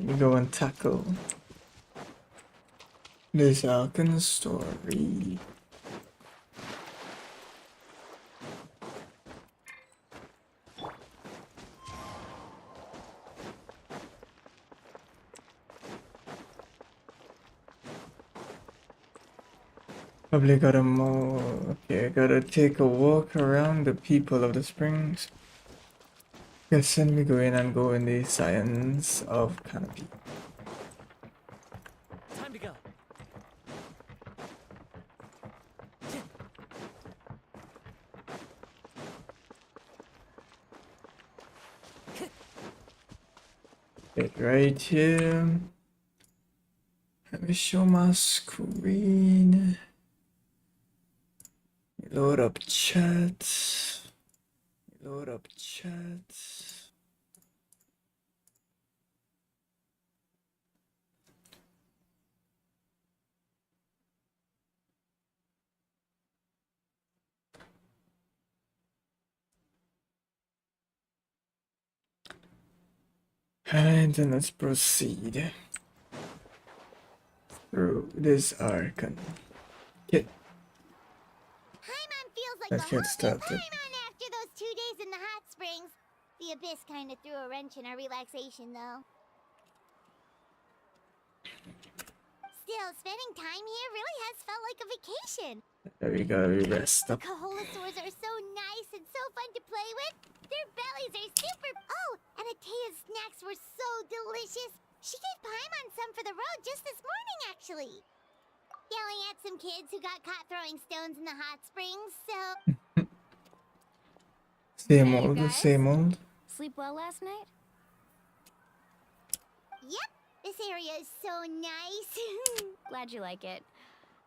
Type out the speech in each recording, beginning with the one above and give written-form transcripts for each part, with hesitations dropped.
me go and tackle this Archon story. Probably gotta okay, gotta take a walk around the people of the springs. Guess let me go in and go in the science of canopy. Time to go. Get right here. Let me show my screen. Load up chat. Load up chat. And then let's proceed through this Archon. Get. Paimon feels like Let's the get whole started. Paimon after those 2 days in the hot springs. The Abyss kind of threw a wrench in our relaxation, though. Still, spending time here really has felt like a vacation. There we go, we rest The up. Kaholasaurs are so nice and so fun to play with. Their bellies are super... Oh, and Atea's snacks were so delicious. She gave Paimon some for the road just this morning, actually. Yelling at some kids who got caught throwing stones in the hot springs, so... Same Hey, old, guys. same old. Sleep well last night? Yep, this area is so nice. Glad you like it.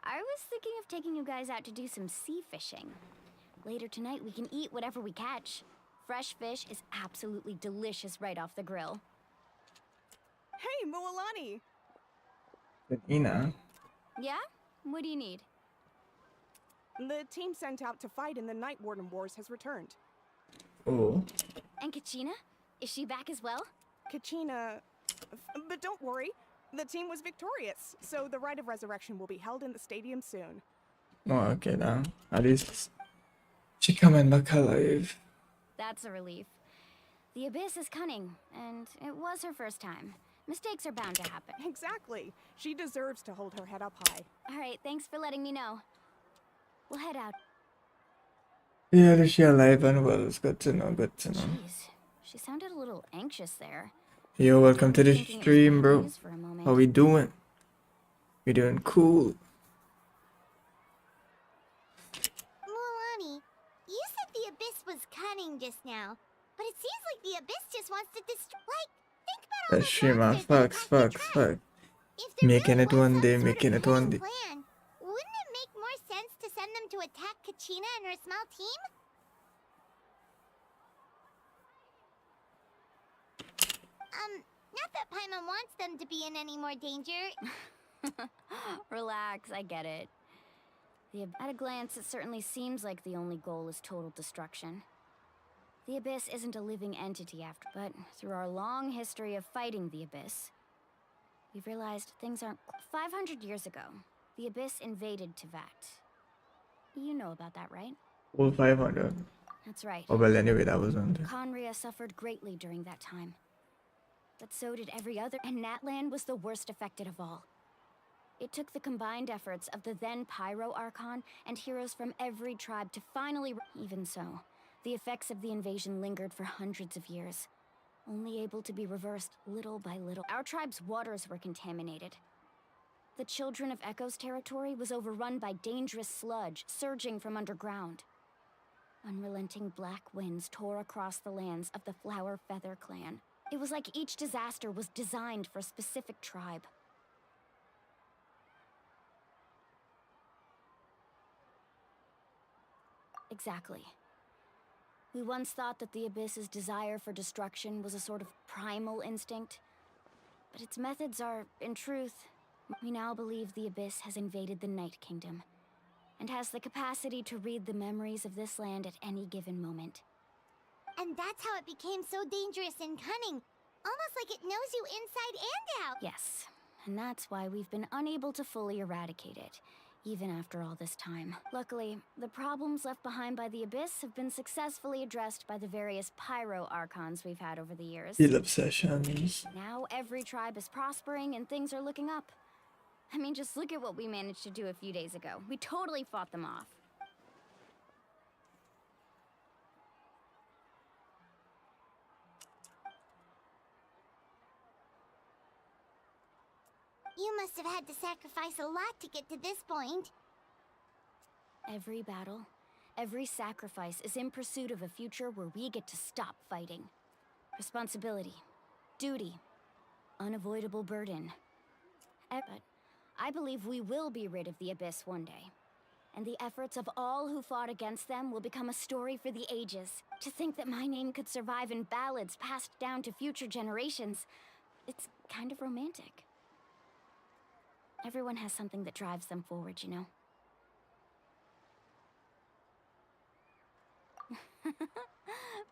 I was thinking of taking you guys out to do some sea fishing. Later tonight, we can eat whatever we catch. Fresh fish is absolutely delicious right off the grill. Hey, Mualani! Ina. Yeah? What do you need? The team sent out to fight in the Night Warden Wars has returned. Oh. And Kachina? Is she back as well? Kachina... But don't worry, the team was victorious, so the Rite of Resurrection will be held in the stadium soon. Oh, okay now. At least she coming back alive. That's a relief. The Abyss is cunning, and it was her first time. Mistakes are bound to happen. Exactly. She deserves to hold her head up high. Alright, thanks for letting me know. We'll head out. Yeah, that she alive and well. It's good to know, good to know. Jeez, she sounded a little anxious there. Yo, welcome to the Thinking it was stream, bad bro. news for a moment. How we doing? We doing cool. Mualani, you said the Abyss was cunning just now, but it seems like the Abyss just wants to destroy... Like, think about all That those streamer, monsters that facts, attacked the facts, tribe. facts. If there Making really it was one some day, sort making of it one hidden day. plan, wouldn't it make more sense to send them to attack Kachina and her small team? Not that Paimon wants them to be in any more danger. Relax, I get it. At a glance, it certainly seems like the only goal is total destruction. The Abyss isn't a living entity but through our long history of fighting the Abyss, we've realized things aren't... 500 years ago, the Abyss invaded Tevat. You know about that, right? All 500. That's right. Oh, well, anyway, that was on there. Conria suffered greatly during that time. But so did every other, and Natlan was the worst affected of all. It took the combined efforts of the then Pyro Archon and heroes from every tribe to finally... Even so, the effects of the invasion lingered for hundreds of years, only able to be reversed little by little. Our tribe's waters were contaminated. The Children of Echo's territory was overrun by dangerous sludge surging from underground. Unrelenting black winds tore across the lands of the Flower Feather clan. It was like each disaster was designed for a specific tribe. Exactly. We once thought that the Abyss's desire for destruction was a sort of primal instinct, but its methods are, in truth, we now believe the Abyss has invaded the Night Kingdom, and has the capacity to read the memories of this land at any given moment. And that's how it became so dangerous and cunning. Almost like it knows you inside and out. Yes, and that's why we've been unable to fully eradicate it, even after all this time. Luckily, the problems left behind by the Abyss have been successfully addressed by the various pyro archons we've had over the years. Heal obsessions. Now every tribe is prospering and things are looking up. I mean, just look at what we managed to do a few days ago. We totally fought them off. You must have had to sacrifice a lot to get to this point. Every battle, every sacrifice is in pursuit of a future where we get to stop fighting. Responsibility, duty, unavoidable burden. But I believe we will be rid of the Abyss one day. And the efforts of all who fought against them will become a story for the ages. To think that my name could survive in ballads passed down to future generations, it's kind of romantic. Everyone has something that drives them forward, you know?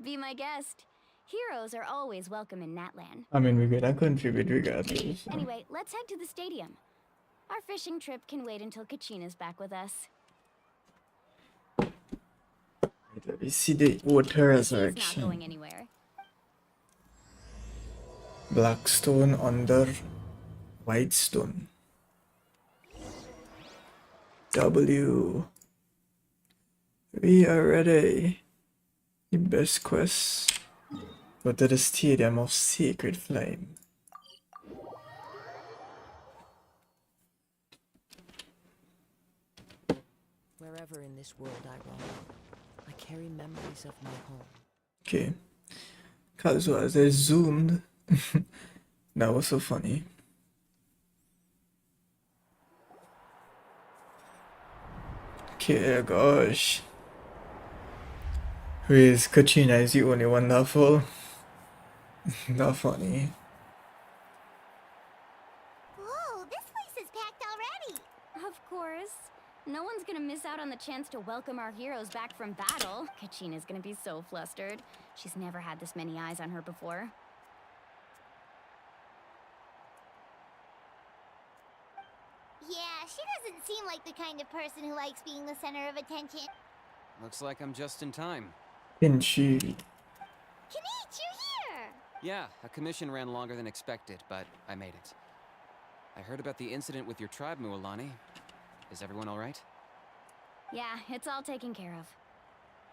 Be my guest. Heroes are always welcome in Natlan. I mean, we're gonna contribute regardless. So. Anyway, let's head to the stadium. Our fishing trip can wait until Kachina's back with us. Let me see the water She's not resurrection. going anywhere. Black stone under white stone. W. We are ready. The best quest. Go to the Stadium of Sacred Flame. Wherever in this world I roam, I carry memories of my home. Okay. Cause as I zoomed. That was so funny. Okay, gosh. Who is Kachina? Is the only one that full? Not funny. Whoa, this place is packed already. Of course. No one's gonna miss out on the chance to welcome our heroes back from battle. Kachina's gonna be so flustered. She's never had this many eyes on her before. Yeah, she doesn't seem like the kind of person who likes being the center of attention. Looks like I'm just in time. Kinchi. Kanich, you're here! Yeah, a commission ran longer than expected, but I made it. I heard about the incident with your tribe, Mualani. Is everyone all right? Yeah, it's all taken care of.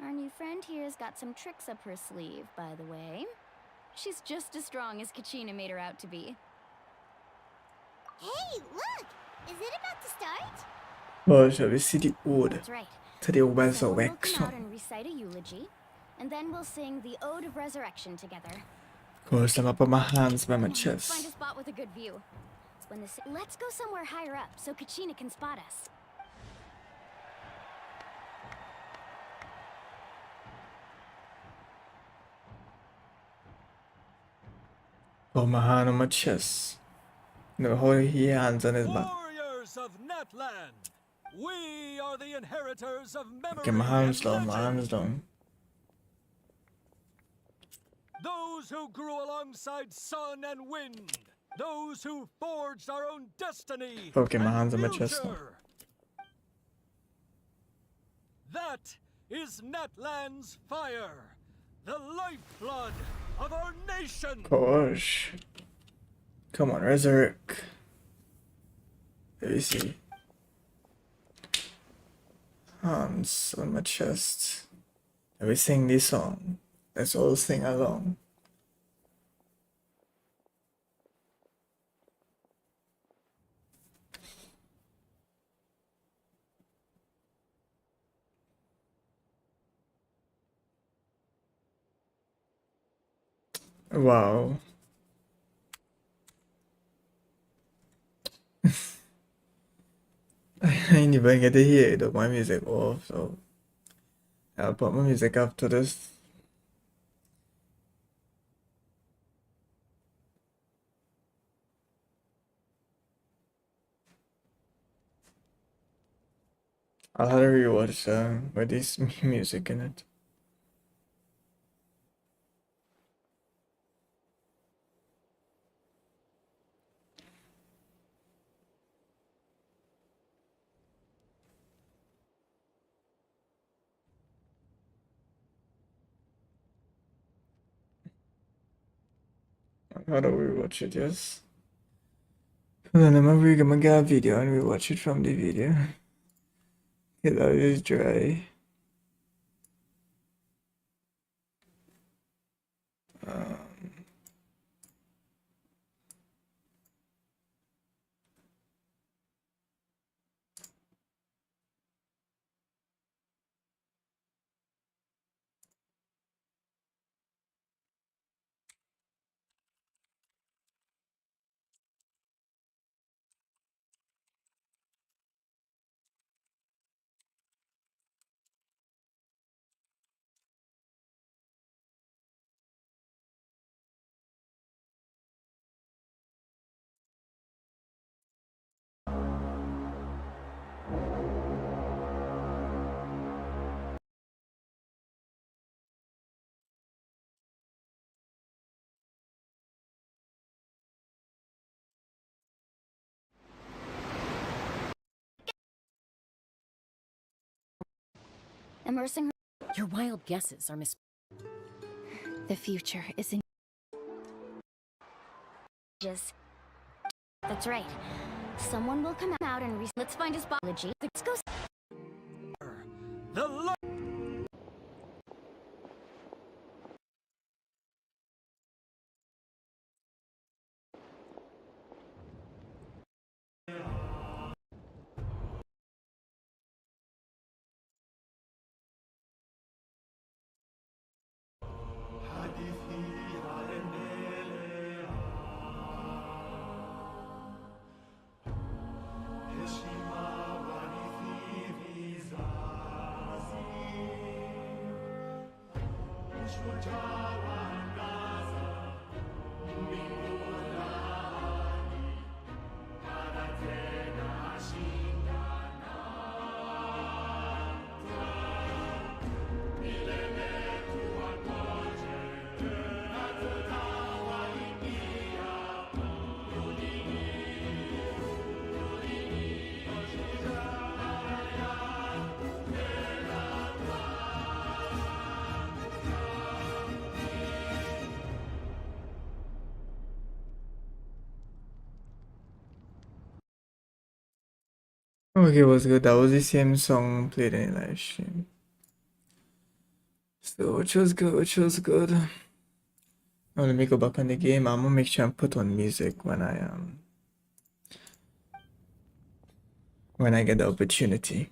Our new friend here's got some tricks up her sleeve, by the way. She's just as strong as Kachina made her out to be. Hey, look! Is it about to start? Oh, shall we see the ode? That's right. To the Someone will resurrection. come out and recite a eulogy, and then we'll sing the Ode of Resurrection together. Of course, I'm up on my hands by my Find a chest. spot with a good view. It's when let's go somewhere higher up so Kachina can spot us. Got my hand on my chest. No, hold his hands on his back. Warriors of Natlan, we are the inheritors of memory. Okay, my hands and down, my legend. hands down. Those who grew alongside sun and wind. Those who forged our own destiny. Okay, my and hands on my chest now. future. That is Natlan's fire, the lifeblood of our nation. Gosh. Come on, resurrect. Let me see. Hands on my chest. Let me sing this song. Let's all sing along. Wow. I ain't even get to hear it, my music off, so I'll put my music after this. I'll have to rewatch with this music in it. How do we watch it? Yes. Hold on, I'm gonna get a video and we watch it from the video. Okay, that is dry. Immersing her. Your wild guesses are The future is in. Just. That's right. Someone will come out and let's find his biology. Let's go. The lo- Okay, was good. That was the same song played in the live stream. So which was good, which was good. Now let me go back on the game. I'm gonna make sure I put on music when I get the opportunity.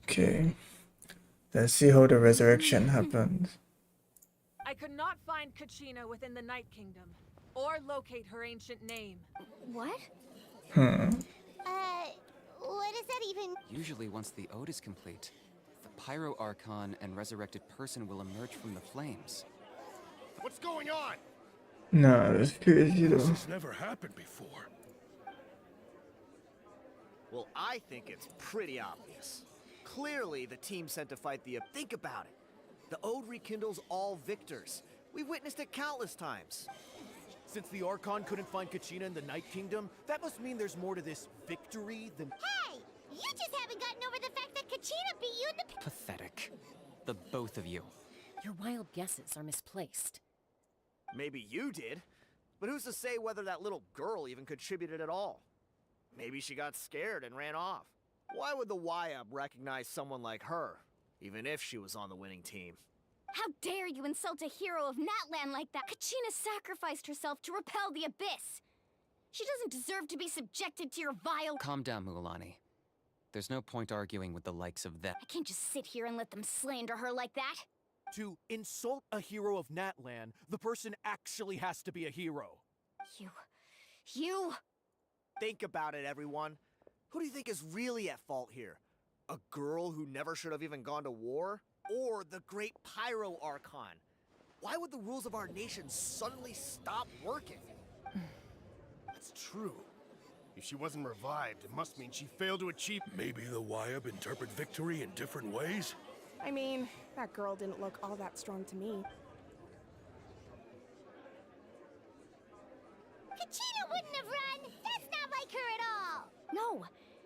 Okay. Let's see how the resurrection happens. I could not find Kachina within the Night Kingdom, or locate her ancient name. What? What does that even... Usually once the ode is complete, the Pyro Archon and resurrected person will emerge from the flames. What's going on? No, that's crazy This though. has never happened before. Well, I think it's pretty obvious. Clearly, the team sent to fight the... Think about it. The Ode rekindles all victors. We've witnessed it countless times. Since the Archon couldn't find Kachina in the Night Kingdom, that must mean there's more to this victory than... Hey! You just haven't gotten over the fact that Kachina beat you in the... Pathetic. The both of you. Your wild guesses are misplaced. Maybe you did. But who's to say whether that little girl even contributed at all? Maybe she got scared and ran off. Why would the YUB recognize someone like her, even if she was on the winning team? How dare you insult a hero of Natlan like that? Kachina sacrificed herself to repel the abyss. She doesn't deserve to be subjected to your vile... Calm down, Mualani. There's no point arguing with the likes of them. I can't just sit here and let them slander her like that. To insult a hero of Natlan, the person actually has to be a hero. You... Think about it, everyone. Who do you think is really at fault here? A girl who never should have even gone to war? Or the great Pyro Archon? Why would the rules of our nation suddenly stop working? That's true. If she wasn't revived, it must mean she failed to achieve... Maybe the YUB interpret victory in different ways? I mean, that girl didn't look all that strong to me. Kachina wouldn't have run! That's not like her at all! No.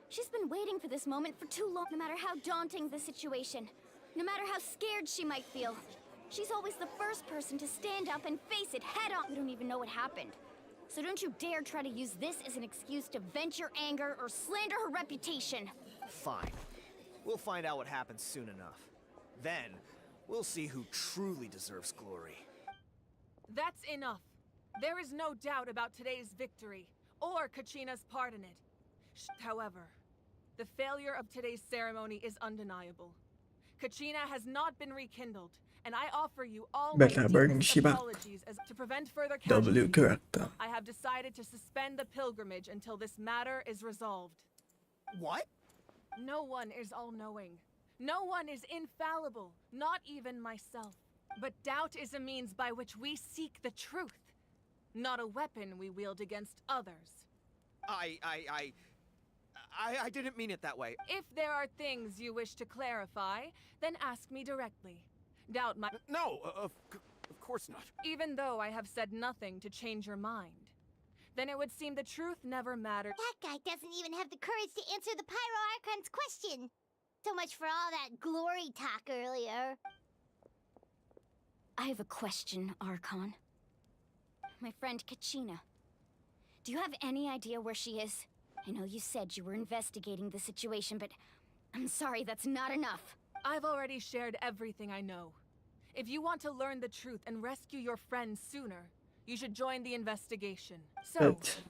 She's been waiting for this moment for too long. No matter how daunting the situation. No matter how scared she might feel. She's always the first person to stand up and face it head on. We don't even know what happened. So don't you dare try to use this as an excuse to vent your anger or slander her reputation. Fine. We'll find out what happens soon enough. Then, we'll see who truly deserves glory. That's enough. There is no doubt about today's victory, or Kachina's part in it. However, the failure of today's ceremony is undeniable. Kachina has not been rekindled, and I offer you all my Better bring deepest she back. apologies to prevent further W casualties. character. I have decided to suspend the pilgrimage until this matter is resolved. What? No one is all-knowing. No one is infallible, not even myself. But doubt is a means by which we seek the truth, not a weapon we wield against others. I didn't mean it that way. If there are things you wish to clarify, then ask me directly. Doubt my— No, of course not. Even though I have said nothing to change your mind, then it would seem the truth never mattered. That guy doesn't even have the courage to answer the Pyro Archon's question. So much for all that glory talk earlier. I have a question, Archon. My friend Kachina. Do you have any idea where she is? I know you said you were investigating the situation, but I'm sorry, that's not enough. I've already shared everything I know. If you want to learn the truth and rescue your friends sooner, you should join the investigation. So, But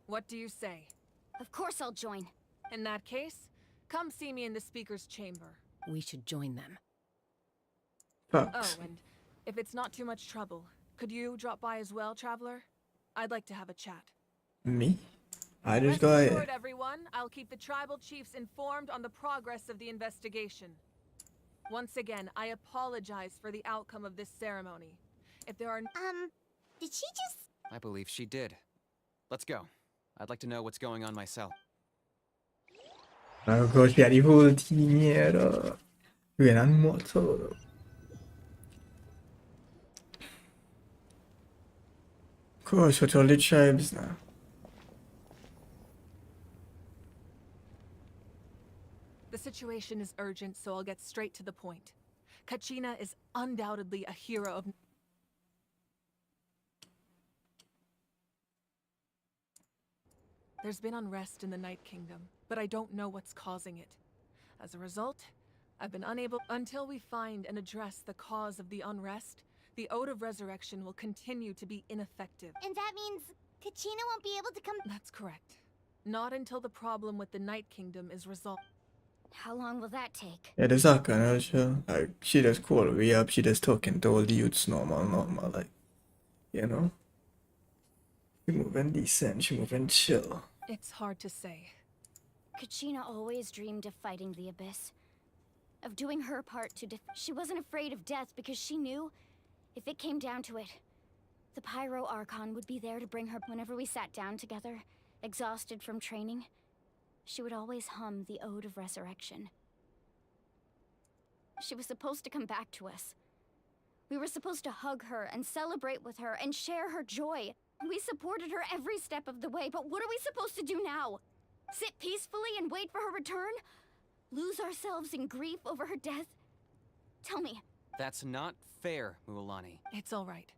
what do you say? Of course I'll join. In that case, come see me in the speaker's chamber. We should join them. Oh, facts. and if it's not too much trouble, could you drop by as well, Traveler? I'd like to have a chat. Me? I just Rest go assured, ahead. everyone, I'll keep the tribal chiefs informed on the progress of the investigation. Once again, I apologize for the outcome of this ceremony. If there are Did she just... I believe she did. Let's go. I'd like to know what's going on myself. Akkor fjärde håltidningar. Redan motor. Gosh, what all the tribes now? The situation is urgent, so I'll get straight to the point. Kachina is undoubtedly a hero of... There's been unrest in the Night Kingdom, but I don't know what's causing it. As a result, I've been unable... Until we find and address the cause of the unrest, the Ode of Resurrection will continue to be ineffective. And that means Kachina won't be able to come... That's correct. Not until the problem with the Night Kingdom is resolved. How long will that take? Yeah, there's Archon also. Like, she just called me up, she just talking to all the youths normal, like, you know? She moving decent, she moving chill. It's hard to say. Kachina always dreamed of fighting the Abyss. Of doing her part to She wasn't afraid of death because she knew, if it came down to it, the Pyro Archon would be there to bring her. Whenever we sat down together, exhausted from training, she would always hum the Ode of Resurrection. She was supposed to come back to us. We were supposed to hug her and celebrate with her and share her joy. We supported her every step of the way, but what are we supposed to do now? Sit peacefully and wait for her return? Lose ourselves in grief over her death? Tell me. That's not fair, Mualani. It's all right.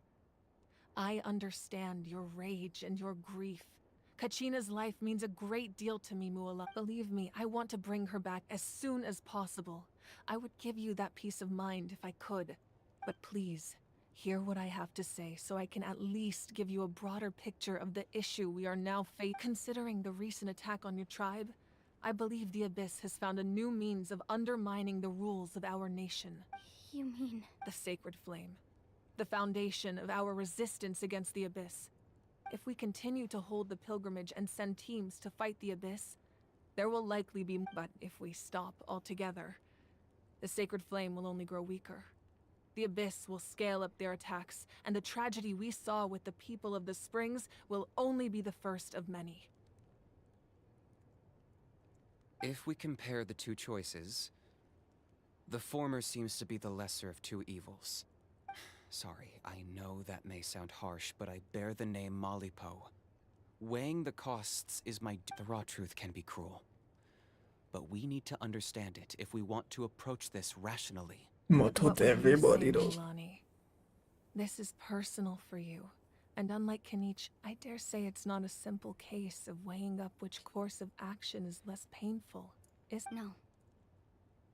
I understand your rage and your grief. Kachina's life means a great deal to me, Muala. Believe me, I want to bring her back as soon as possible. I would give you that peace of mind if I could. But please, hear what I have to say so I can at least give you a broader picture of the issue we are now facing. Considering the recent attack on your tribe, I believe the Abyss has found a new means of undermining the rules of our nation. You mean... The Sacred Flame. The foundation of our resistance against the Abyss. If we continue to hold the pilgrimage and send teams to fight the Abyss, there will likely be... But if we stop altogether, the Sacred Flame will only grow weaker. The Abyss will scale up their attacks, and the tragedy we saw with the people of the Springs will only be the first of many. If we compare the two choices, the former seems to be the lesser of two evils. Sorry, I know that may sound harsh, but I bear the name Malipo. Weighing the costs is my... The raw truth can be cruel. But we need to understand it if we want to approach this rationally. Motor What to would you everybody say, though. Mualani? This is personal for you. And unlike Kanich, I dare say it's not a simple case of weighing up which course of action is less painful, is it? No.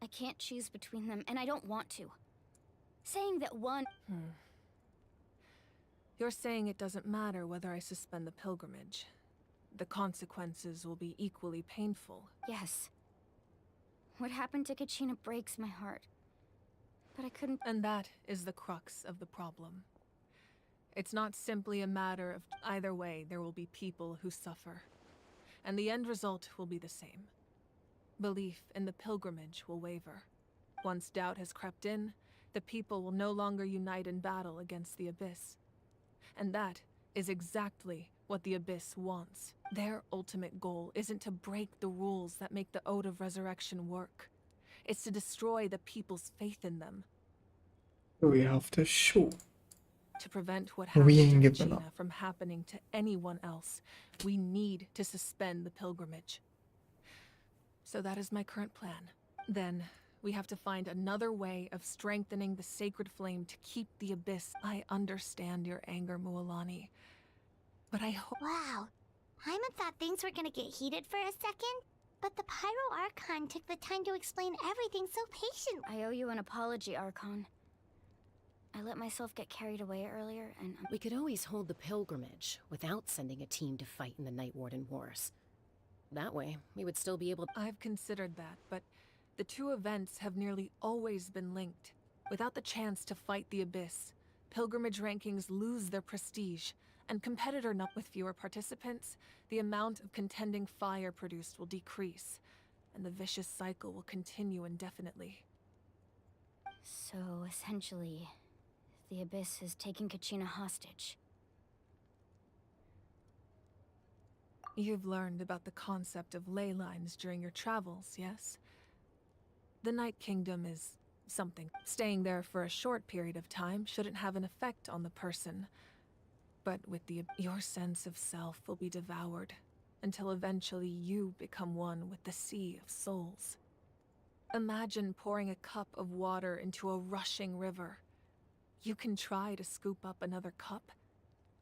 I can't choose between them, and I don't want to. Saying that one... You're saying it doesn't matter whether I suspend the pilgrimage. The consequences will be equally painful. Yes. What happened to Kachina breaks my heart. But I couldn't... And that is the crux of the problem. It's not simply a matter of either way, there will be people who suffer. And the end result will be the same. Belief in the pilgrimage will waver. Once doubt has crept in, the people will no longer unite in battle against the Abyss. And that is exactly what the Abyss wants. Their ultimate goal isn't to break the rules that make the Ode of Resurrection work. It's to destroy the people's faith in them. We have to show. To prevent what We happened ain't to giving up. Kachina from happening to anyone else, we need to suspend the pilgrimage. So that is my current plan. Then, we have to find another way of strengthening the sacred flame to keep the Abyss. I understand your anger, Mualani. But I hope... Wow. Hyman thought things were gonna get heated for a second, but the Pyro Archon took the time to explain everything so patiently. I owe you an apology, Archon. I let myself get carried away earlier, and... We could always hold the pilgrimage without sending a team to fight in the Night Warden Wars. That way, we would still be able... I've considered that, but the two events have nearly always been linked. Without the chance to fight the Abyss, pilgrimage rankings lose their prestige, and competitor not with fewer participants, the amount of contending fire produced will decrease, and the vicious cycle will continue indefinitely. So, essentially, the Abyss has taken Kachina hostage. You've learned about the concept of ley lines during your travels, yes? The Night Kingdom is something. Staying there for a short period of time shouldn't have an effect on the person. But with your sense of self will be devoured, until eventually you become one with the Sea of Souls. Imagine pouring a cup of water into a rushing river. You can try to scoop up another cup,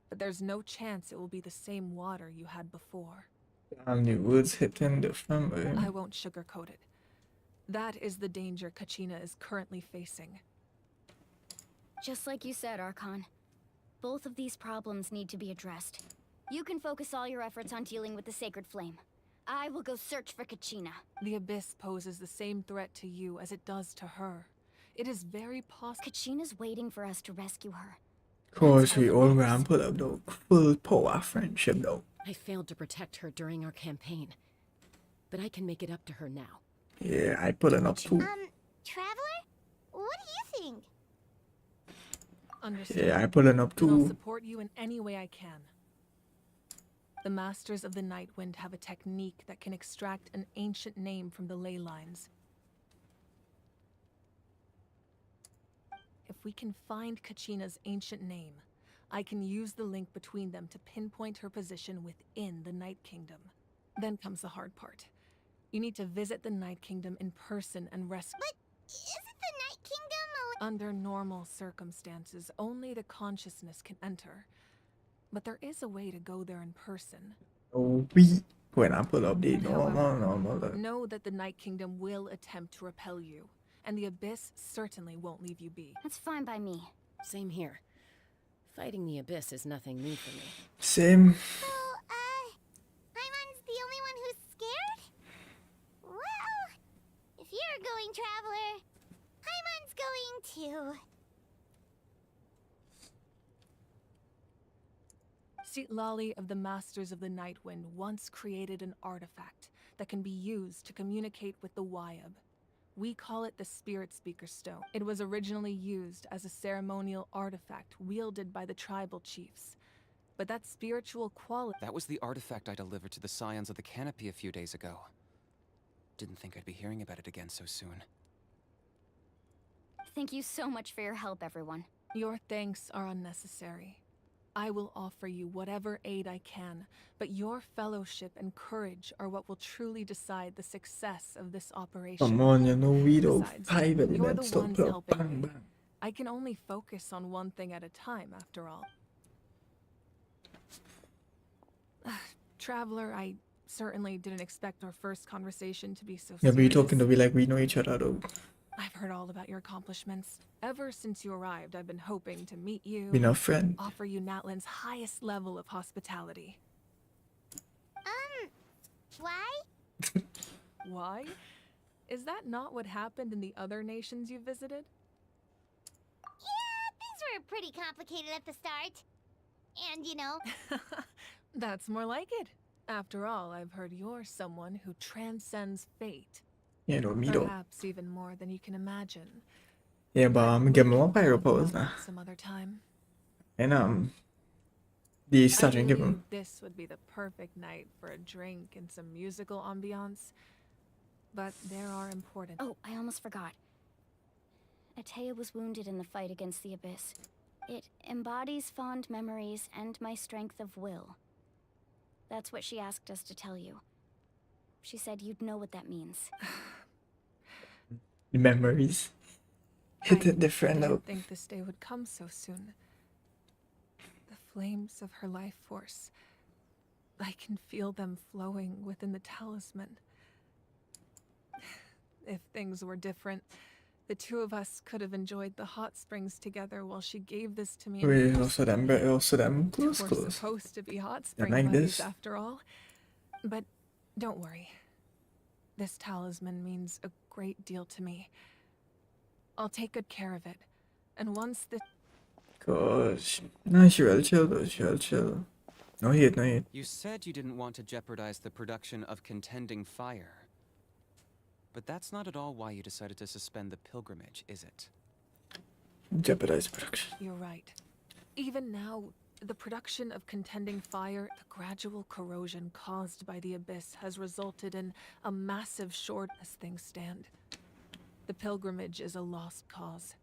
but there's no chance it will be the same water you had before. And the words hitting different. I won't sugarcoat it. That is the danger Kachina is currently facing. Just like you said, Archon. Both of these problems need to be addressed. You can focus all your efforts on dealing with the Sacred Flame. I will go search for Kachina. The Abyss poses the same threat to you as it does to her. It is very possible. Kachina's waiting for us to rescue her. Cause we all gonna put up the full power friendship though. I failed to protect her during our campaign. But I can make it up to her now. Yeah, I pulling up too. Traveler? What do you think? Understand. Yeah, I pulling up I'll too. support you in any way I can. The Masters of the Night Wind have a technique that can extract an ancient name from the ley lines. If we can find Kachina's ancient name, I can use the link between them to pinpoint her position within the Night Kingdom. Then comes the hard part. You need to visit the Night Kingdom in person and rescue. But isn't the Night Kingdom Under normal circumstances, only the consciousness can enter. But there is a way to go there in person. Oh, we when I pull up the normal. Know that the Night Kingdom will attempt to repel you, and the Abyss certainly won't leave you be. That's fine by me. Same here. Fighting the Abyss is nothing new for me. Same. So, Hyman's the only one who's scared? Well, if you're going, Traveler, Hyman's going too. Lali of the Masters of the Night Wind once created an artifact that can be used to communicate with the Wyab. We call it the Spirit Speaker Stone. It was originally used as a ceremonial artifact wielded by the tribal chiefs. But that spiritual quality... That was the artifact I delivered to the Scions of the Canopy a few days ago. Didn't think I'd be hearing about it again so soon. Thank you so much for your help, everyone. Your thanks are unnecessary. I will offer you whatever aid I can, but your fellowship and courage are what will truly decide the success of this operation. Come on, you know we don't Besides, five you're elements the stop ones bang helping me. bang. I can only focus on one thing at a time, after all. Traveler, I certainly didn't expect our first conversation to be so Yeah, but you're serious. talking to me like we know each other though. I've heard all about your accomplishments. Ever since you arrived, I've been hoping to meet you, Be no friend. offer you Natlan's highest level of hospitality. Why? Why? Is that not what happened in the other nations you visited? Yeah, things were pretty complicated at the start. And, you know, That's more like it. After all, I've heard you're someone who transcends fate. Yeah, no, me though. Perhaps even more than you can imagine. Yeah, but I'm We gonna get can more talk pyro about pose now. that some other time. And the I starting give believe him. this would be the perfect night for a drink and some musical ambiance. But there are important. Oh, I almost forgot. Atea was wounded in the fight against the Abyss. It embodies fond memories and my strength of will. That's what she asked us to tell you. She said you'd know what that means. Memories. Hit a different I note. didn't think this day would come so soon. The flames of her life force. I can feel them flowing within the talisman. If things were different, the two of us could have enjoyed the hot springs together while she gave this to me. in Wait, person. also them close, We're close. supposed to be hot Yeah, spring like buddies this. after all. But don't worry. This talisman means a great deal to me. I'll take good care of it. And once the Gosh. No, she will chill though, she will chill. No hate, no hate. You said you didn't want to jeopardize the production of Contending Fire. But that's not at all why you decided to suspend the pilgrimage, is it? Jeopardize production. You're right. Even now, the production of Contending Fire, the gradual corrosion caused by the Abyss has resulted in a massive short as things stand. The pilgrimage is a lost cause.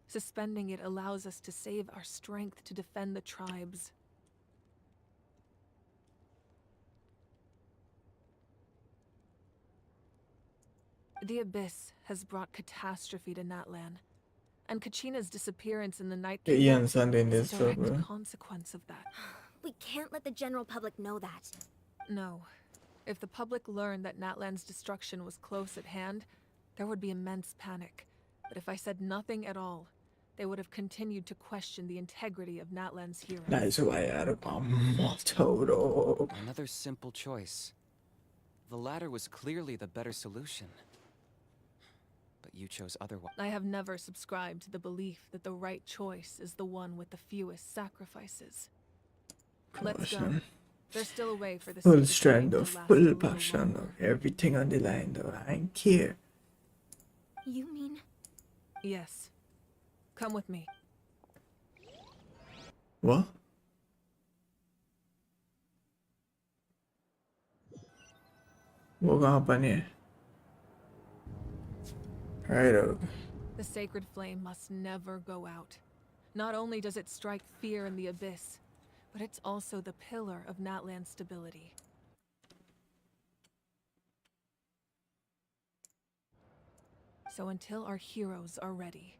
Suspending it allows us to save our strength to defend the tribes. The Abyss has brought catastrophe to Natlan, and Kachina's disappearance in the Night Yeah, Kingdom Ian's under in is this a direct bro. consequence of that. we can't let the general public know that. No. If the public learned that Natlan's destruction was close at hand, there would be immense panic. But if I said nothing at all, they would have continued to question the integrity of Natlan's heroes. That is why I had a motto though. Another simple choice. The latter was clearly the better solution. But you chose otherwise. I have never subscribed to the belief that the right choice is the one with the fewest sacrifices. Let's go. Caution. There's still a way for this Full sacred strength flame of to last a full little passion longer. of everything on the line though. I ain't care. You mean? Yes. Come with me. What? What gonna happen here? Right. The sacred flame must never go out. Not only does it strike fear in the Abyss, but it's also the pillar of Natlan's stability. So until our heroes are ready,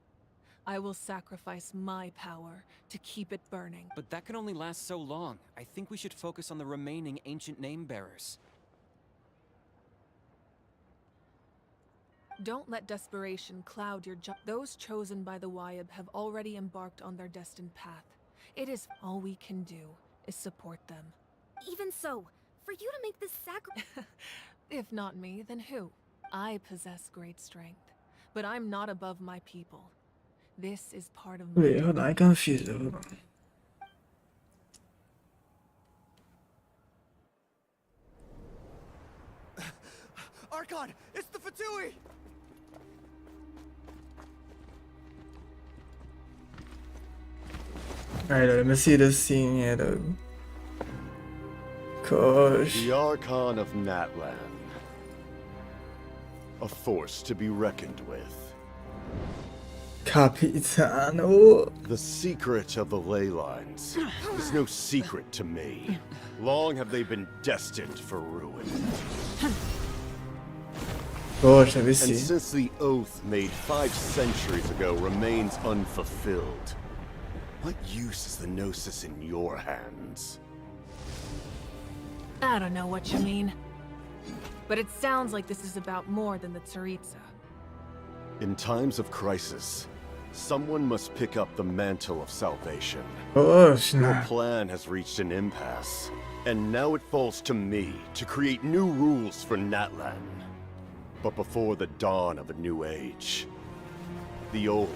I will sacrifice my power to keep it burning. But that can only last so long. I think we should focus on the remaining ancient name bearers. Don't let desperation cloud your Those chosen by the Wyab have already embarked on their destined path. It is all we can do is support them. Even so, for you to make this sacrifice. If not me, then who? I possess great strength, but I'm not above my people. This is part of my Wait, hold on, I confused. Hold on. Archon, it's the Fatui! Alright, let me see this scene here though. Gosh. The Archon of Natlan. A force to be reckoned with. Capitano. The secret of the ley lines is no secret to me. Long have they been destined for ruin. Gosh, let me And see. since the oath made 5 centuries ago remains unfulfilled, what use is the Gnosis in your hands? I don't know what you mean. But it sounds like this is about more than the Tsaritsa. In times of crisis, someone must pick up the mantle of salvation. Gosh, Your nah. plan has reached an impasse, and now it falls to me to create new rules for Natlan. But before the dawn of a new age, the old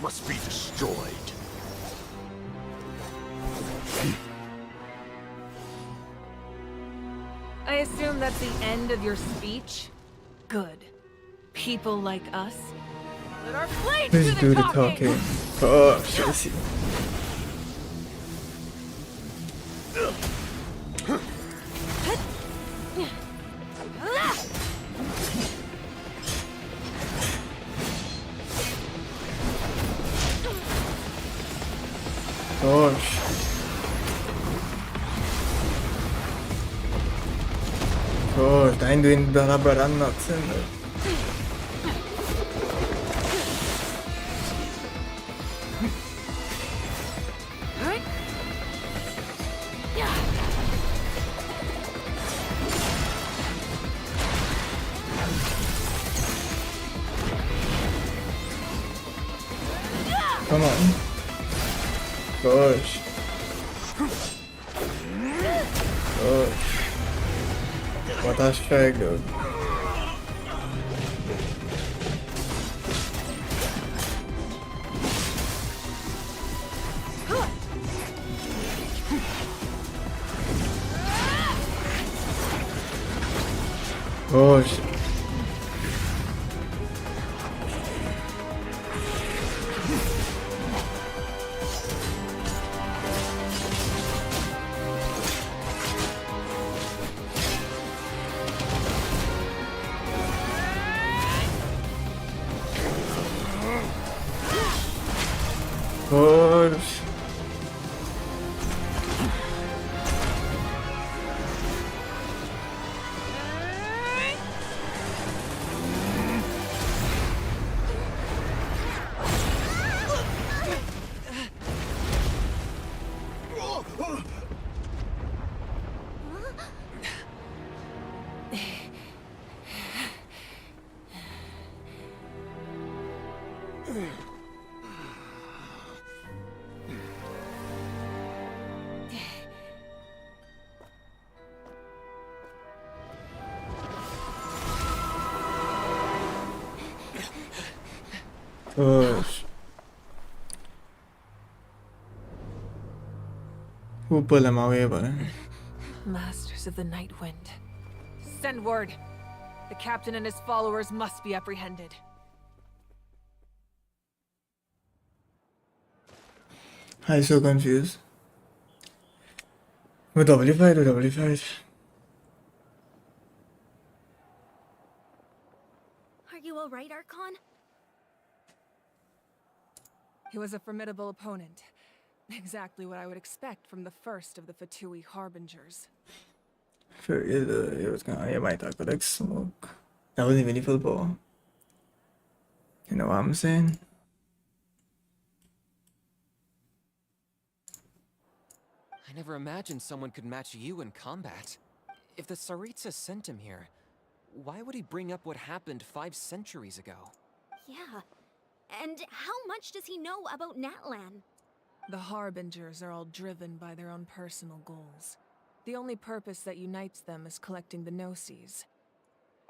must be destroyed. I assume that's the end of your speech? Good. People like us. Let our blades Please do the talking. Gosh, let me see. Gosh. Gosh, tayo barabaran natin. Come on. Gosh. Gosh. What a struggle. Gosh. Gosh. Gosh. Hoppa la away bara. Masters of the Night Wind. Send word. The captain and his followers must be apprehended. I'm so confused. What W5 or W5? Are you alright, Archon? He was a formidable opponent. Exactly what I would expect from the first of the Fatui Harbingers. It was gonna, I might talk like smoke. That wasn't even football. You know what I'm saying? I never imagined someone could match you in combat. If the Tsaritsa sent him here, why would he bring up what happened 5 centuries ago? Yeah. And how much does he know about Natlan? The Harbingers are all driven by their own personal goals. The only purpose that unites them is collecting the Gnosis.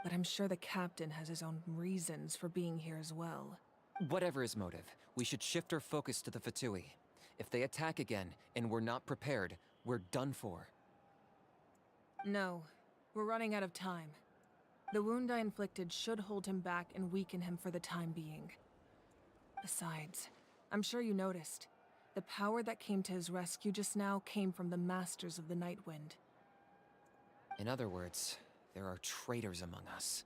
But I'm sure the captain has his own reasons for being here as well. Whatever his motive, we should shift our focus to the Fatui. If they attack again, and we're not prepared, we're done for. No, we're running out of time. The wound I inflicted should hold him back and weaken him for the time being. Besides, I'm sure you noticed, the power that came to his rescue just now came from the Masters of the Night Wind. In other words, there are traitors among us.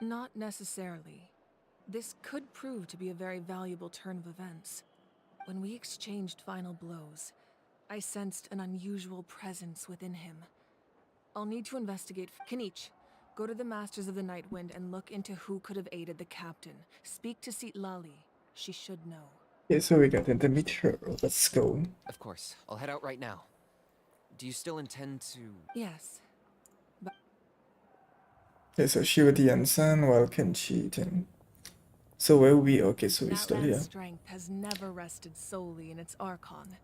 Not necessarily. This could prove to be a very valuable turn of events. When we exchanged final blows, I sensed an unusual presence within him. I'll need to investigate. Kinich, Go to the Masters of the Night Wind and look into who could have aided the captain. Speak to Seat Lali. She should know. Okay, so we got into meet her. Let's go. Of course. I'll head out right now. Do you still intend to... Yes. Okay, so she with the ensign while Ken cheating. So where we? Okay, so we still here. Natlan's strength has never rested solely in its Archon.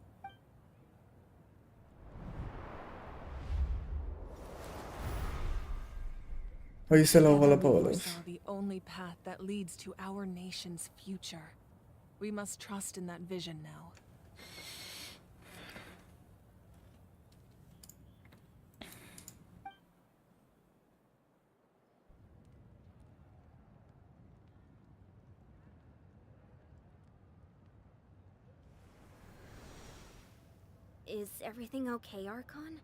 Oh, you still have all Together the we powers. foresaw the only path that leads to our nation's future. We must trust in that vision now. Is everything okay, Archon?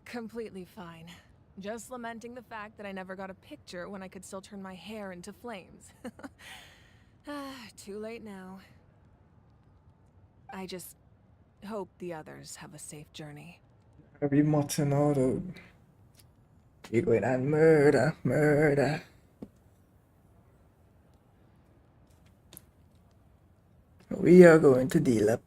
Completely fine. Just lamenting the fact that I never got a picture when I could still turn my hair into flames. Too late now. I just hope the others have a safe journey. Are we mutton out of... We're going on murder, murder. We are going to deal up.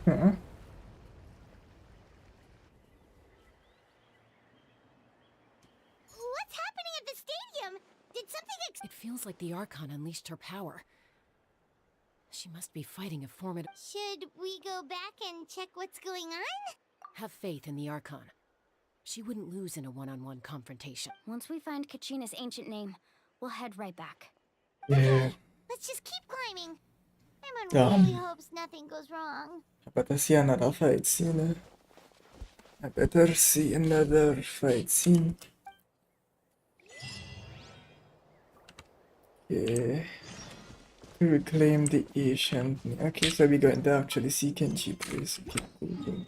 What's happening at the stadium? Did something It feels like the Archon unleashed her power. She must be fighting a formidable... Should we go back and check what's going on? Have faith in the Archon. She wouldn't lose in a one-on-one confrontation. Once we find Kachina's ancient name, we'll head right back. Yeah. Let's just keep climbing. Emon really Yeah. hopes nothing goes wrong. I better see another fight scene. I better see another fight scene. Okay. To reclaim the ancient. Okay, so we're going to actually see Kenji place. Okay, cool.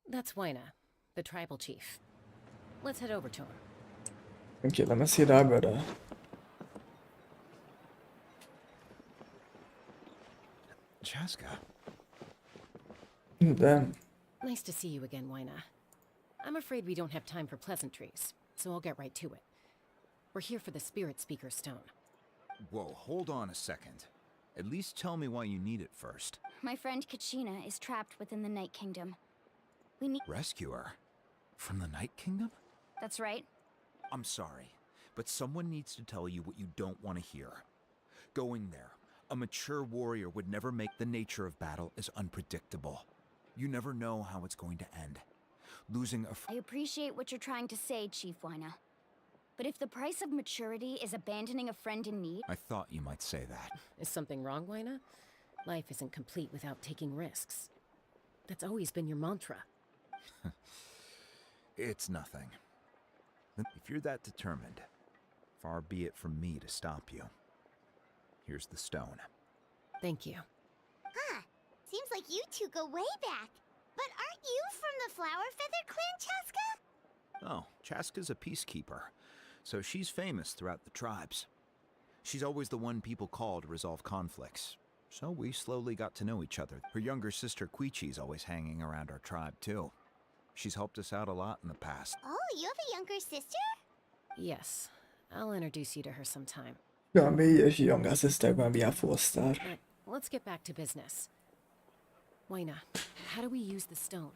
That's Waina, the tribal chief. Let's head over to him. Okay, let me see that, brother. Chaska. Damn. Nice to see you again, Waina. I'm afraid we don't have time for pleasantries, so I'll get right to it. We're here for the Spirit Speaker Stone. Whoa, hold on a second. At least tell me why you need it first. My friend Kachina is trapped within the Night Kingdom. We need... Rescue her? From the Night Kingdom? That's right. I'm sorry, but someone needs to tell you what you don't want to hear. Going there, a mature warrior would never make the nature of battle as unpredictable. You never know how it's going to end. Losing a... I appreciate what you're trying to say, Chief Waina. But if the price of maturity is abandoning a friend in need... I thought you might say that. Is something wrong, Waina? Life isn't complete without taking risks. That's always been your mantra. It's nothing. If you're that determined, far be it from me to stop you. Here's the stone. Thank you. Huh. Seems like you two go way back. But aren't you from the Flower Feather clan, Chaska? Oh, Chaska's a peacekeeper, so she's famous throughout the tribes. She's always the one people call to resolve conflicts, so we slowly got to know each other. Her younger sister Quichi's always hanging around our tribe, too. She's helped us out a lot in the past. Oh, you have a younger sister? Yes. I'll introduce you to her sometime. Gonna be your younger sister, gonna be a 4-star. But let's get back to business. Waina, how do we use the stone?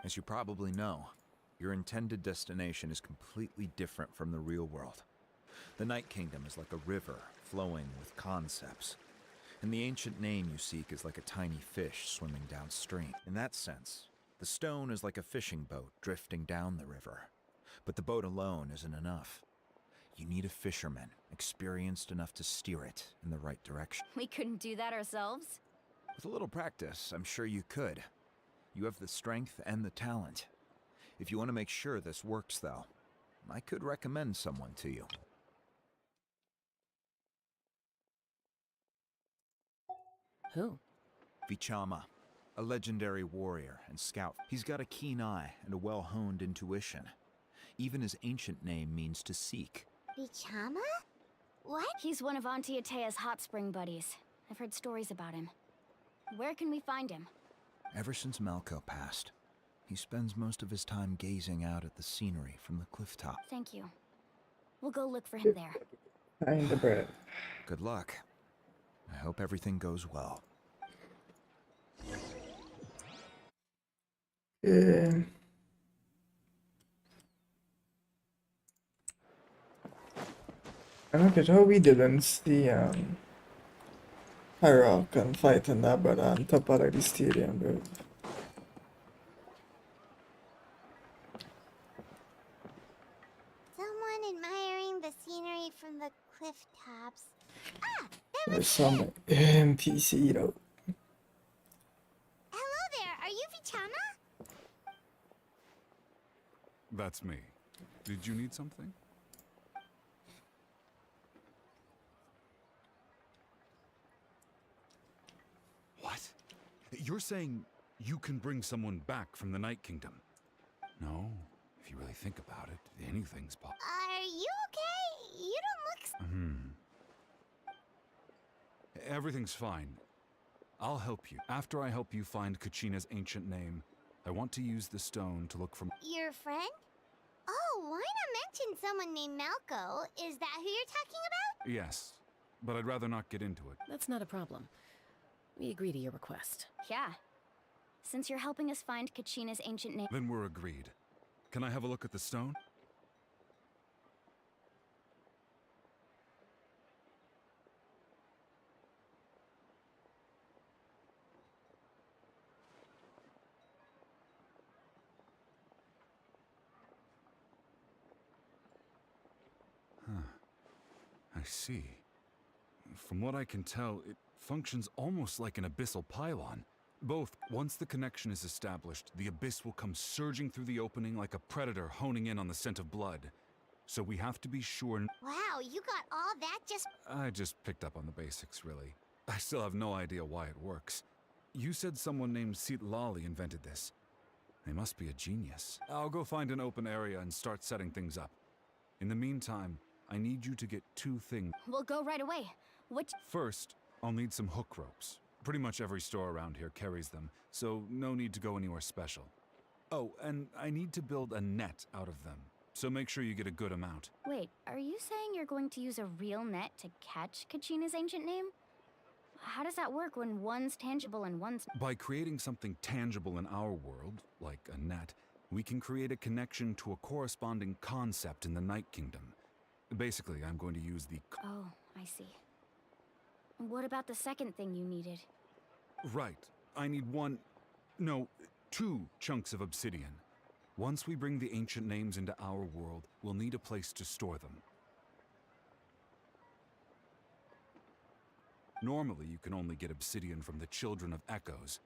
As you probably know, your intended destination is completely different from the real world. The Night Kingdom is like a river flowing with concepts, and the ancient name you seek is like a tiny fish swimming downstream. In that sense, the stone is like a fishing boat drifting down the river. But the boat alone isn't enough. You need a fisherman, experienced enough to steer it in the right direction. We couldn't do that ourselves? With a little practice, I'm sure you could. You have the strength and the talent. If you want to make sure this works, though, I could recommend someone to you. Who? Vichama, a legendary warrior and scout. He's got a keen eye and a well-honed intuition. Even his ancient name means to seek. Bichama? What? He's one of Auntie Atea's hot spring buddies. I've heard stories about him. Where can we find him? Ever since Malco passed, he spends most of his time gazing out at the scenery from the cliff top. Thank you. We'll go look for him there. Find the bread. Good luck. I hope everything goes well. Yeah. I don't get how we didn't see Archon fighting that brother on top of like, the stadium, bro. Someone admiring the scenery from the cliff tops. Ah! There There's was some NPC though. Hello there, are you Vichama? That's me. Did you need something? What? You're saying you can bring someone back from the Night Kingdom? No, if you really think about it, anything's possible. Are you okay? You don't look Everything's fine. I'll help you. After I help you find Kachina's ancient name, I want to use the stone to look for Your friend? Oh, why not mention someone named Malco? Is that who you're talking about? Yes, but I'd rather not get into it. That's not a problem. We agree to your request. Yeah. Since you're helping us find Kachina's ancient name. Then we're agreed. Can I have a look at the stone? I see. From what I can tell, it functions almost like an abyssal pylon. Once the connection is established, the abyss will come surging through the opening like a predator honing in on the scent of blood. So we have to be sure. Wow, you got all that just... I just picked up on the basics, really. I still have no idea why it works. You said someone named Lali invented this. They must be a genius. I'll go find an open area and start setting things up. In the meantime, I need you to get 2 things. We'll go right away. First, I'll need some hook ropes. Pretty much every store around here carries them, so no need to go anywhere special. Oh, and I need to build a net out of them, so make sure you get a good amount. Wait, are you saying you're going to use a real net to catch Kachina's ancient name? How does that work when one's tangible and one's... By creating something tangible in our world, like a net, we can create a connection to a corresponding concept in the Night Kingdom. Basically, I'm going to use the... Oh, I see. What about the second thing you needed? Right. I need 2 chunks of obsidian. Once we bring the ancient names into our world, we'll need a place to store them. Normally, you can only get obsidian from the Children of Echoes,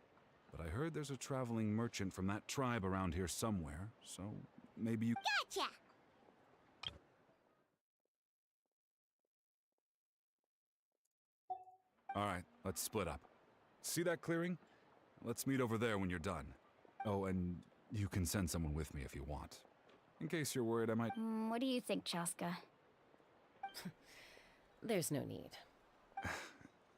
but I heard there's a traveling merchant from that tribe around here somewhere, so maybe you... Gotcha! Alright, let's split up. See that clearing? Let's meet over there when you're done. Oh, and you can send someone with me if you want. In case you're worried I might... What do you think, Chaska? There's no need.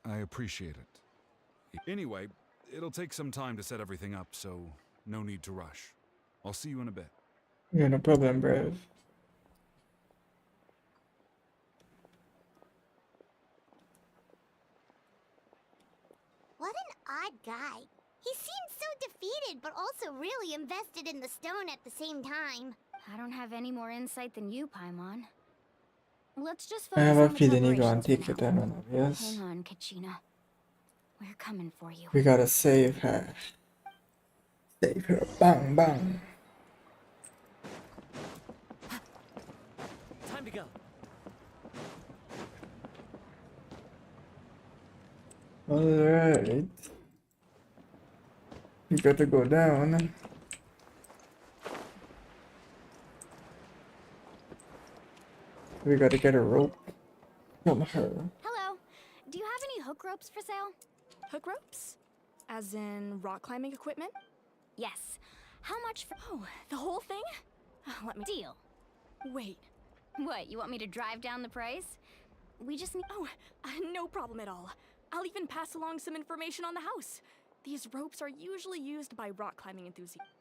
I appreciate it. Anyway, it'll take some time to set everything up, so no need to rush. I'll see you in a bit. Yeah, no problem, bro. What an odd guy. He seems so defeated, but also really invested in the stone at the same time. I don't have any more insight than you, Paimon. Let's just I focus have on a the feeling you're gonna preparations take for your now. time on it, yes? Hang on, Kachina. We're coming for you. We gotta save her. Save her. Bang, bang. Time to go. Alright. We gotta go down. We gotta get a rope from her. Hello. Do you have any hook ropes for sale? Hook ropes? As in rock climbing equipment? Yes. How much for... Oh, the whole thing? Let me... Deal. Wait. What, you want me to drive down the price? We just need... Oh, no problem at all. I'll even pass along some information on the house. These ropes are usually used by rock climbing enthusiasts.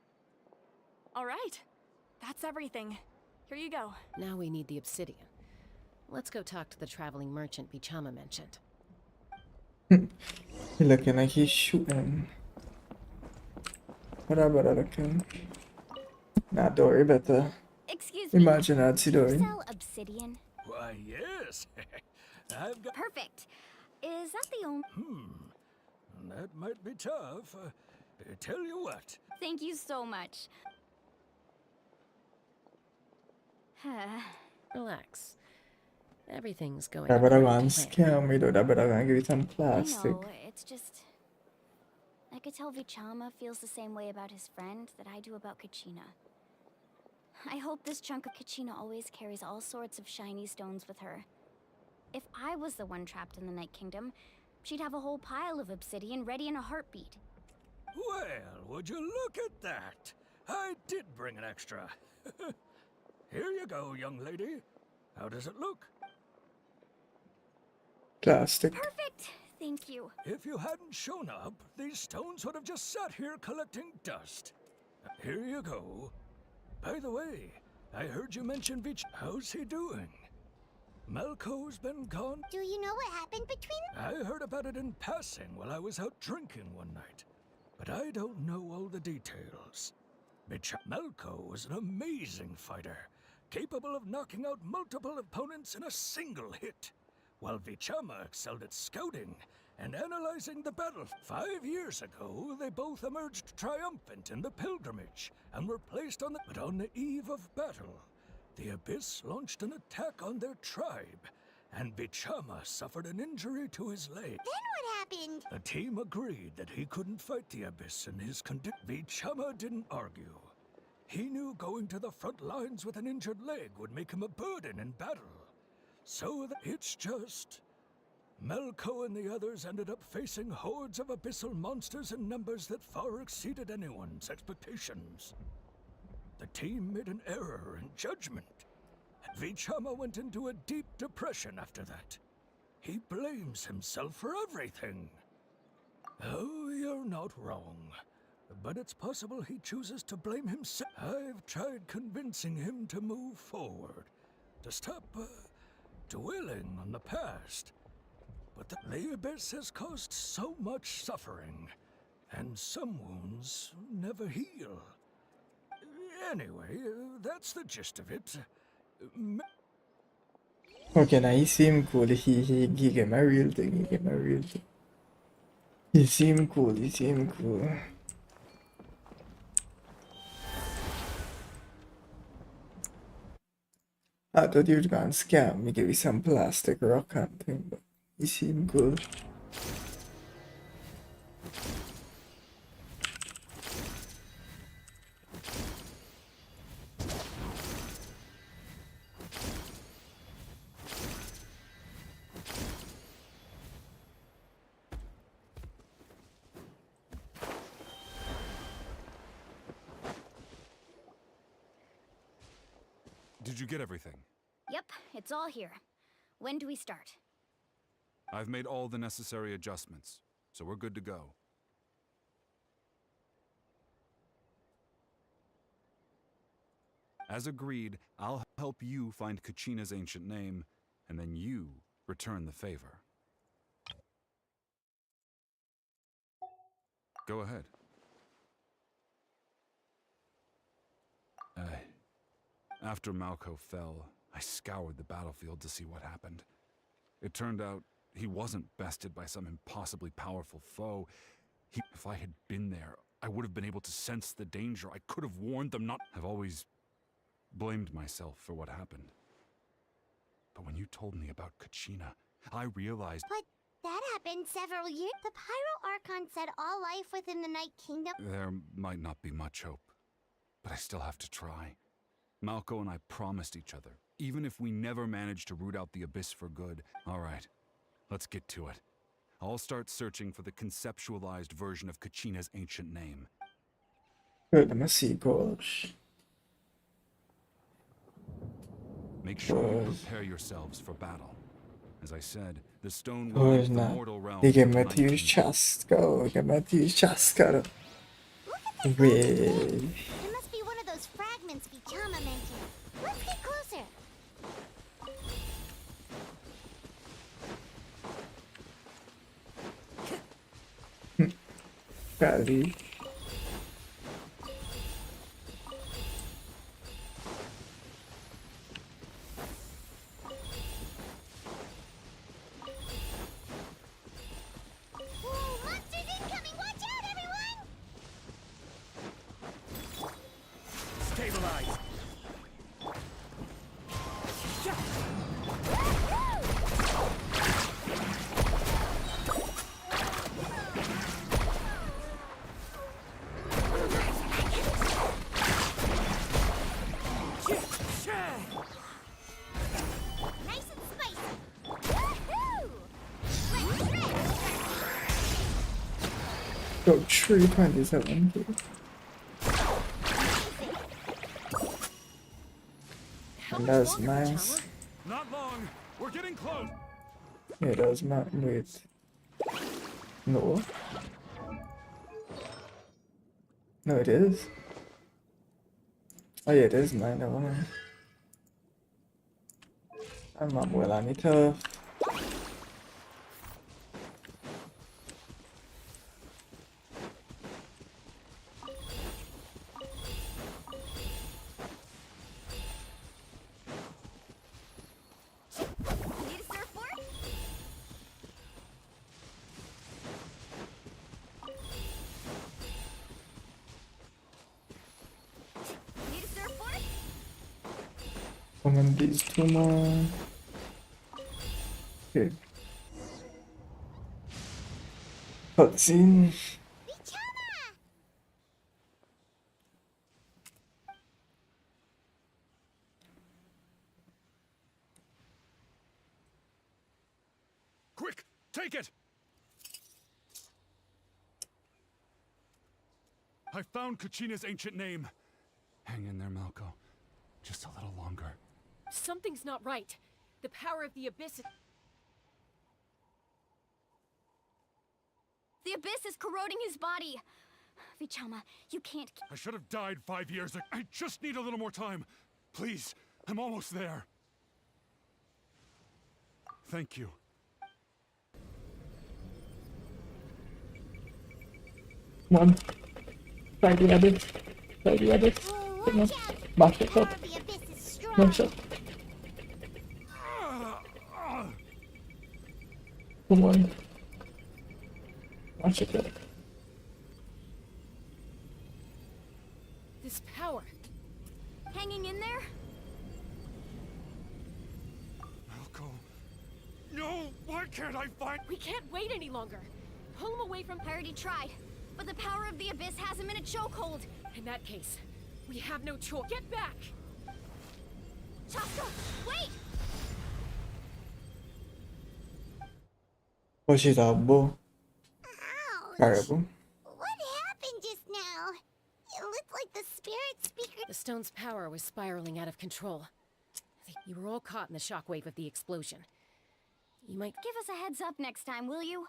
All right. That's everything. Here you go. Now we need the obsidian. Let's go talk to the traveling merchant Bichama mentioned. He looking like he's shooting. What about looking? Nah, Dory better. Excuse me. Imagine that, Do you Dory. sell obsidian? Why, yes. I've got... Perfect. Is that the only... That might be tough. Tell you what. Thank you so much. Relax. Everything's going That better according gonna to plan. scam me though. That better gonna give you some I plastic. know, it's just... I could tell Vichama feels the same way about his friend that I do about Kachina. I hope this chunk of Kachina always carries all sorts of shiny stones with her. If I was the one trapped in the Night Kingdom, she'd have a whole pile of obsidian ready in a heartbeat. Well, would you look at that? I did bring an extra. Here you go, young lady. How does it look? Plastic. Perfect! Thank you. If you hadn't shown up, these stones would have just sat here collecting dust. Here you go. By the way, I heard you mention Vich. How's he doing? Malco's been gone? Do you know what happened between them? I heard about it in passing while I was out drinking one night, but I don't know all the details. Malco was an amazing fighter, capable of knocking out multiple opponents in a single hit, while Vichama excelled at scouting and analyzing the battle. 5 years ago, they both emerged triumphant in the pilgrimage and were placed on the... But on the eve of battle, the Abyss launched an attack on their tribe, and Vichama suffered an injury to his leg. Then what happened? The team agreed that he couldn't fight the Abyss in his condition. Vichama didn't argue. He knew going to the front lines with an injured leg would make him a burden in battle. So it's just... Malco and the others ended up facing hordes of abyssal monsters in numbers that far exceeded anyone's expectations. The team made an error in judgment, and Vichama went into a deep depression after that. He blames himself for everything. Oh, you're not wrong. But it's possible he chooses to blame himself. I've tried convincing him to move forward, to stop dwelling on the past. But the Abyss has caused so much suffering, and some wounds never heal. Anyway, that's the gist of it. Okay, now he seemed cool. He gave me a real thing. He gave me a real thing. He seemed cool. He seemed cool. I thought you were gonna scam me, give you some plastic rock and thing, but he seemed good. Did you get everything? Yep, it's all here. When do we start? I've made all the necessary adjustments, so we're good to go. As agreed, I'll help you find Kachina's ancient name, and then you return the favor. Go ahead. After Malco fell, I scoured the battlefield to see what happened. It turned out he wasn't bested by some impossibly powerful foe. If I had been there, I would have been able to sense the danger. I could have warned them not... I've always blamed myself for what happened. But when you told me about Kachina, I realized... But that happened several years. The Pyro Archon said all life within the Night Kingdom... There might not be much hope, but I still have to try. Malco and I promised each other, even if we never manage to root out the Abyss for good. Alright, let's get to it. I'll start searching for the conceptualized version of Kachina's ancient name. เกิดมา4 goals. Make sure you Goals. prepare yourselves for battle. As I said, the stone will Goals link the na. mortal realm They to get the Night Matthews Kingdom. chest. Go. Get Matthews chest. Got it. Look at that Way. thing. It must be one of those fragments Vichama mentioned. Let's get closer. Badly. Whoa, monsters incoming! Watch out, everyone! Stabilize! Nice and spicy. Woohoo! Let's shred. Go 327 here. And that's nice. Not long. We're getting close. Yeah, that's not. Wait. No. No, it is. Oh, yeah, it is mine. Never mind. I'm not well, I need to. Need a surfboard? Need a surfboard? And then these 2 more. Okay. Cutscene. Vichama! Quick, take it! I found Kachina's ancient name. Hang in there, Malco. Just a little longer. Something's not right. The power of the Abyss is... The Abyss is corroding his body. Vichama, you can't. I should have died 5 years ago. I just need a little more time. Please, I'm almost there. Thank you. Come on. Try the others. Try the others. Whoa, Come on. watch out! Mash The it power up. of the Abyss is strong. Mash it. Come on. Mash it up. This power. Hanging in there? Malco. No, why can't I find... We can't wait any longer. Pull him away from... I already tried, but the power of the Abyss has him in a chokehold. In that case, we have no choice. Get back! Chaska, wait! What's it up, bro? Ouch! Terrible. What happened just now? It looked like the spirit speaker. The stone's power was spiraling out of control. You were all caught in the shockwave of the explosion. You might... Give us a heads up next time, will you?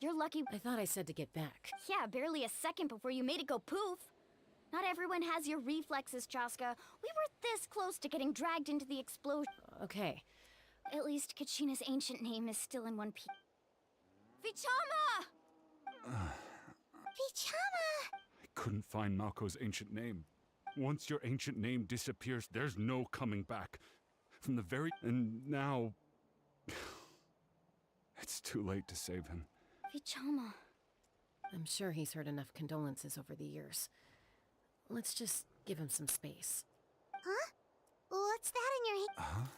You're lucky. I thought I said to get back. Yeah, barely a second before you made it go poof. Not everyone has your reflexes, Chaska. We were this close to getting dragged into the explosion. Okay. At least Kachina's ancient name is still in one piece. Vichama! Vichama! I couldn't find Malco's ancient name. Once your ancient name disappears, there's no coming back. From the very... And now... It's too late to save him. Vichama. I'm sure he's heard enough condolences over the years. Let's just give him some space. Huh? What's that in your hand? Huh?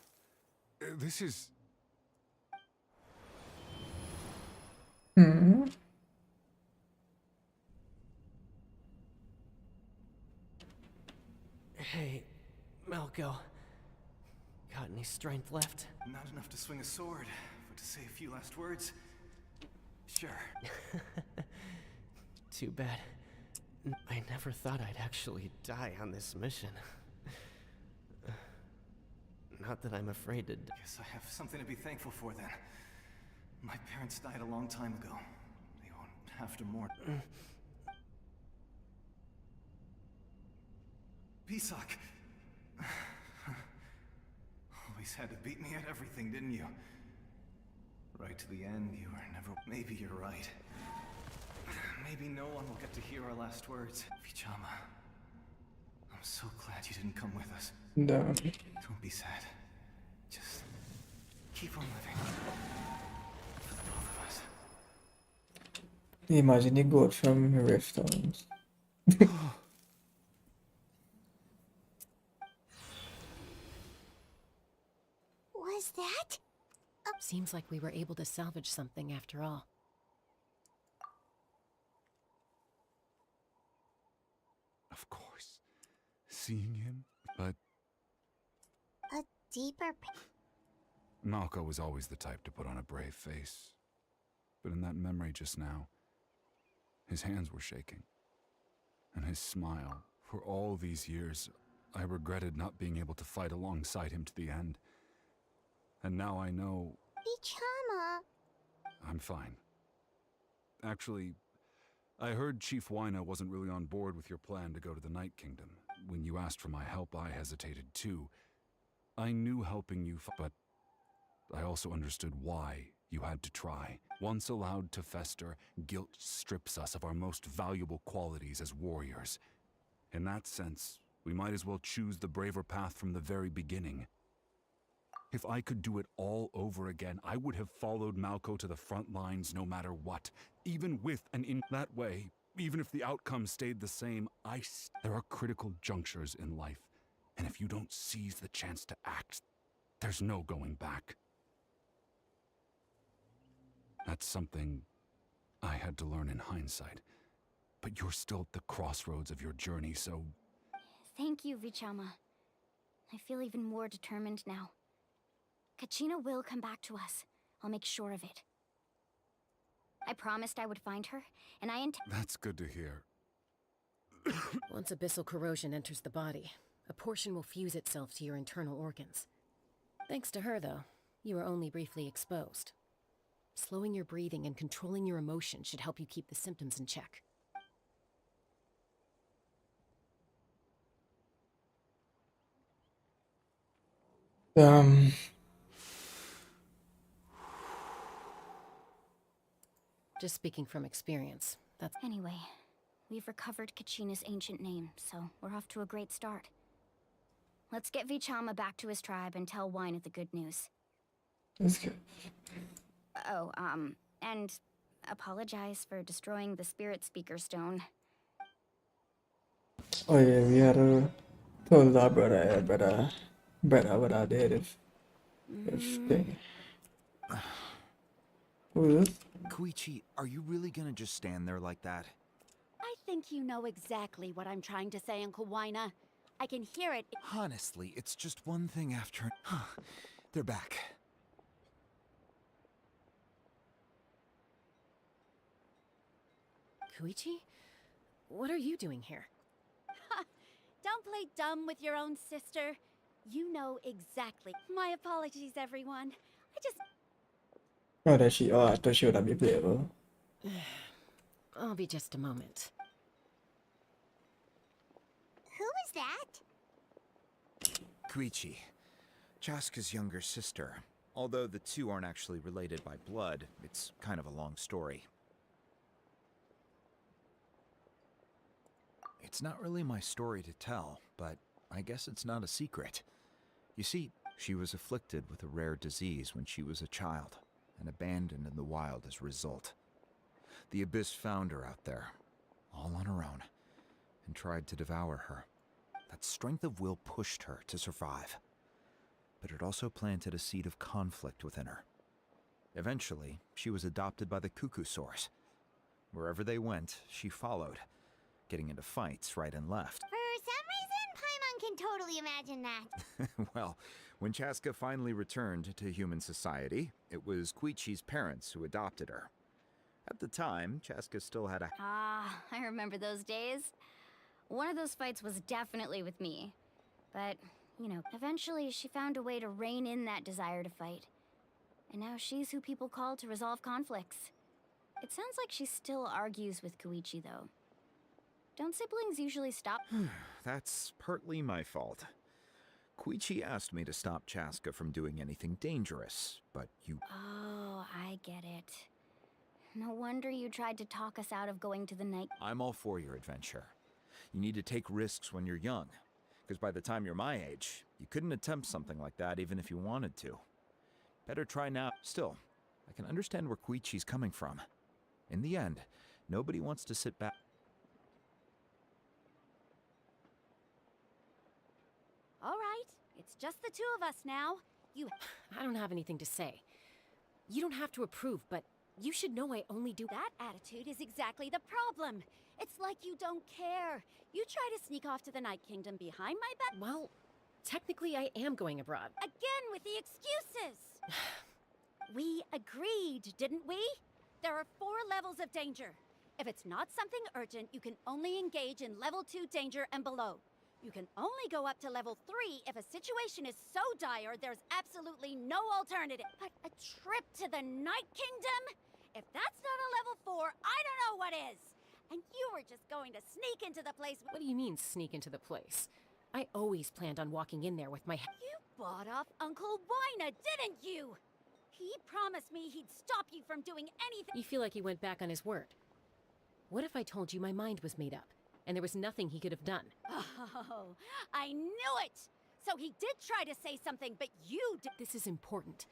This is... Hmm. Hey, Malco. Got any strength left? Not enough to swing a sword, but to say a few last words? Sure. Too bad. I never thought I'd actually die on this mission. Not that I'm afraid to Guess I have something to be thankful for then. My parents died a long time ago. They won't have to mourn. Pisak! Always had to beat me at everything, didn't you? Right to the end, you were never... Maybe you're right. Maybe no one will get to hear our last words. Vichama, I'm so glad you didn't come with us. Da. Don't be sad. Just keep on living. For the both of us. Imagine the goat from Rift Arms. Was that? Seems like we were able to salvage something after all. Of course. Seeing him, but A deeper... Malco was always the type to put on a brave face. But in that memory just now, his hands were shaking. And his smile, for all these years, I regretted not being able to fight alongside him to the end. And now I know Vichama. I'm fine. Actually, I heard Chief Wyna wasn't really on board with your plan to go to the Night Kingdom. When you asked for my help, I hesitated too. I knew helping you, but I also understood why you had to try. Once allowed to fester, guilt strips us of our most valuable qualities as warriors. In that sense, we might as well choose the braver path from the very beginning. If I could do it all over again, I would have followed Malco to the front lines no matter what. Even with and in that way, even if the outcome stayed the same, there are critical junctures in life. And if you don't seize the chance to act, there's no going back. That's something I had to learn in hindsight. But you're still at the crossroads of your journey, so... Thank you, Vichama. I feel even more determined now. Kachina will come back to us. I'll make sure of it. I promised I would find her, and I intend... That's good to hear. Once abyssal corrosion enters the body, a portion will fuse itself to your internal organs. Thanks to her, though, you are only briefly exposed. Slowing your breathing and controlling your emotions should help you keep the symptoms in check. Just speaking from experience, that's... Anyway, we've recovered Kachina's ancient name, so we're off to a great start. Let's get Vichama back to his tribe and tell Wyna the good news. That's good. Oh, and apologize for destroying the Spirit Speaker Stone. Oh yeah, we had told our brother what I did if thing. Who is this? Koichi, are you really gonna just stand there like that? I think you know exactly what I'm trying to say, Uncle Wyna. I can hear it. Honestly, it's just one thing after... They're back. Koichi? What are you doing here? Don't play dumb with your own sister. You know exactly. My apologies, everyone. I just... I thought she would have been playable. I'll be just a moment. Who is that? Koichi, Chaska's younger sister. Although the two aren't actually related by blood, it's kind of a long story. It's not really my story to tell, but I guess it's not a secret. You see, she was afflicted with a rare disease when she was a child, and abandoned in the wild as a result. The Abyss found her out there, all on her own, and tried to devour her. That strength of will pushed her to survive, but it also planted a seed of conflict within her. Eventually, she was adopted by the Cuckoo Source. Wherever they went, she followed, getting into fights right and left. For some reason, Paimon can totally imagine that. Well, When Chaska finally returned to human society, it was Koichi's parents who adopted her. At the time, Chaska still had a... Ah, I remember those days. One of those fights was definitely with me. But, you know, eventually she found a way to rein in that desire to fight. And now she's who people call to resolve conflicts. It sounds like she still argues with Koichi, though. Don't siblings usually stop? That's partly my fault. Koichi asked me to stop Chaska from doing anything dangerous, but you... Oh, I get it. No wonder you tried to talk us out of going to the night. I'm all for your adventure. You need to take risks when you're young, because by the time you're my age, you couldn't attempt something like that even if you wanted to. Better try now. Still, I can understand where Koichi's coming from. In the end, nobody wants to sit back. All right, it's just the two of us now. I don't have anything to say. You don't have to approve, but you should know I only do... That attitude is exactly the problem. It's like you don't care. You try to sneak off to the Night Kingdom behind my back. Well, technically I am going abroad. Again with the excuses. We agreed, didn't we? There are 4 levels of danger. If it's not something urgent, you can only engage in level 2 danger and below. You can only go up to level 3 if a situation is so dire there's absolutely no alternative. But a trip to the Night Kingdom? If that's not a level 4, I don't know what is. And you were just going to sneak into the place. What do you mean, sneak into the place? I always planned on walking in there with my... You bought off Uncle Wina, didn't you? He promised me he'd stop you from doing anything. You feel like he went back on his word. What if I told you my mind was made up, and there was nothing he could have done? Oh, I knew it! So he did try to say something, but you did. This is important.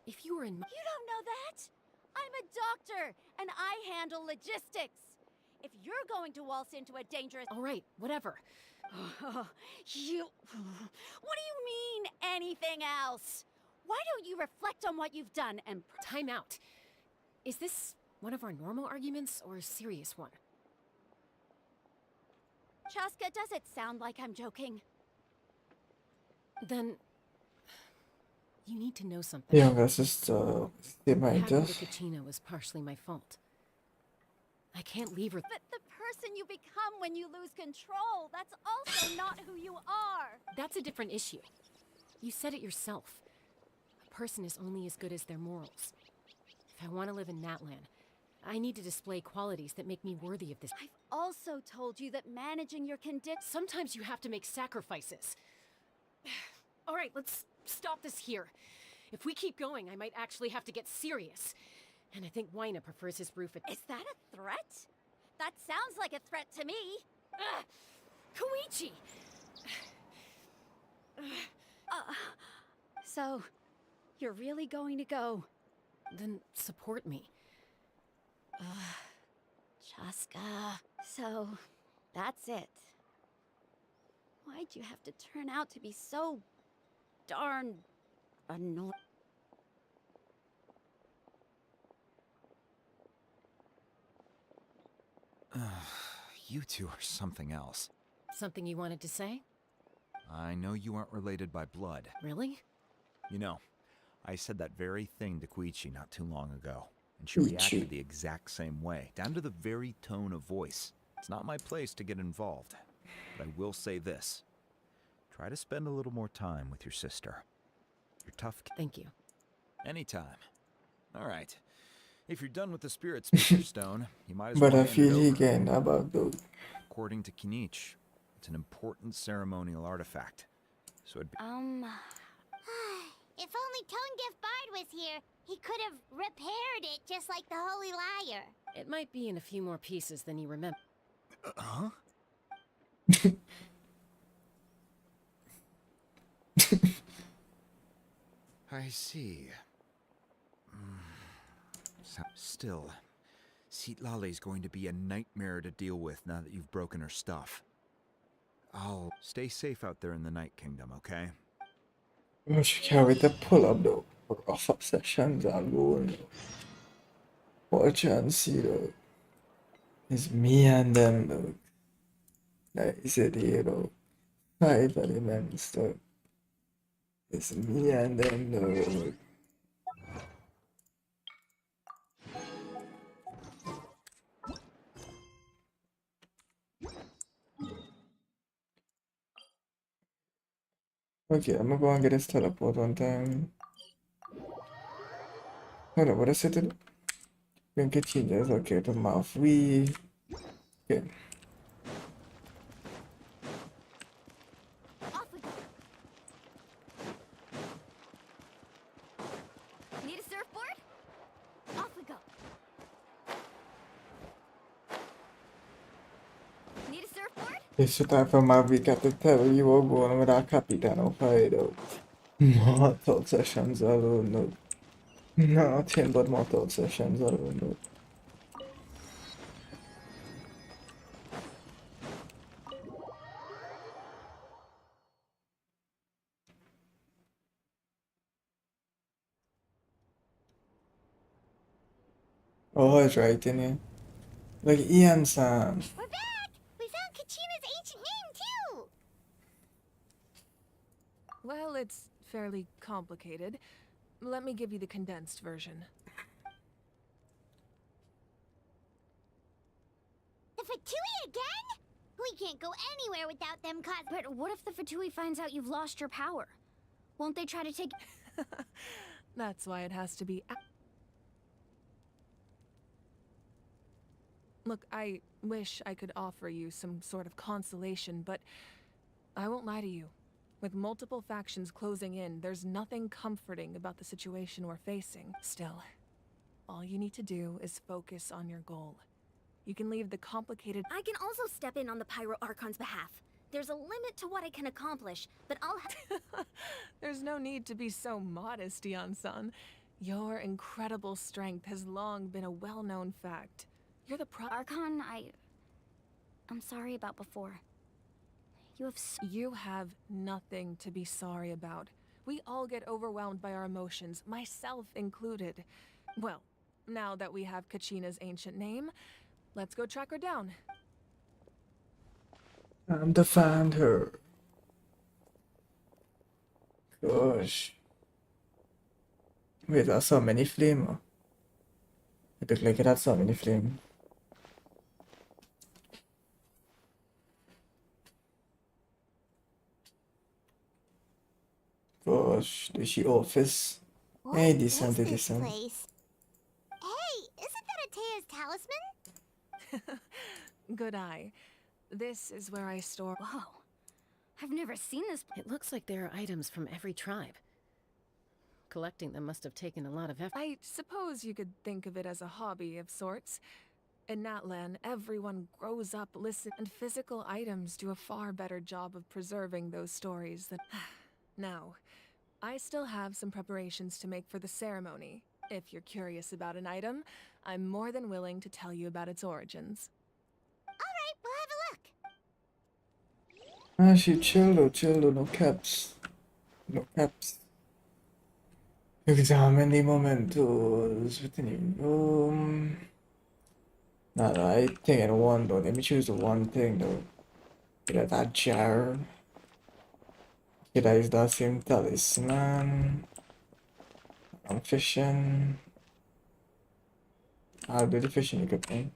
If you were in... You don't know that? I'm a doctor, and I handle logistics. If you're going to waltz into a dangerous... All right, whatever. You... What do you mean, anything else? Why don't you reflect on what you've done and... Time out. Is this one of our normal arguments or a serious one? Chaska, does it sound like I'm joking? Then... You need to know something. Yeah, das ist, What happened to das. Kachina was partially my fault. I can't leave her... But the person you become when you lose control, that's also not who you are. That's a different issue. You said it yourself. A person is only as good as their morals. If I want to live in Natlan, I need to display qualities that make me worthy of this. I've also told you that managing your condition... Sometimes you have to make sacrifices. All right, let's stop this here. If we keep going, I might actually have to get serious. And I think Wina prefers his roof at... Is that a threat? That sounds like a threat to me. Koichi! So, you're really going to go? Then support me. Chaska. So, that's it. Why'd you have to turn out to be so darn annoying? You two are something else. Something you wanted to say? I know you aren't related by blood. Really? You know, I said that very thing to Koichi not too long ago, and she reacted the exact same way, down to the very tone of voice. It's not my place to get involved, but I will say this. Try to spend a little more time with your sister. You're tough. Thank you. Anytime. All right. If you're done with the Spirit Speaker Stone, you might as But well I hand it feel over. again about the... According to Kinich, it's an important ceremonial artifact. So it'd be... If only Tone Deaf Bard was here, he could have repaired it just like the Holy Liar. It might be in a few more pieces than you remember. Huh? I see. Still, Seatlale's going to be a nightmare to deal with now that you've broken her stuff. I'll stay safe out there in the Night Kingdom, okay? Jag kan inte pulla upp då. Och fast känns allvarligt. What you see though is me and them though. Like is it though? 5 elements though. It's me and them though. Okay, I'm gonna go and get this teleport one time. Hold on, what is it? When continues, okay, to mouth. Okay. Off we go. Need a surfboard? Off we go. Need a surfboard? It's time for my week after tell you we're going with our Capitano Fido. More talk sessions alone, no. Nothing but more talk sessions alone, no. Oh, it's right in here. Like Ian-san. We're back! We found Kachina's ancient name, too! Well, it's fairly complicated. Let me give you the condensed version. The Fatui again? We can't go anywhere without them cause— But what if the Fatui finds out you've lost your power? Won't they try to take— That's why it has to be. Look, I wish I could offer you some sort of consolation, but I won't lie to you. With multiple factions closing in, there's nothing comforting about the situation we're facing. Still, all you need to do is focus on your goal. You can leave the complicated— I can also step in on the Pyro Archon's behalf. There's a limit to what I can accomplish, but I'll There's no need to be so modest, Ian-san. Your incredible strength has long been a well-known fact. You're the Archon, I'm sorry about before. You have nothing to be sorry about. We all get overwhelmed by our emotions, myself included. Well, now that we have Kachina's ancient name, let's go track her down. Time to find her. Gosh. Wait, that's so many flame. It looked like it had so many flame. Gosh, the she office. What Hey, is decent, this decent. place? Hey, isn't that Atea's talisman? Good eye. This is where I store— Whoa. I've never seen this. It looks like there are items from every tribe. Collecting them must have taken a lot of effort. I suppose you could think of it as a hobby of sorts. In Natlan, everyone grows up listening, and physical items do a far better job of preserving those stories than— Now, I still have some preparations to make for the ceremony. If you're curious about an item, I'm more than willing to tell you about its origins. Alright, we'll have a look. Ah, she chill though, no caps. No caps. Examine the mementos within your room. Nah, I think in one though. Let me choose the one thing though. Get that jar. Get that the same talisman. I'm fishing. I'll do the fishing equipment.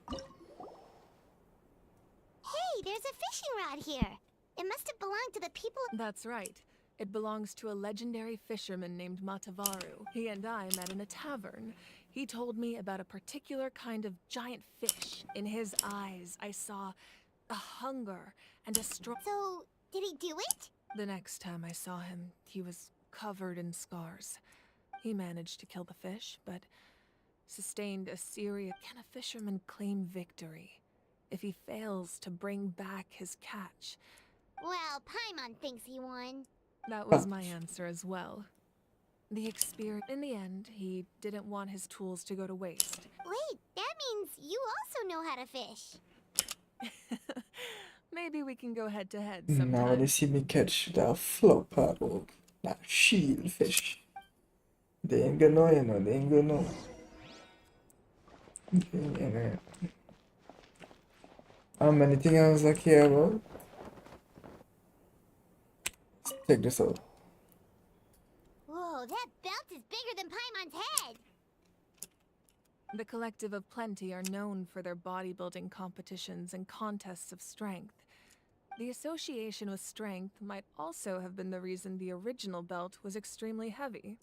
Hey, there's a fishing rod here. It must have belonged to the people— That's right. It belongs to a legendary fisherman named Matavaru. He and I met in a tavern. He told me about a particular kind of giant fish. In his eyes, I saw a hunger and a strong— So, did he do it? The next time I saw him, he was covered in scars. He managed to kill the fish, but sustained a serious— Can a fisherman claim victory if he fails to bring back his catch? Well, Paimon thinks he won. That was my answer as well. The experience— In the end, he didn't want his tools to go to waste. Wait, that means you also know how to fish. Maybe we can go head to head Now when sometime. they see me catch that flop paddle, that shield fish. They ain't gonna know, you know, they ain't gonna know. Okay, anything else I care about? Let's check this out. Whoa, that belt is bigger than Paimon's head! The Collective of Plenty are known for their bodybuilding competitions and contests of strength. The association with strength might also have been the reason the original belt was extremely heavy.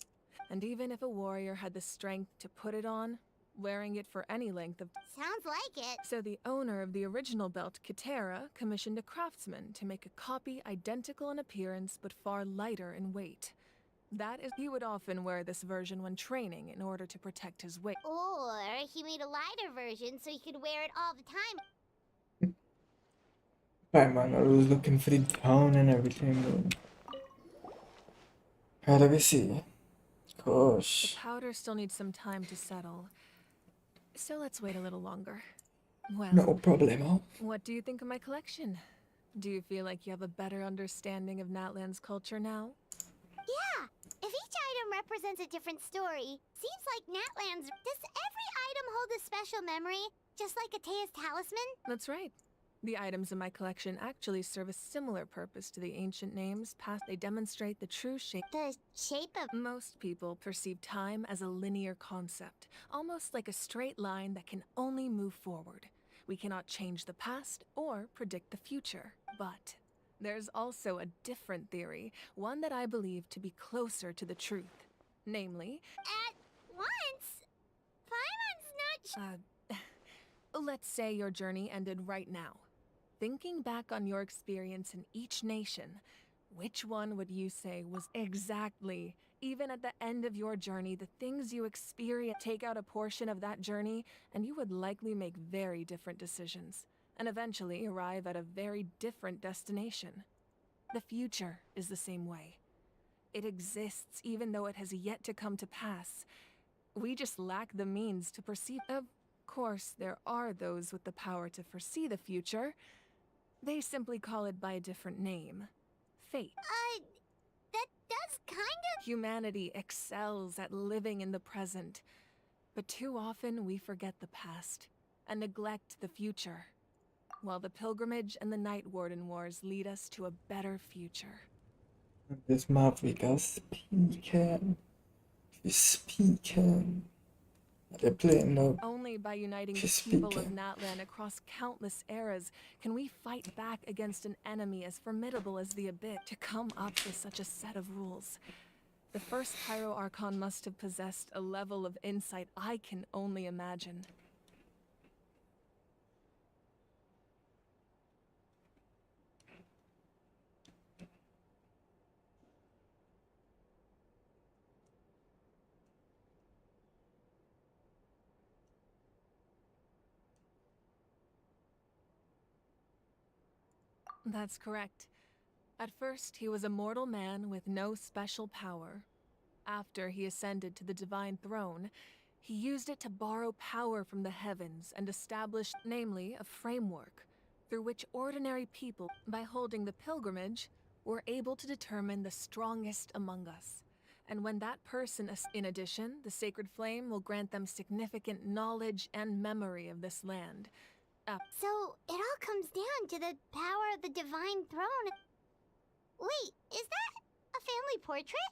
And even if a warrior had the strength to put it on, wearing it for any length of Sounds like it. So the owner of the original belt, Kitera, commissioned a craftsman to make a copy identical in appearance but far lighter in weight. That is, he would often wear this version when training in order to protect his weight. Or he made a lighter version so he could wear it all the time. Paimon, I was looking for the town and everything, though. Let me see. The Gosh. powder still needs some time to settle, so let's wait a little longer. Well, No problemo. what do you think of my collection? Do you feel like you have a better understanding of Natlan's culture now? Yeah, if each item represents a different story, seems like Natlan's. Does every item hold a special memory, just like Atea's talisman? That's right. The items in my collection actually serve a similar purpose to the ancient names past. They demonstrate the true shape. The shape of. Most people perceive time as a linear concept, almost like a straight line that can only move forward. We cannot change the past or predict the future. But there's also a different theory, one that I believe to be closer to the truth. Namely, At once? Paimon's not. let's say your journey ended right now. Thinking back on your experience in each nation, which one would you say was exactly, even at the end of your journey, the things you experience? Take out a portion of that journey, and you would likely make very different decisions, and eventually arrive at a very different destination. The future is the same way. It exists even though it has yet to come to pass. We just lack the means to perceive. Of course, there are those with the power to foresee the future. They simply call it by a different name. Fate. That does kind of. Humanity excels at living in the present, but too often we forget the past and neglect the future, while the pilgrimage and the Night Warden Wars lead us to a better future. This map we got speaking. Speaking. They're playing up. Only by uniting the She's people of speaking. Natlan across countless eras can we fight back against an enemy as formidable as the Abyss. To come up with such a set of rules, the first Pyro Archon must have possessed a level of insight I can only imagine. That's correct. At first, he was a mortal man with no special power. After he ascended to the divine throne, he used it to borrow power from the heavens and established, namely, a framework through which ordinary people, by holding the pilgrimage, were able to determine the strongest among us. And when that person, in addition, the sacred flame will grant them significant knowledge and memory of this land. So it all comes down to the power of the divine throne. Wait, is that a family portrait?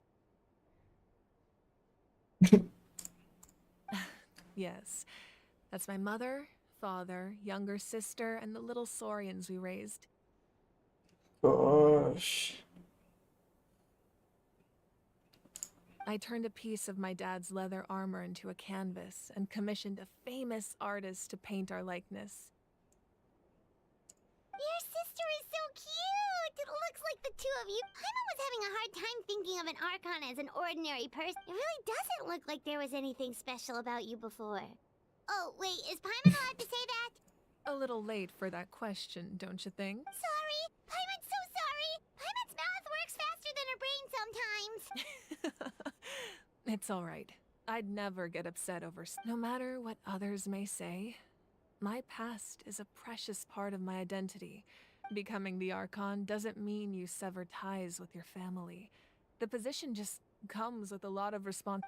Yes, that's my mother, father, younger sister, and the little saurians we raised. Gosh. I turned a piece of my dad's leather armor into a canvas and commissioned a famous artist to paint our likeness. Your sister is so cute! It looks like the two of you. Paimon was having a hard time thinking of an Archon as an ordinary person. It really doesn't look like there was anything special about you before. Oh, wait, is Paimon allowed to say that? A little late for that question, don't you think? Sorry! Paimon's so sorry! Paimon's mouth works faster than her brain sometimes! It's all right. I'd never get upset over no matter what others may say. My past is a precious part of my identity. Becoming the Archon doesn't mean you sever ties with your family. The position just comes with a lot of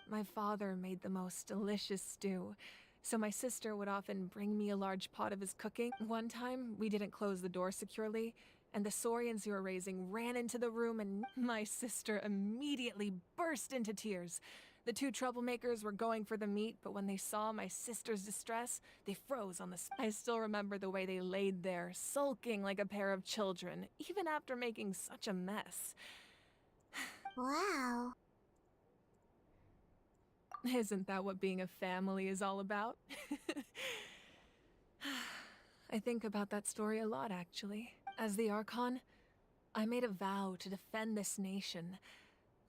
My father made the most delicious stew, so my sister would often bring me a large pot of his cooking. One time, we didn't close the door securely, and the Saurians you were raising ran into the room, and my sister immediately burst into tears. The two troublemakers were going for the meat, but when they saw my sister's distress, they froze on the spot. I still remember the way they laid there, sulking like a pair of children, even after making such a mess. Wow. Isn't that what being a family is all about? I think about that story a lot, actually. As the Archon, I made a vow to defend this nation,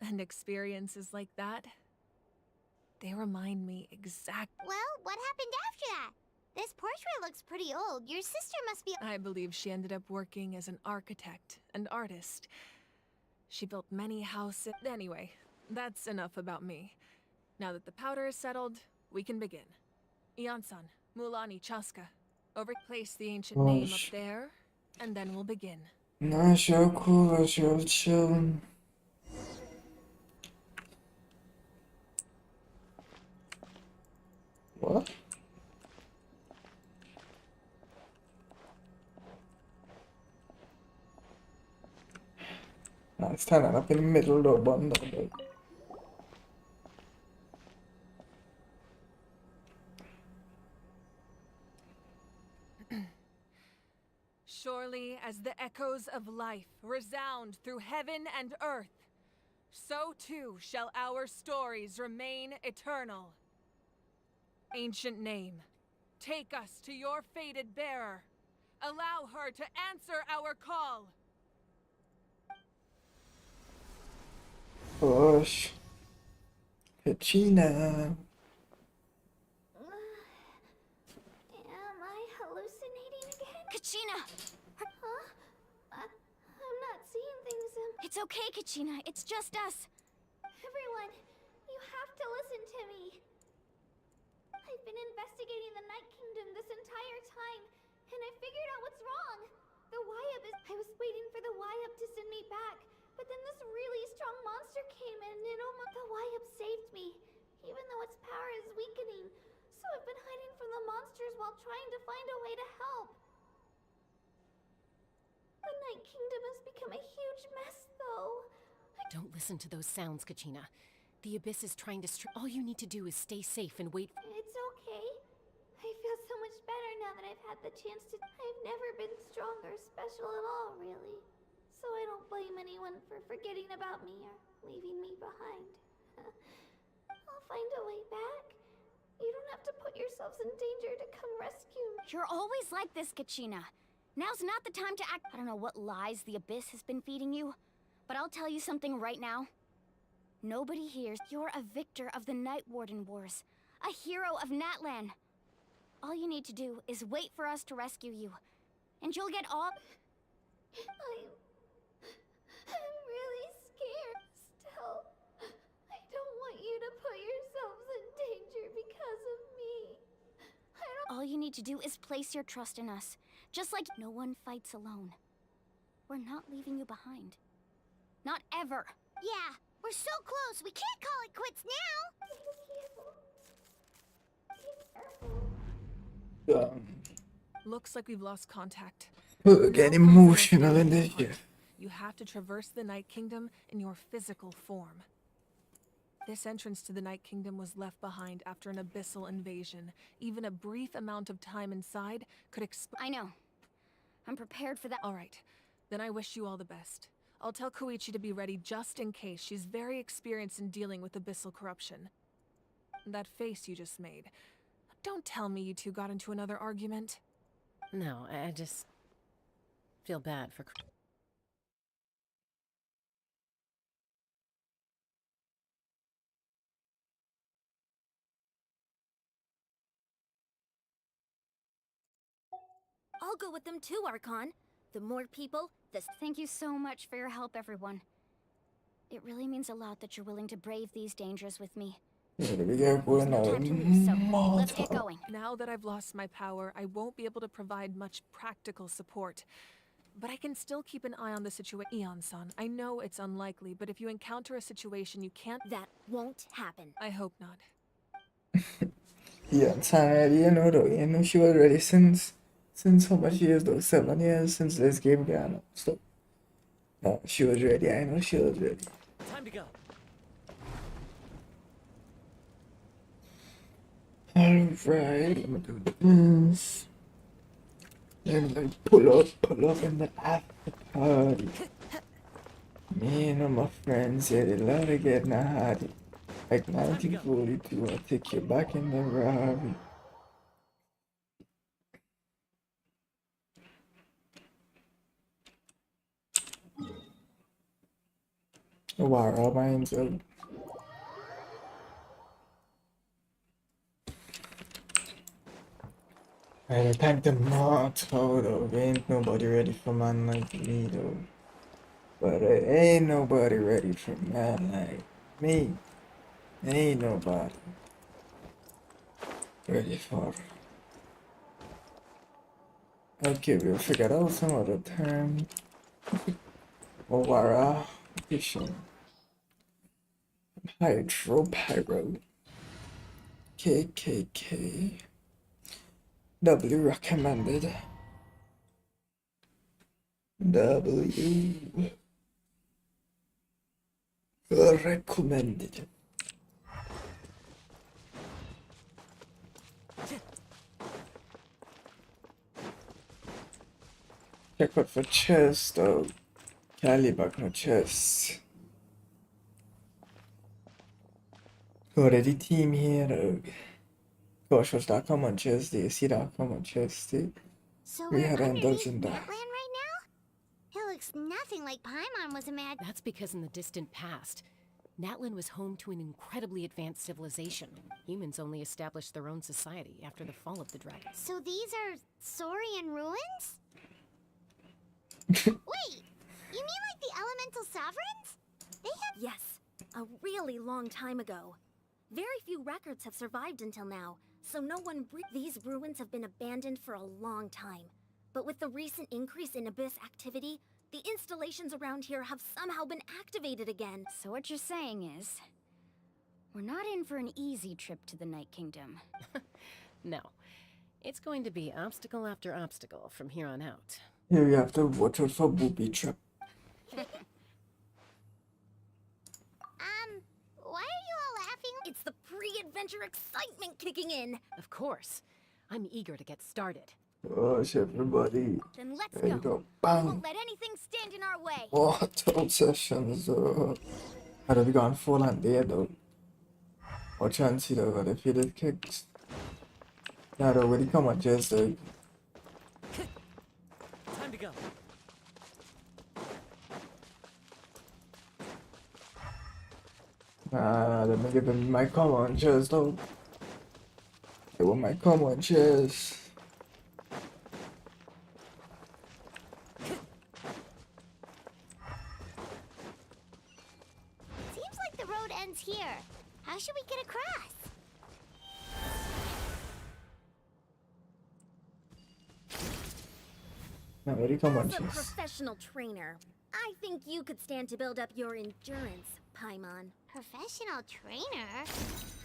and experiences like that, they remind me exactly. Well, what happened after that? This portrait looks pretty old. Your sister must be. I believe she ended up working as an architect and artist. She built many houses. Anyway, that's enough about me. Now that the powder is settled, we can begin. Ian-san, Mulani Chaska. Place the ancient name up there, and then we'll begin. What? It's standing up in the middle of the bundle. Surely as the echoes of life resound through heaven and earth, so too shall our stories remain eternal. Ancient name, take us to your fated bearer. Allow her to answer our call. Push. Kachina. Am I hallucinating again? Kachina! Huh? I'm not seeing things. It's okay, Kachina. It's just us. Everyone, you have to listen to me. I've been investigating the Night Kingdom this entire time, and I figured out what's wrong. The Wyup is. I was waiting for the Wyup to send me back, but then this really strong monster came in, and the Wyup saved me, even though its power is weakening. So I've been hiding from the monsters while trying to find a way to help. The Night Kingdom has become a huge mess, though. Don't listen to those sounds, Kachina. The Abyss is trying to all you need to do is stay safe and wait. It's okay. I feel so much better now that I've had the chance to. I've never been strong or special at all, really. So I don't blame anyone for forgetting about me or leaving me behind. I'll find a way back. You don't have to put yourselves in danger to come rescue me. You're always like this, Kachina. Now's not the time to act. I don't know what lies the Abyss has been feeding you, but I'll tell you something right now. Nobody hears you're a victor of the Night Warden Wars, a hero of Natlan. All you need to do is wait for us to rescue you, and you'll get all. I'm really scared still. I don't want you to put yourselves in danger because of me. All you need to do is place your trust in us. Just like no one fights alone. We're not leaving you behind. Not ever. Yeah, we're so close. We can't call it quits now. Looks like we've lost contact. Get emotional in this shit. You have to traverse the Night Kingdom in your physical form. This entrance to the Night Kingdom was left behind after an abyssal invasion. Even a brief amount of time inside could I know. I'm prepared for that. All right. Then I wish you all the best. I'll tell Koichi to be ready just in case. She's very experienced in dealing with abyssal corruption. That face you just made. Don't tell me you two got into another argument. No, I just feel bad for. I'll go with them too, Archon. The more people, the... Thank you so much for your help, everyone. It really means a lot that you're willing to brave these dangers with me. Let's get going. Now that I've lost my power, I won't be able to provide much practical support. But I can still keep an eye on the situation. Ian-san, I know it's unlikely, but if you encounter a situation you can't... That won't happen. I hope not. Ian-san, you know, she was ready since Since how much years though? 7 years since this game began. So she was ready. I know she was ready. Time to go. Alright, let me do this. And like pull up in the after party. Me and my friends, yeah, they love to get naughty. Like 1942, I'll take you back in the Rari. Wow, all mine's up. I thank the motto though. Ain't nobody ready for man like me though. But ain't nobody ready for man like me. Ain't nobody ready for. Okay, we'll figure out some other term. Owara fishing. Hydropyro. KKK. W recommended. W recommended. Check out for chest though. Caliber no chest. Already team here though. Gosh.com on chest, DC.com on chest. So We we're had underneath indulged in Natlan that. right now? It looks nothing like Paimon was imagined. That's because in the distant past, Natlan was home to an incredibly advanced civilization. Humans only established their own society after the fall of the dragon. So these are Saurian ruins? Wait, you mean like the elemental sovereigns? They have. Yes, a really long time ago. Very few records have survived until now, so no one. These ruins have been abandoned for a long time. But with the recent increase in Abyss activity, the installations around here have somehow been activated again. So what you're saying is, we're not in for an easy trip to the Night Kingdom. No. It's going to be obstacle after obstacle from here on out. Here we have to watch out for booby trap. Why are you all laughing? It's the pre-adventure excitement kicking in. Of course. I'm eager to get started. Gosh, everybody. Then let's There you go. go. We Bang. won't let anything stand in our way. What obsessions though? Had we gone full and dead though? Or Chansey though, but if he did kicks. Yeah, though, when he come on just though. Time to go. Let me give him my come on chest though. I want my come on chest. Seems like the road ends here. How should we get across? Now, where he come on As a chest? professional trainer, I think you could stand to build up your endurance, Paimon. Professional trainer?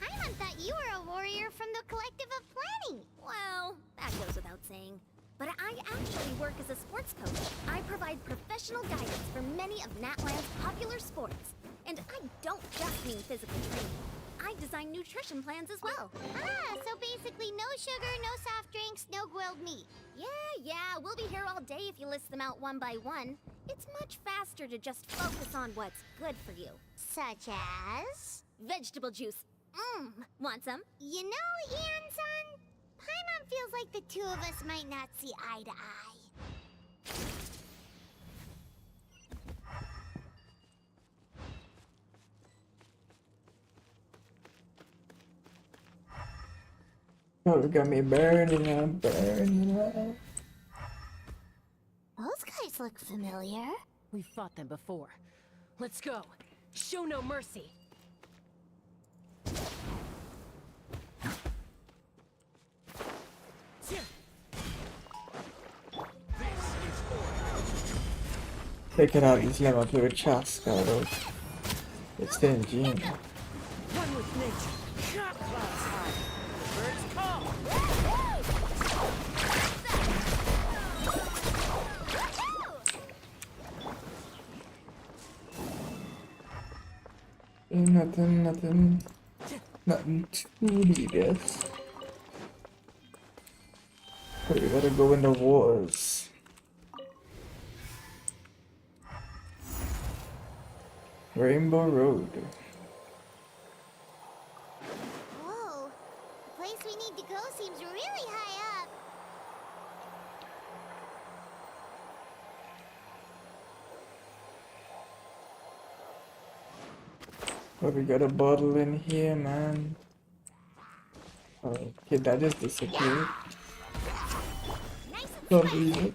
Paimon thought you were a warrior from the Collective of Planning. Well, that goes without saying. But I actually work as a sports coach. I provide professional guidance for many of Natlan's popular sports. And I don't just mean physical training. I design nutrition plans as well. Ah, so basically no sugar, no soft drinks, no grilled meat. Yeah, we'll be here all day if you list them out one by one. It's much faster to just focus on what's good for you. Such as? Vegetable juice. Want some? You know, Ian-san, Paimon feels like the two of us might not see eye to eye. Oh, it got me burning up. Those guys look familiar. We've fought them before. Let's go. Show no mercy. Taking out these lemon to a chest, though. It's the engine. One with nature. Shot clouds high. Birds call. Nothing too needless. But we gotta go in the wars. Rainbow Road. Whoa, the place we need to go seems really high up. But we got a bottle in here, man. Okay, that just disappeared. Nice and Don't spicy. read it.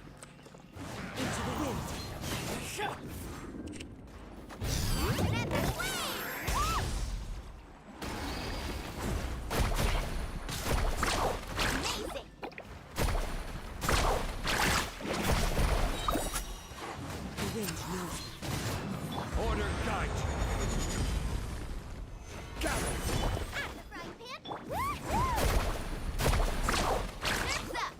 Amazing. Order guide. Got it. Out the frying pan. Woohoo! Thumbs up.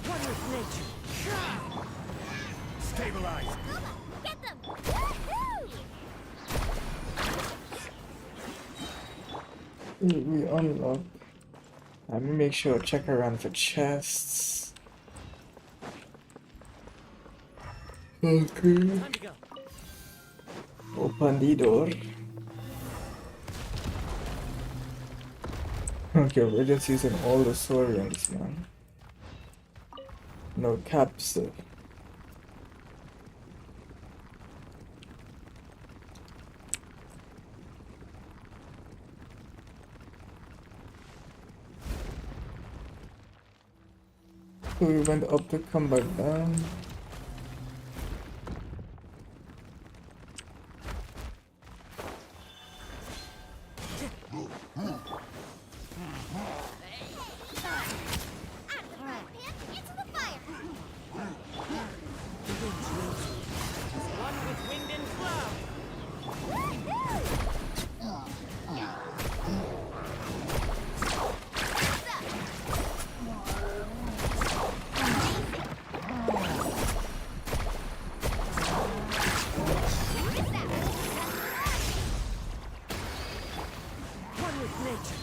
One with nature. Stabilize. Booba, get them. Woohoo! We unlocked. Let me make sure check around for chests. Okay. Time to go. Open the door. Okay, we're just using all the Saurians, man. No capsule. So we went up to come back down. Out the frying pan, into the fire. One with wind and cloud. Woohoo! Thumbs up. One with nature.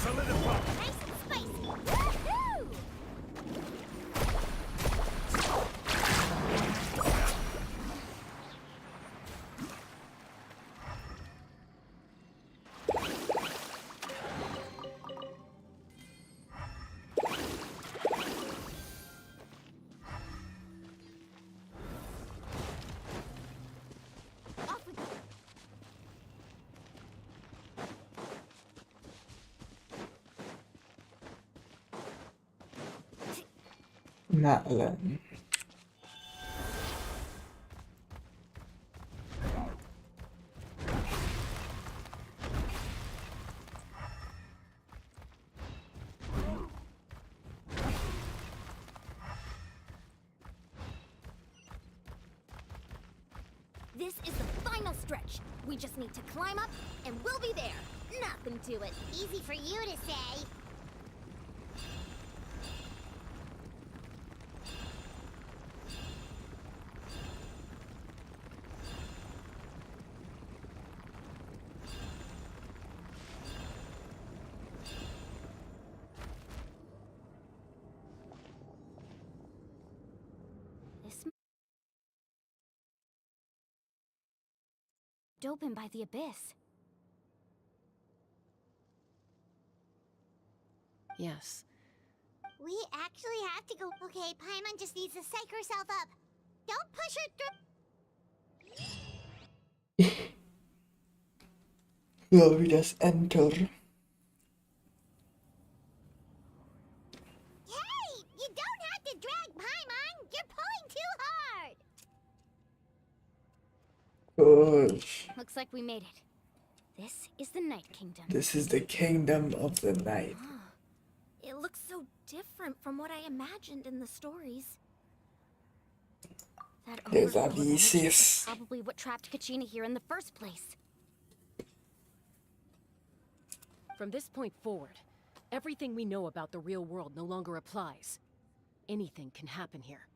Solidify. Nice and spicy. Woohoo! Off we go. Natlan. This is the final stretch. We just need to climb up, and we'll be there. Nothing to it. Easy for you to say. This open by the abyss. Yes. We actually have to go. Okay, Paimon just needs to psych herself up. Don't push her through. Well, we just enter. Hey, you don't have to drag Paimon. You're pulling too hard. Gosh. Looks like we made it. This is the Night Kingdom. This is the kingdom of the night. It looks so different from what I imagined in the stories. That There's overflow of energy is Odysseus. probably what trapped Kachina here in the first place. From this point forward, Everything we know about the real world no longer applies. Anything can happen here.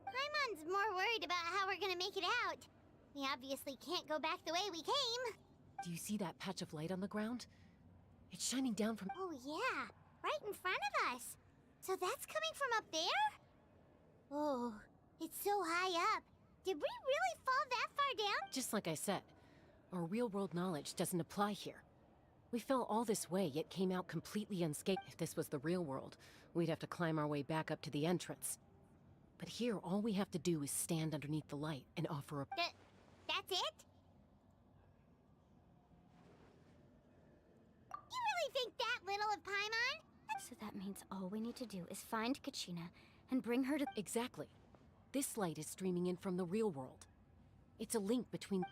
Paimon's more worried about how we're gonna make it out. We obviously can't go back the way we came. Do you see that patch of light on the ground? It's shining down from... Oh yeah, right in front of us. So that's coming from up there? Oh, it's so high up. Did we really fall that far down? Just like I said, our real-world knowledge doesn't apply here. We fell all this way, yet came out completely unscathed. If this was the real world, we'd have to climb our way back up to the entrance. But here, all we have to do is stand underneath the light and offer a... That's it? You really think that little of Paimon? So that means all we need to do is find Kachina and bring her to... Exactly. This light is streaming in from the real world. It's a link between...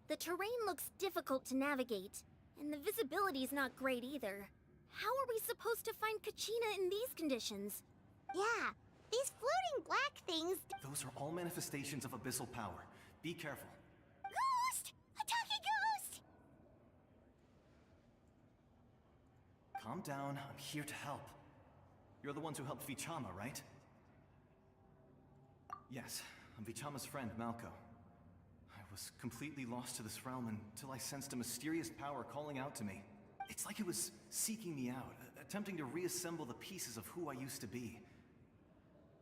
The terrain looks difficult to navigate, and the visibility is not great either. How are we supposed to find Kachina in these conditions? Yeah, these floating black things... Those are all manifestations of abyssal power. Be careful. Ghost! A talking ghost! Calm down, I'm here to help. You're the ones who helped Vichama, right? Yes, I'm Vichama's friend, Malco. I was completely lost to this realm until I sensed a mysterious power calling out to me. It's like it was seeking me out, attempting to reassemble the pieces of who I used to be.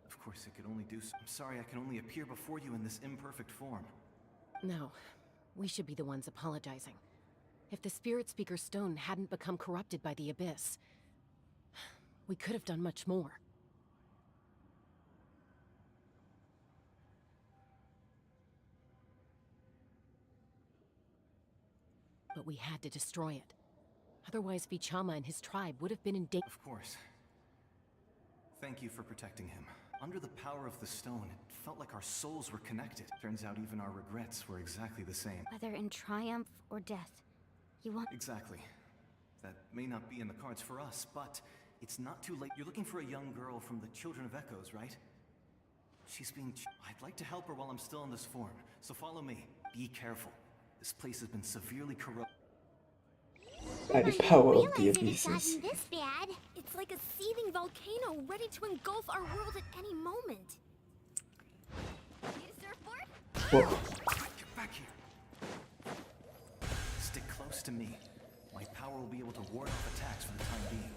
Of course, it could only do so. I'm sorry I can only appear before you in this imperfect form. No, we should be the ones apologizing. If the Spirit Speaker Stone hadn't become corrupted by the Abyss, we could have done much more. But we had to destroy it. Otherwise, Vichama and his tribe would have been in danger. Of course. Thank you for protecting him. Under the power of the stone, it felt like our souls were connected. Turns out even our regrets were exactly the same. Whether in triumph or death, you want... Exactly. That may not be in the cards for us, but it's not too late. You're looking for a young girl from the Children of Echoes, right? She's being... I'd like to help her while I'm still in this form, so follow me. Be careful. This place has been severely corrupted. By the power of the Realize it had abysses. gotten this bad. It's like a seething volcano ready to engulf our world at any moment. Need a surfboard? Whoa. Get back here. Stick close to me. My power will be able to ward off attacks for the time being.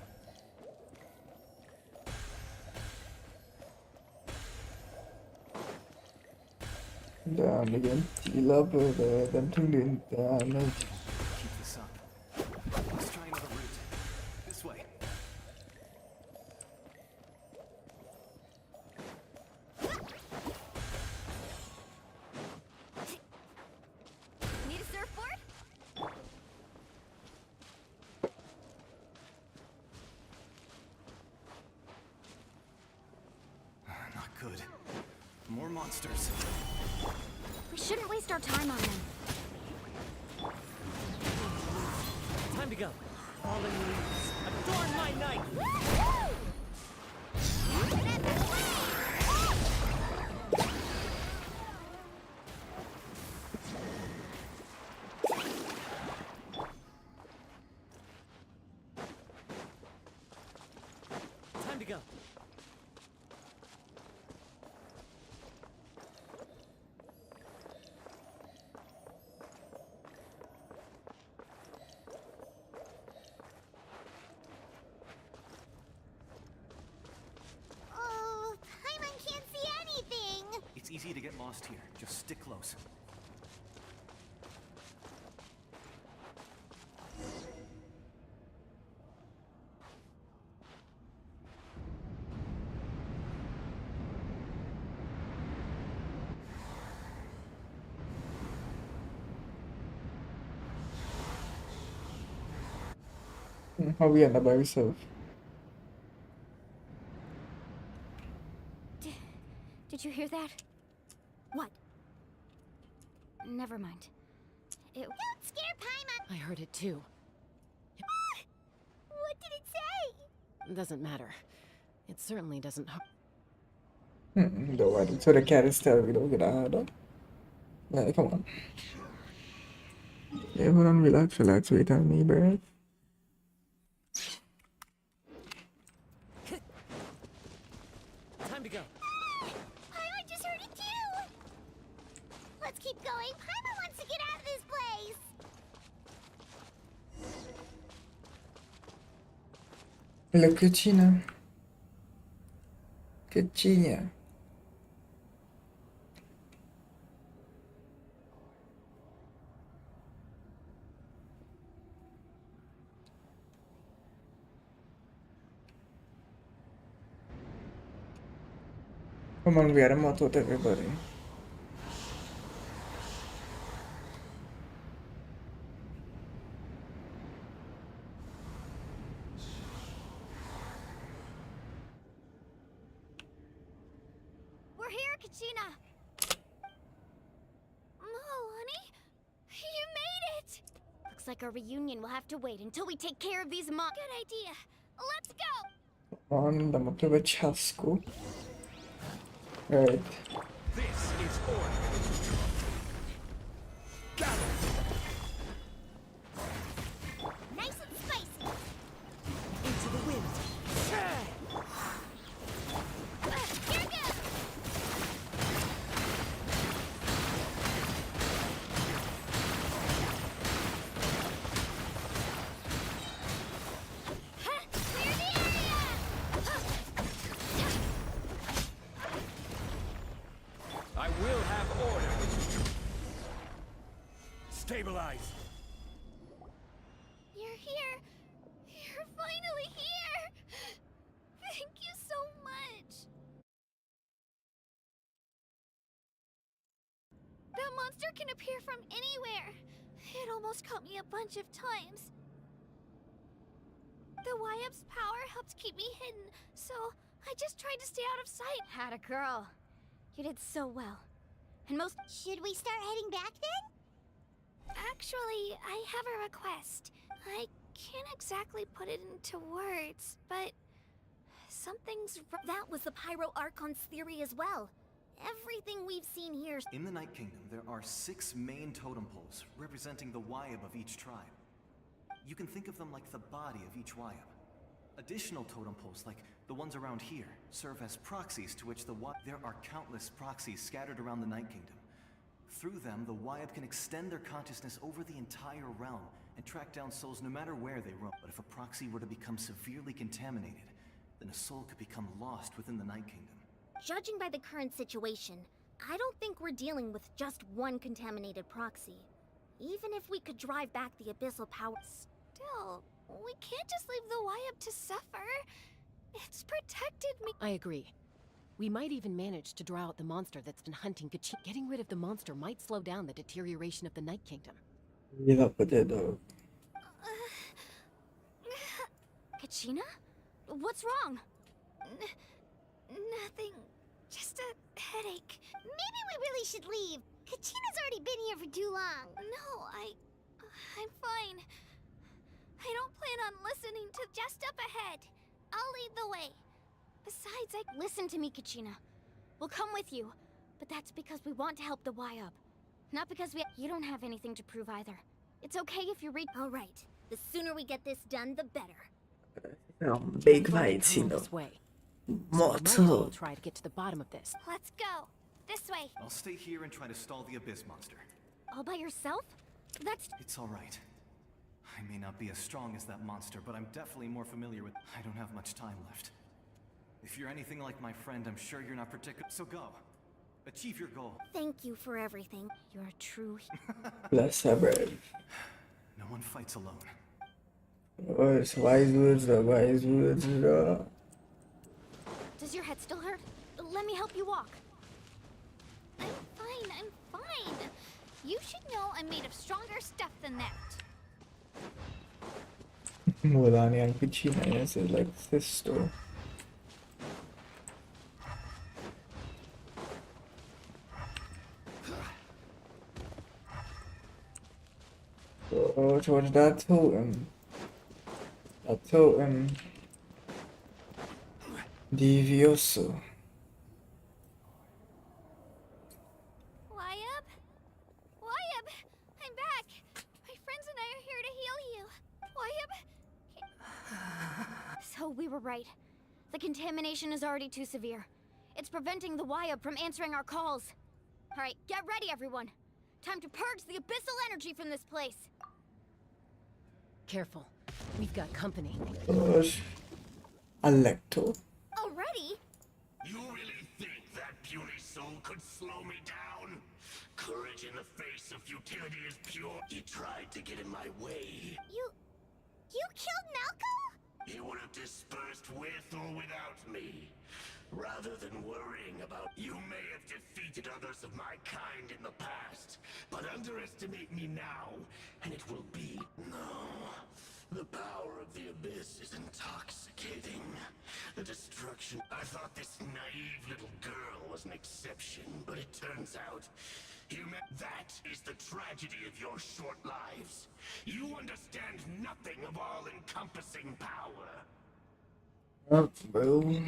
Damn, again. Gila gantung din. Damn. Keep this up. Let's try another route. This way. Need a surfboard? Not good. More monsters. We shouldn't waste our time on them. Time to go. Fallen leaves, adorn my night! Time to go. Oh, Paimon can't see anything. It's easy to get lost here. Just stick close. How we end up by yourself. Did you hear that? What? Never mind. It... Don't scare Paimon. I heard it too. What did it say? Doesn't matter. It certainly doesn't... Då var det så det kan ställa vid några då. Like, come on. Yeah, hold on, relax, wait on me, bruh. Time to go. Paimon just heard it too! Let's keep going. Paimon wants to get out of this place! La cucina. Cucina. Come on, we are a moto, everybody. We're here, Kachina! Oh, honey, you made it! Looks like our reunion will have to wait until we take care of these Good idea. Let's go! On the motor with Chasco. Right. This is order. Gather. Nice and spicy! Into the wind. Here goes! Clear the area! I will have order. Stabilize. You're here! You're finally here! Thank you so much! That monster can appear from anywhere! It almost caught me a bunch of times. The Wyap's power helped keep me hidden, so I just tried to stay out of sight. Had a girl. You did so well. And most— Should we start heading back then? Actually, I have a request. I can't exactly put it into words, but that was the Pyro Archon's theory as well. Everything we've seen here— In the Night Kingdom, there are 6 main totem poles representing the Wyab of each tribe. You can think of them like the body of each Wyab. Additional totem poles, like the ones around here, serve as proxies to which there are countless proxies scattered around the Night Kingdom. Through them, the Wyab can extend their consciousness over the entire realm and track down souls no matter where they roam. But if a proxy were to become severely contaminated, then a soul could become lost within the Night Kingdom. Judging by the current situation, I don't think we're dealing with just one contaminated proxy. Even if we could drive back the abyssal power— Still, we can't just leave the Wyab to suffer. It's protected me— I agree. We might even manage to draw out the monster that's been hunting Kachina. Getting rid of the monster might slow down the deterioration of the Night Kingdom. Yeah, but though. Kachina? What's wrong? Nothing. Just a headache. Maybe we really should leave. Kachina's already been here for too long. No, I'm fine. I don't plan on listening to just up ahead. I'll lead the way. Besides, Listen to me, Kachina. We'll come with you, but that's because we want to help the Wyab. Not because you don't have anything to prove either. It's okay if you read— All right. The sooner we get this done, the better. Big Come fights, you know. this way. So we might as well Moto. try to get to the bottom of this. Let's go. This way. I'll stay here and try to stall the Abyss monster. All by yourself? That's— It's all right. I may not be as strong as that monster, but I'm definitely more familiar with— I don't have much time left. If you're anything like my friend, I'm sure you're not particular— So go. Achieve your goal. Thank you for everything. You're a true— Bless her, brave. No one fights alone. Oh, it's wise words, the wise words, Does your head still hurt? Let me help you walk. I'm fine. You should know I'm made of stronger stuff than that. Mulani and Kuchina is like sister. Oh, towards that totem. That totem. Devioso. Wyab? contamination is already too severe. It's preventing the Wyab from answering our calls. Alright, get ready, everyone. Time to purge the abyssal energy from this place. Careful. We've got company. Gosh. Alecto. Already? You really think that puny soul could slow me down? Courage in the face of futility is pure. He tried to get in my way. You killed Malcolm? He would have dispersed with or without me. Rather than worrying about you may have defeated others of my kind in the past, but underestimate me now, and it will be... No. The power of the Abyss is intoxicating. The destruction... I thought this naive little girl was an exception, but it turns out... That is the tragedy of your short lives. You understand nothing of all-encompassing power. Bro.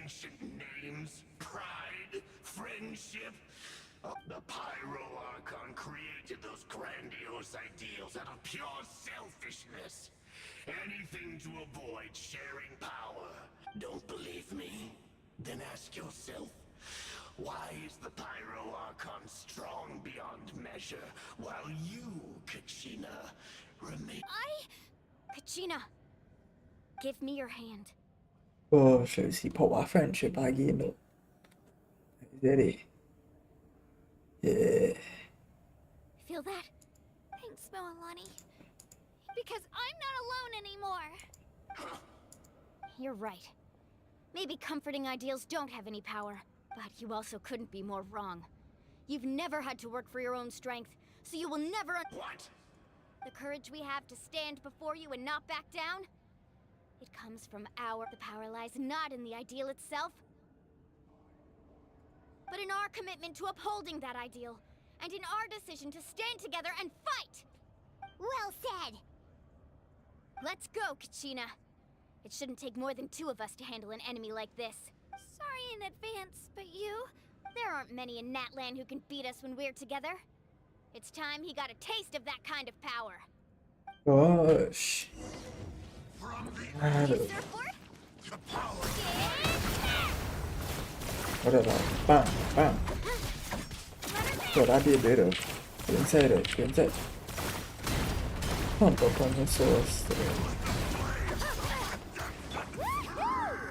Ancient names, pride, friendship. The Pyro Archon created those grandiose ideals out of pure selfishness. Anything to avoid sharing power. Don't believe me? Then ask yourself, why is the Pyro Archon strong beyond measure, while you, Kachina, remain... Kachina, give me your hand. Oh, shows he put our friendship again. Did he? Yeah. Feel that? Thanks, Moalani. Because I'm not alone anymore. You're right. Maybe comforting ideals don't have any power, but you also couldn't be more wrong. You've never had to work for your own strength, so you will never... What? The courage we have to stand before you and not back down? It comes from the power lies not in the ideal itself, but in our commitment to upholding that ideal, and in our decision to stand together and fight! Well said! Let's go, Kachina. It shouldn't take more than 2 of us to handle an enemy like this. Sorry in advance, but you? There aren't many in Natlan who can beat us when we're together. It's time he got a taste of that kind of power. Gosh. Claro. Whatever. Bam, bam. What did better. Inside. Quanto con source.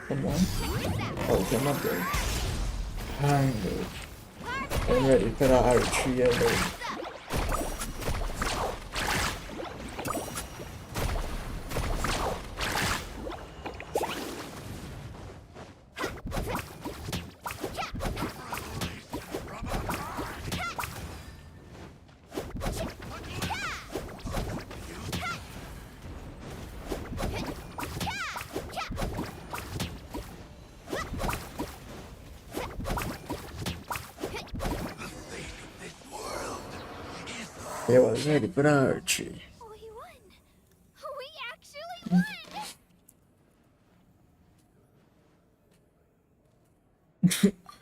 Come on. Oh, come up there. Kind of. I'm ready for our Archon. It was ready for Archie. We won! We actually won!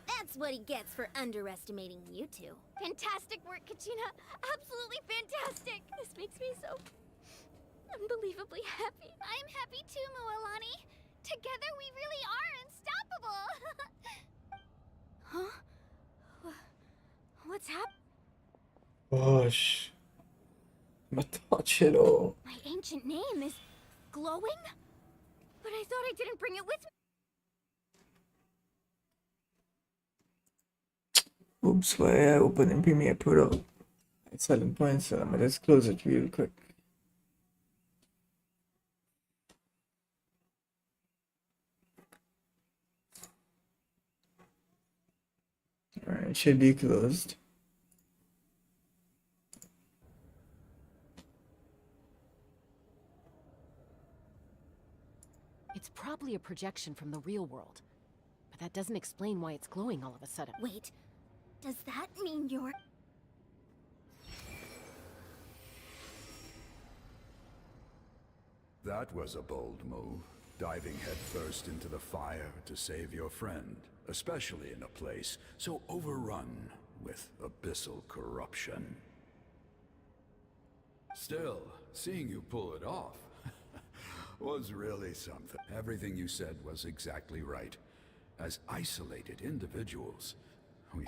That's what he gets for underestimating you two. Fantastic work, Kachina! Absolutely fantastic! This makes me so unbelievably happy. I'm happy too, Moalani. Together we really are unstoppable! Huh? What's happening? Gosh. Ma touch it all. My ancient name is glowing? But I thought I didn't bring it with me. Oops, why I opened in Premiere Pro. At 7 points, so I'm gonna just close it real quick. Alright, it should be closed. It's probably a projection from the real world. But that doesn't explain why it's glowing all of a sudden. Wait, does that mean you're... That was a bold move, diving headfirst into the fire to save your friend, especially in a place so overrun with abyssal corruption. Still, seeing you pull it off, was really something. Everything you said was exactly right. As isolated individuals,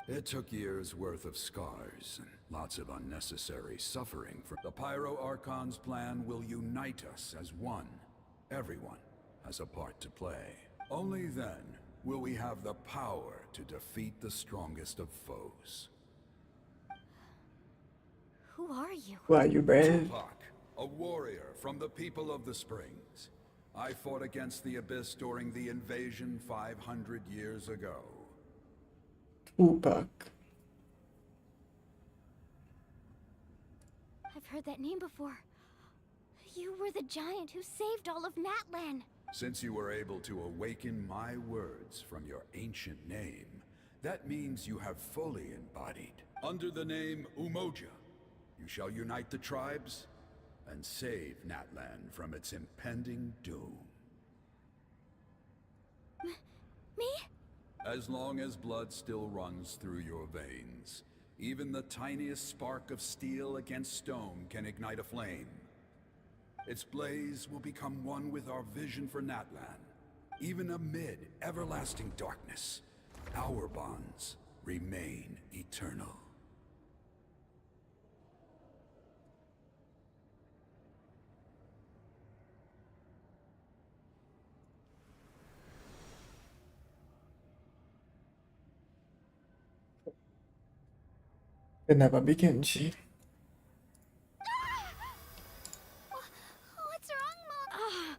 it took years worth of scars and lots of unnecessary suffering. The Pyro Archon's plan will unite us as one. Everyone has a part to play. Only then will we have the power to defeat the strongest of foes. Who are you? Why are you brave? Tupac, a warrior from the people of the Springs. I fought against the Abyss during the invasion 500 years ago. Tupac. I've heard that name before. You were the giant who saved all of Natlan. Since you were able to awaken my words from your ancient name, that means you have fully embodied. Under the name Umoja, you shall unite the tribes and save Natlan from its impending doom. Me? As long as blood still runs through your veins, even the tiniest spark of steel against stone can ignite a flame. Its blaze will become one with our vision for Natlan. Even amid everlasting darkness, our bonds remain eternal. Kenapa bikin sih? What's wrong, Mom?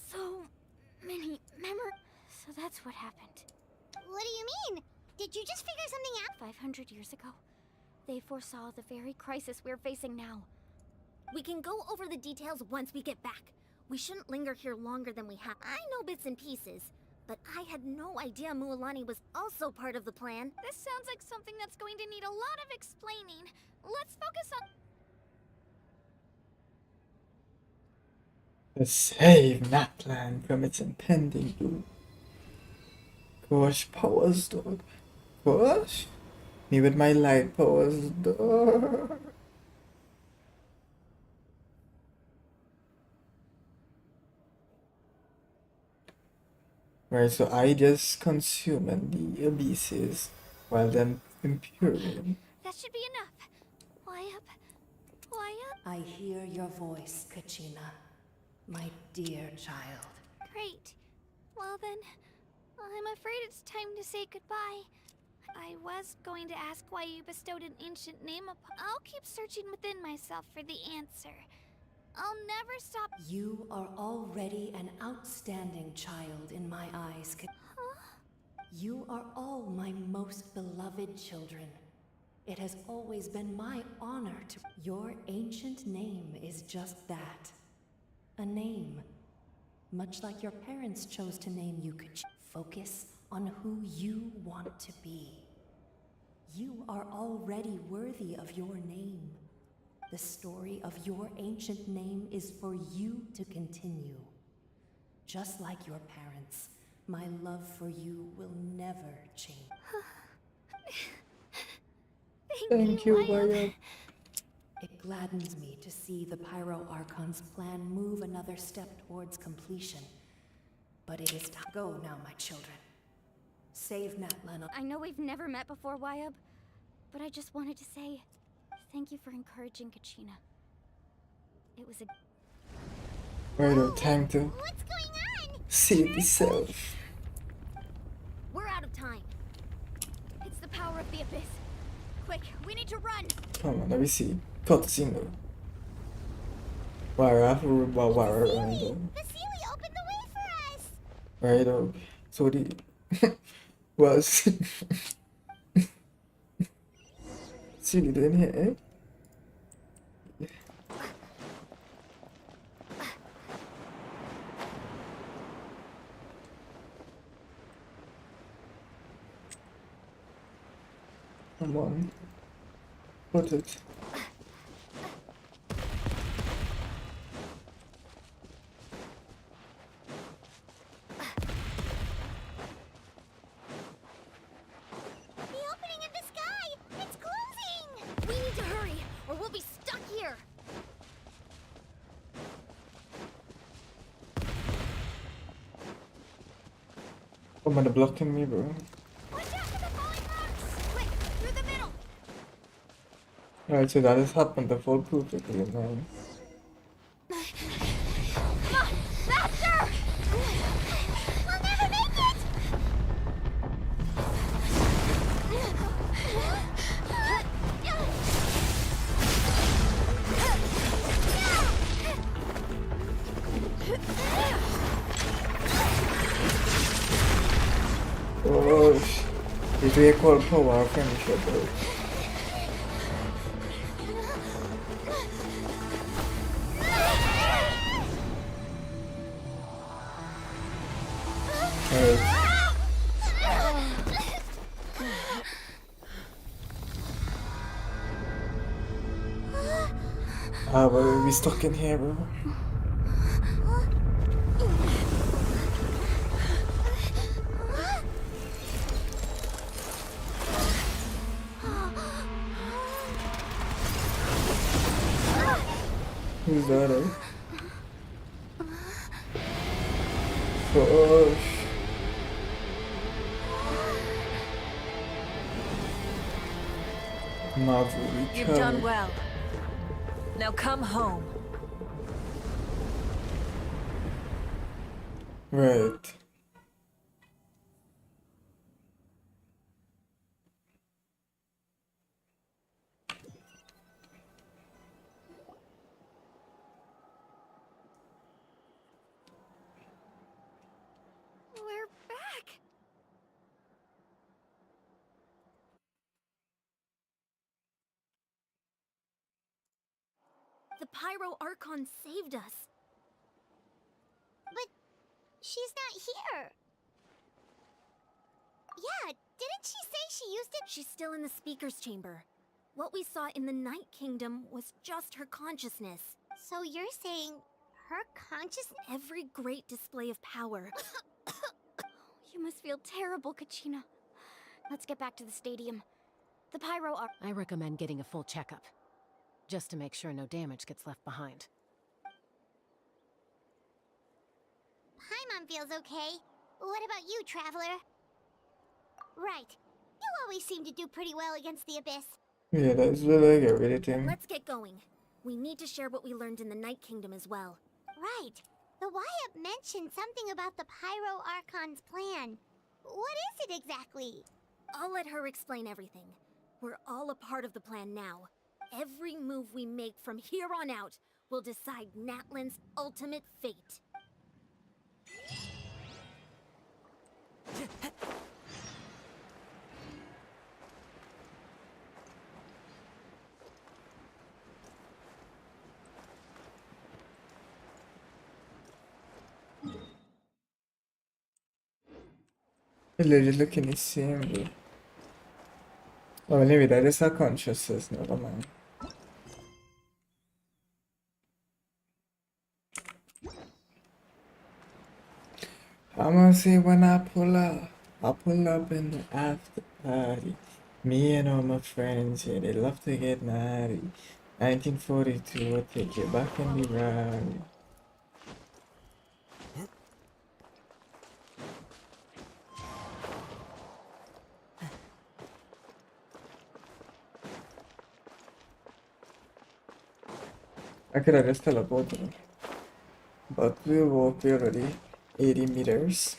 So many memories. So that's what happened. What do you mean? Did you just figure something out? 500 years ago, they foresaw the very crisis we're facing now. We can go over the details once we get back. We shouldn't linger here longer than we have. I know bits and pieces, but I had no idea Mualani was also part of the plan. This sounds like something that's going to need a lot of explaining. Let's focus on... To save Natlan from its impending doom. Gosh, powers, dog. Gosh. Me with my light powers, dog. Right, so I just consume the abysses while them Imperium. That should be enough. Why up? Why up? I hear your voice, Kachina, my dear child. Great. Well then, I'm afraid it's time to say goodbye. I was going to ask why you bestowed an ancient name upon... I'll keep searching within myself for the answer. I'll never stop... You are already an outstanding child in my eyes. You are all my most beloved children. It has always been my honor to... Your ancient name is just that. A name. Much like your parents chose to name you. Focus on who you want to be. You are already worthy of your name. The story of your ancient name is for you to continue. Just like your parents, my love for you will never change. Thank you, Wyatt. It gladdens me to see the Pyro Archon's plan move another step towards completion. But it is time. Go now, my children. Save Natlan. I know we've never met before, Wyab, but I just wanted to say thank you for encouraging Kachina. It was a... Right, time to What's going on? save yourself. We're out of time. It's the power of the Abyss. Quick, we need to run! Come on, let me see. Cutscene though. Wara, The Sealy opened the way for us! right up. So the was Silly didn't hit it. Come on. Put it. The opening in the sky! It's closing! We need to hurry, or we'll be stuck here. Oh, they're blocking me, bro. Alright, so that has happened the full perfectly, man. Faster! We'll never make it! Oh, it's a call power finisher, bro. Ah, but we stuck in here, bro. Who's that, eh? Gosh. Marvel, You've done well. Now come home. Right. We're back. The Pyro Archon saved us. But she's not here. Yeah, didn't she say she used it? She's still in the speaker's chamber. What we saw in the Night Kingdom was just her consciousness. So you're saying her consciousness? Every great display of power. You must feel terrible, Kachina. Let's get back to the stadium. The Pyro are... I recommend getting a full checkup, just to make sure no damage gets left behind. Paimon feels okay. What about you, Traveler? Right. You always seem to do pretty well against the Abyss. Yeah, that's really like everything. Let's get going. We need to share what we learned in the Night Kingdom as well. Right. The Wyatt mentioned something about the Pyro Archon's plan. What is it exactly? I'll let her explain everything. We're all a part of the plan now. Every move we make from here on out will decide Natlan's ultimate fate. Legit looking the same, bro. Oh, maybe that is her consciousness, never mind. I'm gonna say when I pull up in the after party. Me and all my friends, yeah, they love to get naughty. 1942, we'll take you back in the rally. I could have just teleported, but we'll walk already 80 meters.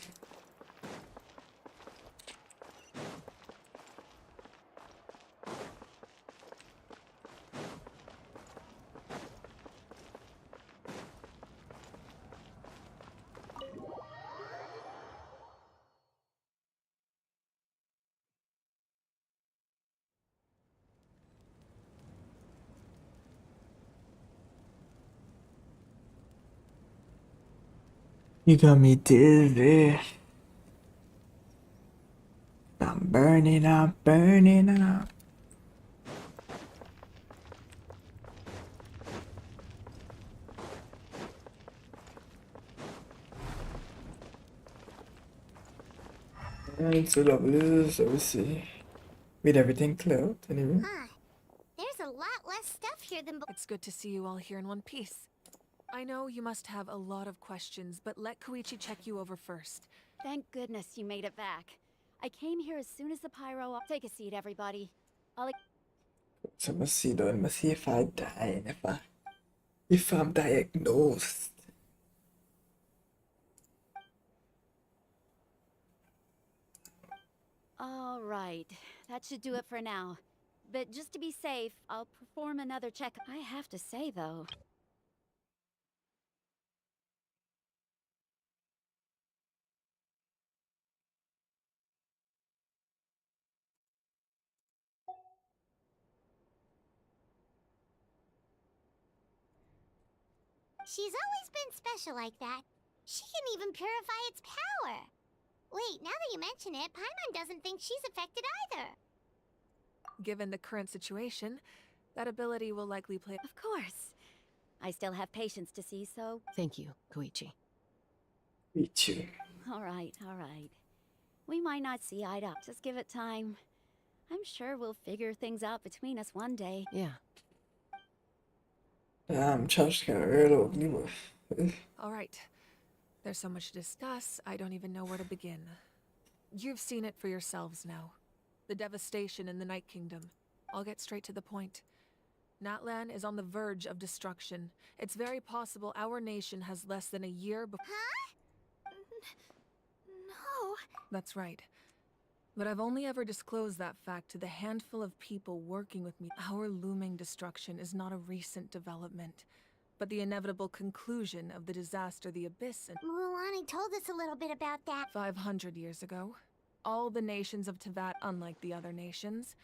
You got me dizzy. I'm burning up, burning up. Alright, so lovely, so we see. With everything cleared, anyway. Huh. There's a lot less stuff here than It's good to see you all here in one piece. I know you must have a lot of questions, but let Koichi check you over first. Thank goodness you made it back. I came here as soon as the pyro... Take a seat, everybody. I'll... จะมาสีโดนมาสีฟ้าได้นะคะ if I'm diagnosed All right, that should do it for now. But just to be safe, I'll perform another check. I have to say, though... She's always been special like that. She can even purify its power. Wait, now that you mention it, Paimon doesn't think she's affected either. Given the current situation, that ability will likely play. Of course. I still have patience to see, so... Thank you, Koichi. me too All right, all right. We might not see eye to eye. Just give it time. I'm sure we'll figure things out between us one day. Yeah. Charged earlyนี่หว่า All right. There's so much to discuss, I don't even know where to begin. You've seen it for yourselves now. The devastation in the Night Kingdom. I'll get straight to the point. Natlan is on the verge of destruction. It's very possible our nation has less than a year before. Huh? No. That's right. But I've only ever disclosed that fact to the handful of people working with me. Our looming destruction is not a recent development, but the inevitable conclusion of the disaster the Abyss and Mualani told us a little bit about that. 500 years ago. All the nations of Teyvat, unlike the other nations,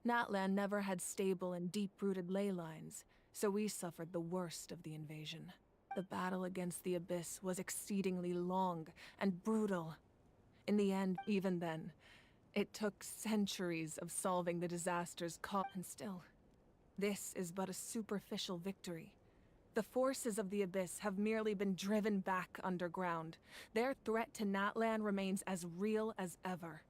Natlan never had stable and deep-rooted ley lines, so we suffered the worst of the invasion. The battle against the Abyss was exceedingly long and brutal. In the end, even then, it took centuries of solving the disasters caused, and still, this is but a superficial victory. The forces of the Abyss have merely been driven back underground. Their threat to Natlan remains as real as ever.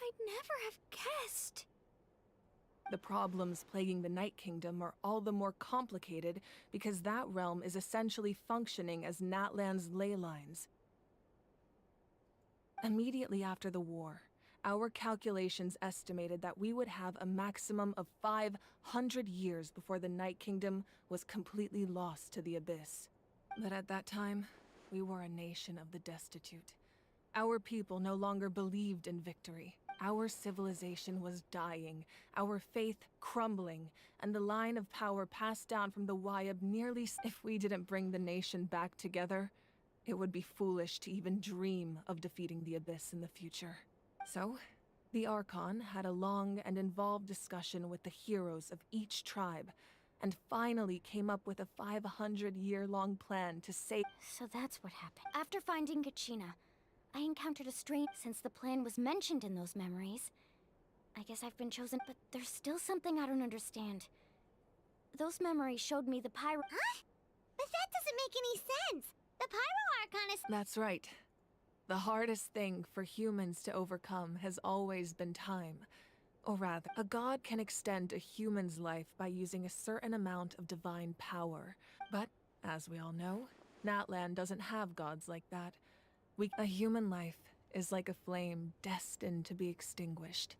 I'd never have guessed. The problems plaguing the Night Kingdom are all the more complicated because that realm is essentially functioning as Natlan's ley lines. Immediately after the war, our calculations estimated that we would have a maximum of 500 years before the Night Kingdom was completely lost to the Abyss. But at that time, we were a nation of the destitute. Our people no longer believed in victory. Our civilization was dying, our faith crumbling, and the line of power passed down from the Wayab nearly... If we didn't bring the nation back together, it would be foolish to even dream of defeating the Abyss in the future. So, the Archon had a long and involved discussion with the heroes of each tribe, and finally came up with a 500-year-long plan to save... So that's what happened. After finding Kachina, I encountered a strange... Since the plan was mentioned in those memories, I guess I've been chosen, but there's still something I don't understand. Those memories showed me the pyro... Huh? But that doesn't make any sense. The Pyro Archon is... That's right. The hardest thing for humans to overcome has always been time. Or rather, a god can extend a human's life by using a certain amount of divine power. But, as we all know, Natlan doesn't have gods like that. A human life is like a flame destined to be extinguished.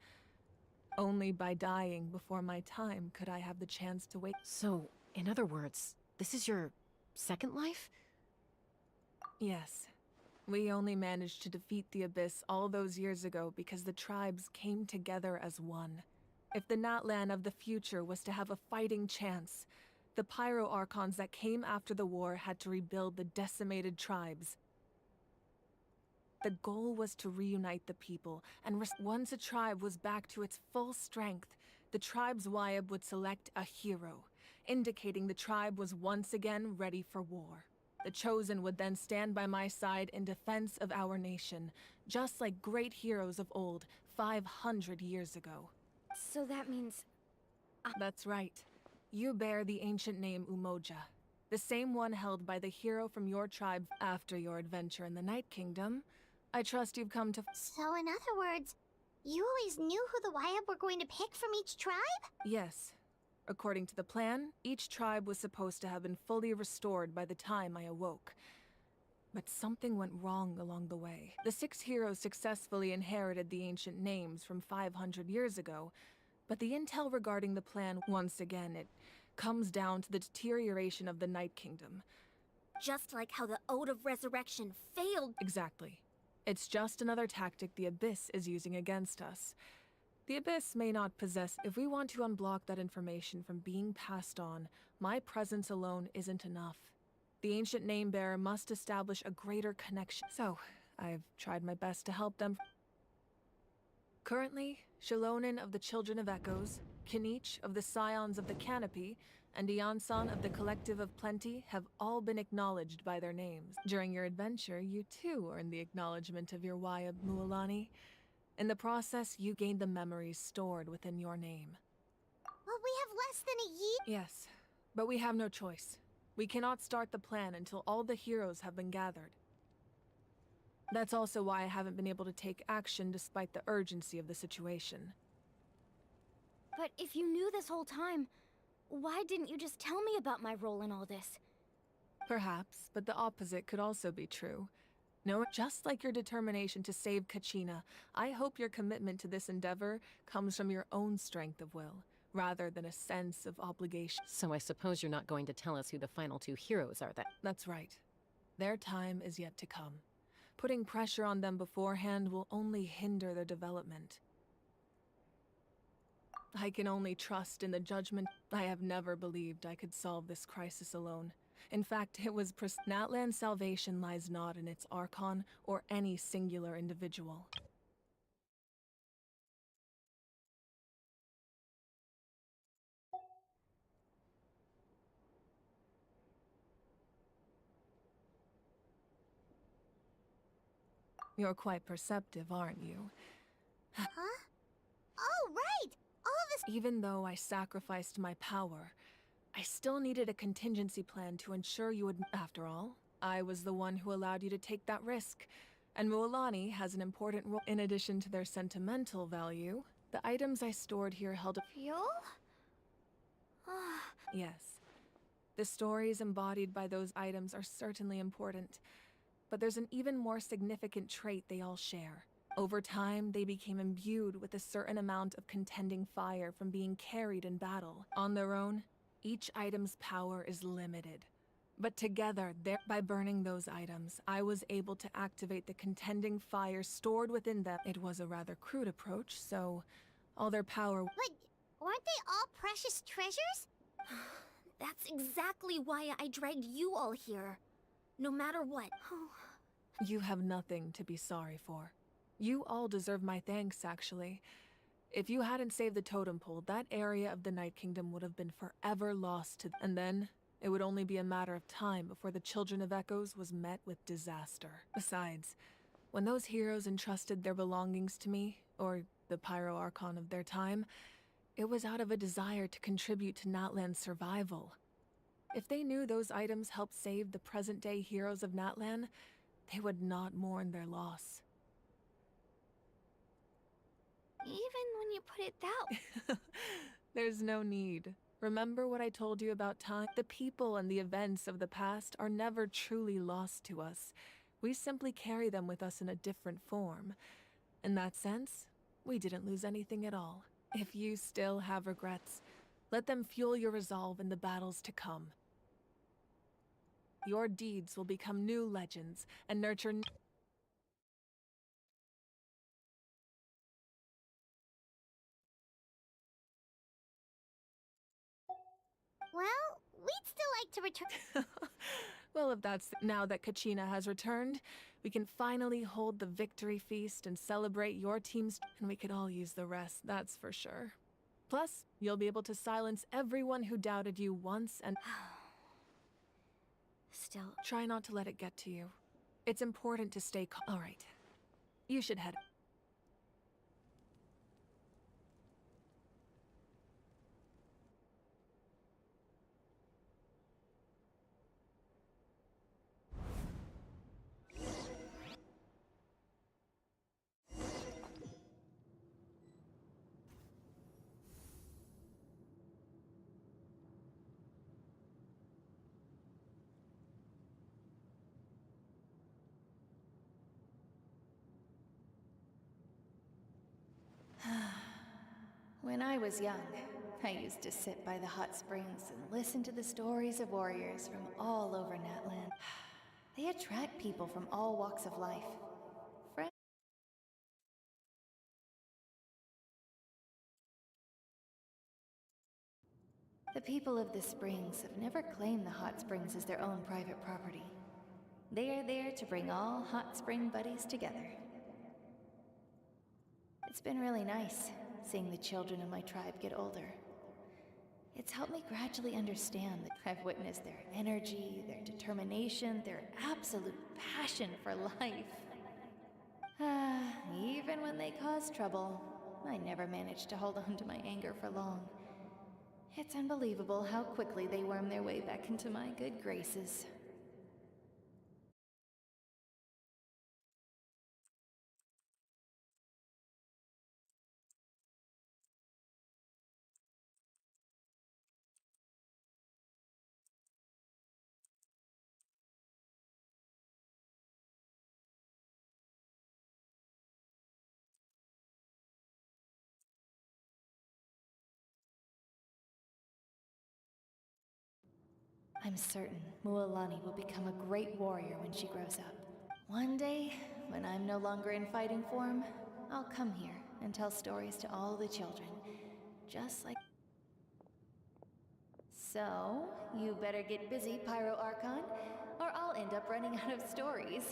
Only by dying before my time could I have the chance to wake. So, in other words, this is your second life? Yes. We only managed to defeat the Abyss all those years ago because the tribes came together as one. If the Natlan of the future was to have a fighting chance, the Pyro Archons that came after the war had to rebuild the decimated tribes. The goal was to reunite the people, and once a tribe was back to its full strength, the tribe's Wayab would select a hero, indicating the tribe was once again ready for war. The Chosen would then stand by my side in defense of our nation, just like great heroes of old, 500 years ago. So that means... That's right. You bear the ancient name Umoja, the same one held by the hero from your tribe after your adventure in the Night Kingdom. I trust you've come to... So in other words, you always knew who the Wayab were going to pick from each tribe? Yes. According to the plan, each tribe was supposed to have been fully restored by the time I awoke. But something went wrong along the way. The 6 heroes successfully inherited the ancient names from 500 years ago, but the intel regarding the plan, once again, it comes down to the deterioration of the Night Kingdom. Just like how the Ode of Resurrection failed. Exactly. It's just another tactic the Abyss is using against us. The Abyss may not possess. If we want to unblock that information from being passed on, my presence alone isn't enough. The ancient name-bearer must establish a greater connection. So, I've tried my best to help them. Currently, Shalonin of the Children of Echoes, Kinich of the Scions of the Canopy, and Iansan of the Collective of Plenty have all been acknowledged by their names. During your adventure, you too earned the acknowledgement of your Wayab Mualani. In the process, you gained the memories stored within your name. Well, we have less than a year. Yes, but we have no choice. We cannot start the plan until all the heroes have been gathered. That's also why I haven't been able to take action despite the urgency of the situation. But if you knew this whole time, why didn't you just tell me about my role in all this? Perhaps, but the opposite could also be true. No, just like your determination to save Kachina, I hope your commitment to this endeavor comes from your own strength of will, rather than a sense of obligation. So I suppose you're not going to tell us who the final 2 heroes are then? That's right. Their time is yet to come. Putting pressure on them beforehand will only hinder their development. I can only trust in the judgment. I have never believed I could solve this crisis alone. In fact, it was Natlan's salvation lies not in its Archon or any singular individual. You're quite perceptive, aren't you? Huh? Oh, right! All this. Even though I sacrificed my power, I still needed a contingency plan to ensure you would. After all, I was the one who allowed you to take that risk. And Mualani has an important role. In addition to their sentimental value, the items I stored here held a Fuel? Yes. The stories embodied by those items are certainly important. But there's an even more significant trait they all share. Over time, they became imbued with a certain amount of contending fire from being carried in battle. On their own, each item's power is limited. But together, by burning those items, I was able to activate the contending fire stored within them. It was a rather crude approach, so all their power. But weren't they all precious treasures? That's exactly why I dragged you all here. No matter what. You have nothing to be sorry for. You all deserve my thanks, actually. If you hadn't saved the totem pole, that area of the Night Kingdom would have been forever lost to. And then, it would only be a matter of time before the Children of Echoes was met with disaster. Besides, when those heroes entrusted their belongings to me, or the Pyro Archon of their time, it was out of a desire to contribute to Natlan's survival. If they knew those items helped save the present-day heroes of Natlan, they would not mourn their loss. Even when you put it that way. There's no need. Remember what I told you about time? The people and the events of the past are never truly lost to us. We simply carry them with us in a different form. In that sense, we didn't lose anything at all. If you still have regrets, let them fuel your resolve in the battles to come. Your deeds will become new legends and nurture. Well, we'd still like to return. Well, if that's now that Kachina has returned, we can finally hold the victory feast and celebrate your team's. And we could all use the rest, that's for sure. Plus, you'll be able to silence everyone who doubted you once and. Still. Try not to let it get to you. It's important to stay calm. All right. You should head. When I was young, I used to sit by the hot springs and listen to the stories of warriors from all over Natlan. They attract people from all walks of life. The people of the springs have never claimed the hot springs as their own private property. They are there to bring all hot spring buddies together. It's been really nice seeing the children of my tribe get older. It's helped me gradually understand that I've witnessed their energy, their determination, their absolute passion for life. Even when they cause trouble, I never managed to hold on to my anger for long. It's unbelievable how quickly they worm their way back into my good graces. I'm certain Mualani will become a great warrior when she grows up. One day, when I'm no longer in fighting form, I'll come here and tell stories to all the children, just like... So, you better get busy, Pyro Archon, or I'll end up running out of stories.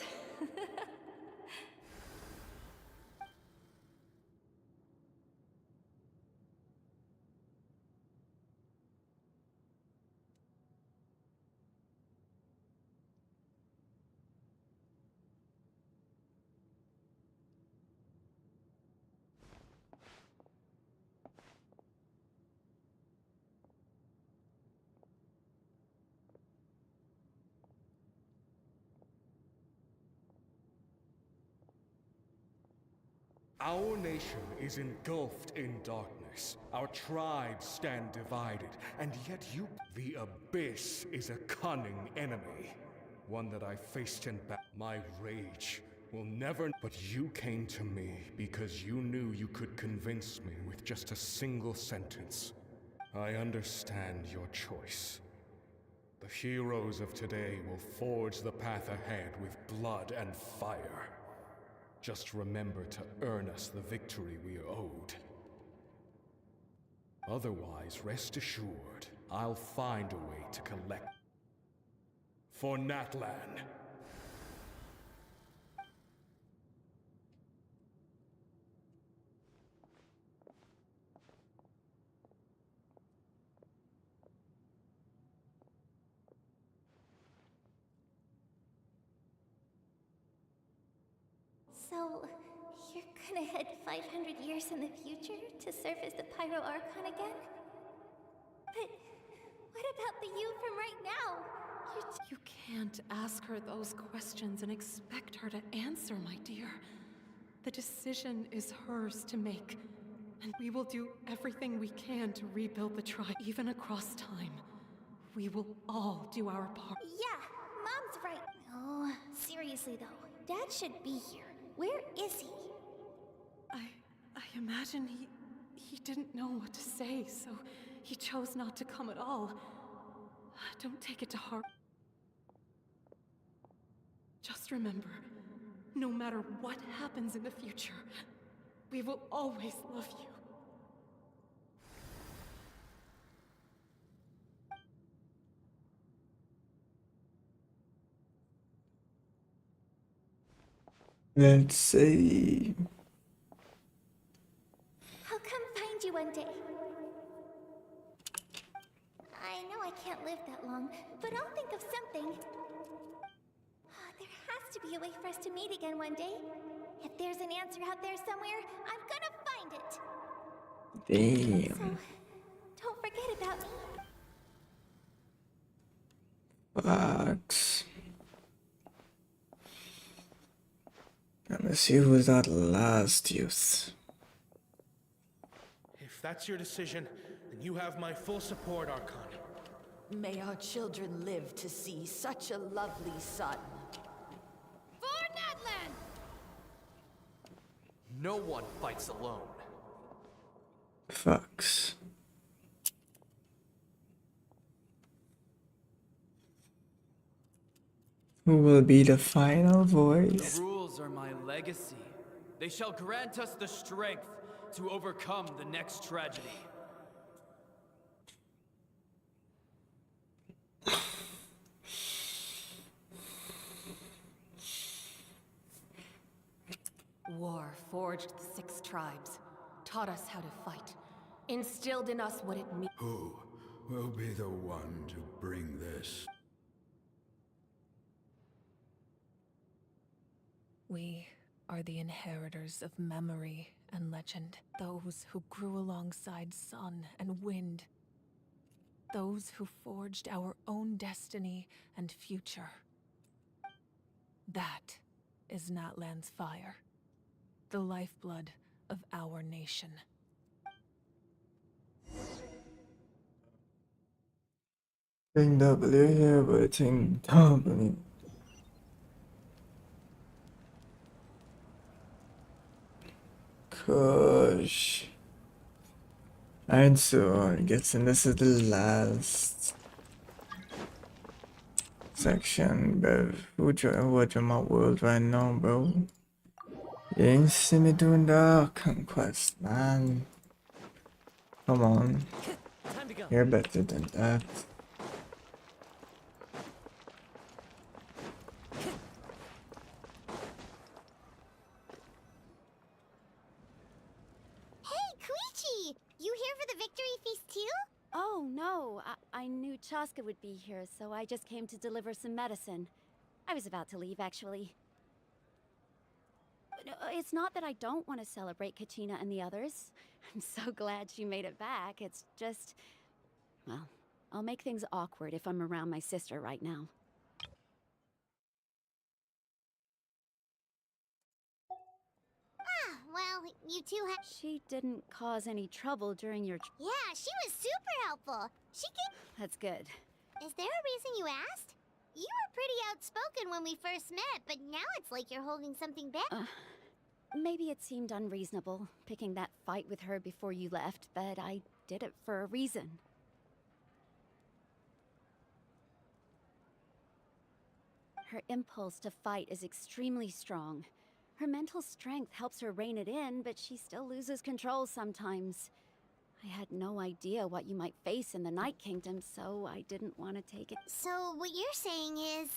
Our nation is engulfed in darkness. Our tribes stand divided, and yet you... The Abyss is a cunning enemy. One that I faced in battle. My rage will never... But you came to me because you knew you could convince me with just a single sentence. I understand your choice. The heroes of today will forge the path ahead with blood and fire. Just remember to earn us the victory we are owed. Otherwise, rest assured, I'll find a way to collect... For Natlan. So, you're gonna head 500 years in the future to serve as the Pyro Archon again? But what about the you from right now? You can't ask her those questions and expect her to answer, my dear. The decision is hers to make, and we will do everything we can to rebuild the tribe, even across time. We will all do our part. Yeah, Mom's right. Oh, seriously though, Dad should be here. Where is he? I imagine he didn't know what to say, so he chose not to come at all. Don't take it to heart. Just remember, no matter what happens in the future, we will always love you. Let's see. I'll come find you one day. I know I can't live that long, but I'll think of something. There has to be a way for us to meet again one day. If there's an answer out there somewhere, I'm gonna find it. Damn. So, don't forget about me. Facts. Let's see who was that last youth. If that's your decision, then you have my full support, Archon. May our children live to see such a lovely son. For Natlan! No one fights alone. Fucks. Who will be the final voice? The rules are my legacy. They shall grant us the strength to overcome the next tragedy. War forged the 6 tribes, taught us how to fight, instilled in us what it means. Who will be the one to bring this? We are the inheritors of memory and legend. Those who grew alongside sun and wind. Those who forged our own destiny and future. That is Natlan's fire. The lifeblood of our nation. Thing W here, but thing W. Gosh. And so I'm guessing this is the last section, but who join my world right now, bro? You ain't see me doing the conquest, man. Come on. Time to go. You're better than that. Hey, Koichi! You here for the victory feast too? Oh, no. I knew Chaska would be here, so I just came to deliver some medicine. I was about to leave, actually. It's not that I don't want to celebrate Kachina and the others. I'm so glad she made it back. It's just... well, I'll make things awkward if I'm around my sister right now. Ah, well, you two have... She didn't cause any trouble during your... Yeah, she was super helpful. She gave... That's good. Is there a reason you asked? You were pretty outspoken when we first met, but now it's like you're holding something back. Maybe it seemed unreasonable, picking that fight with her before you left, but I did it for a reason. Her impulse to fight is extremely strong. Her mental strength helps her rein it in, but she still loses control sometimes. I had no idea what you might face in the Night Kingdom, so I didn't want to take it. So what you're saying is...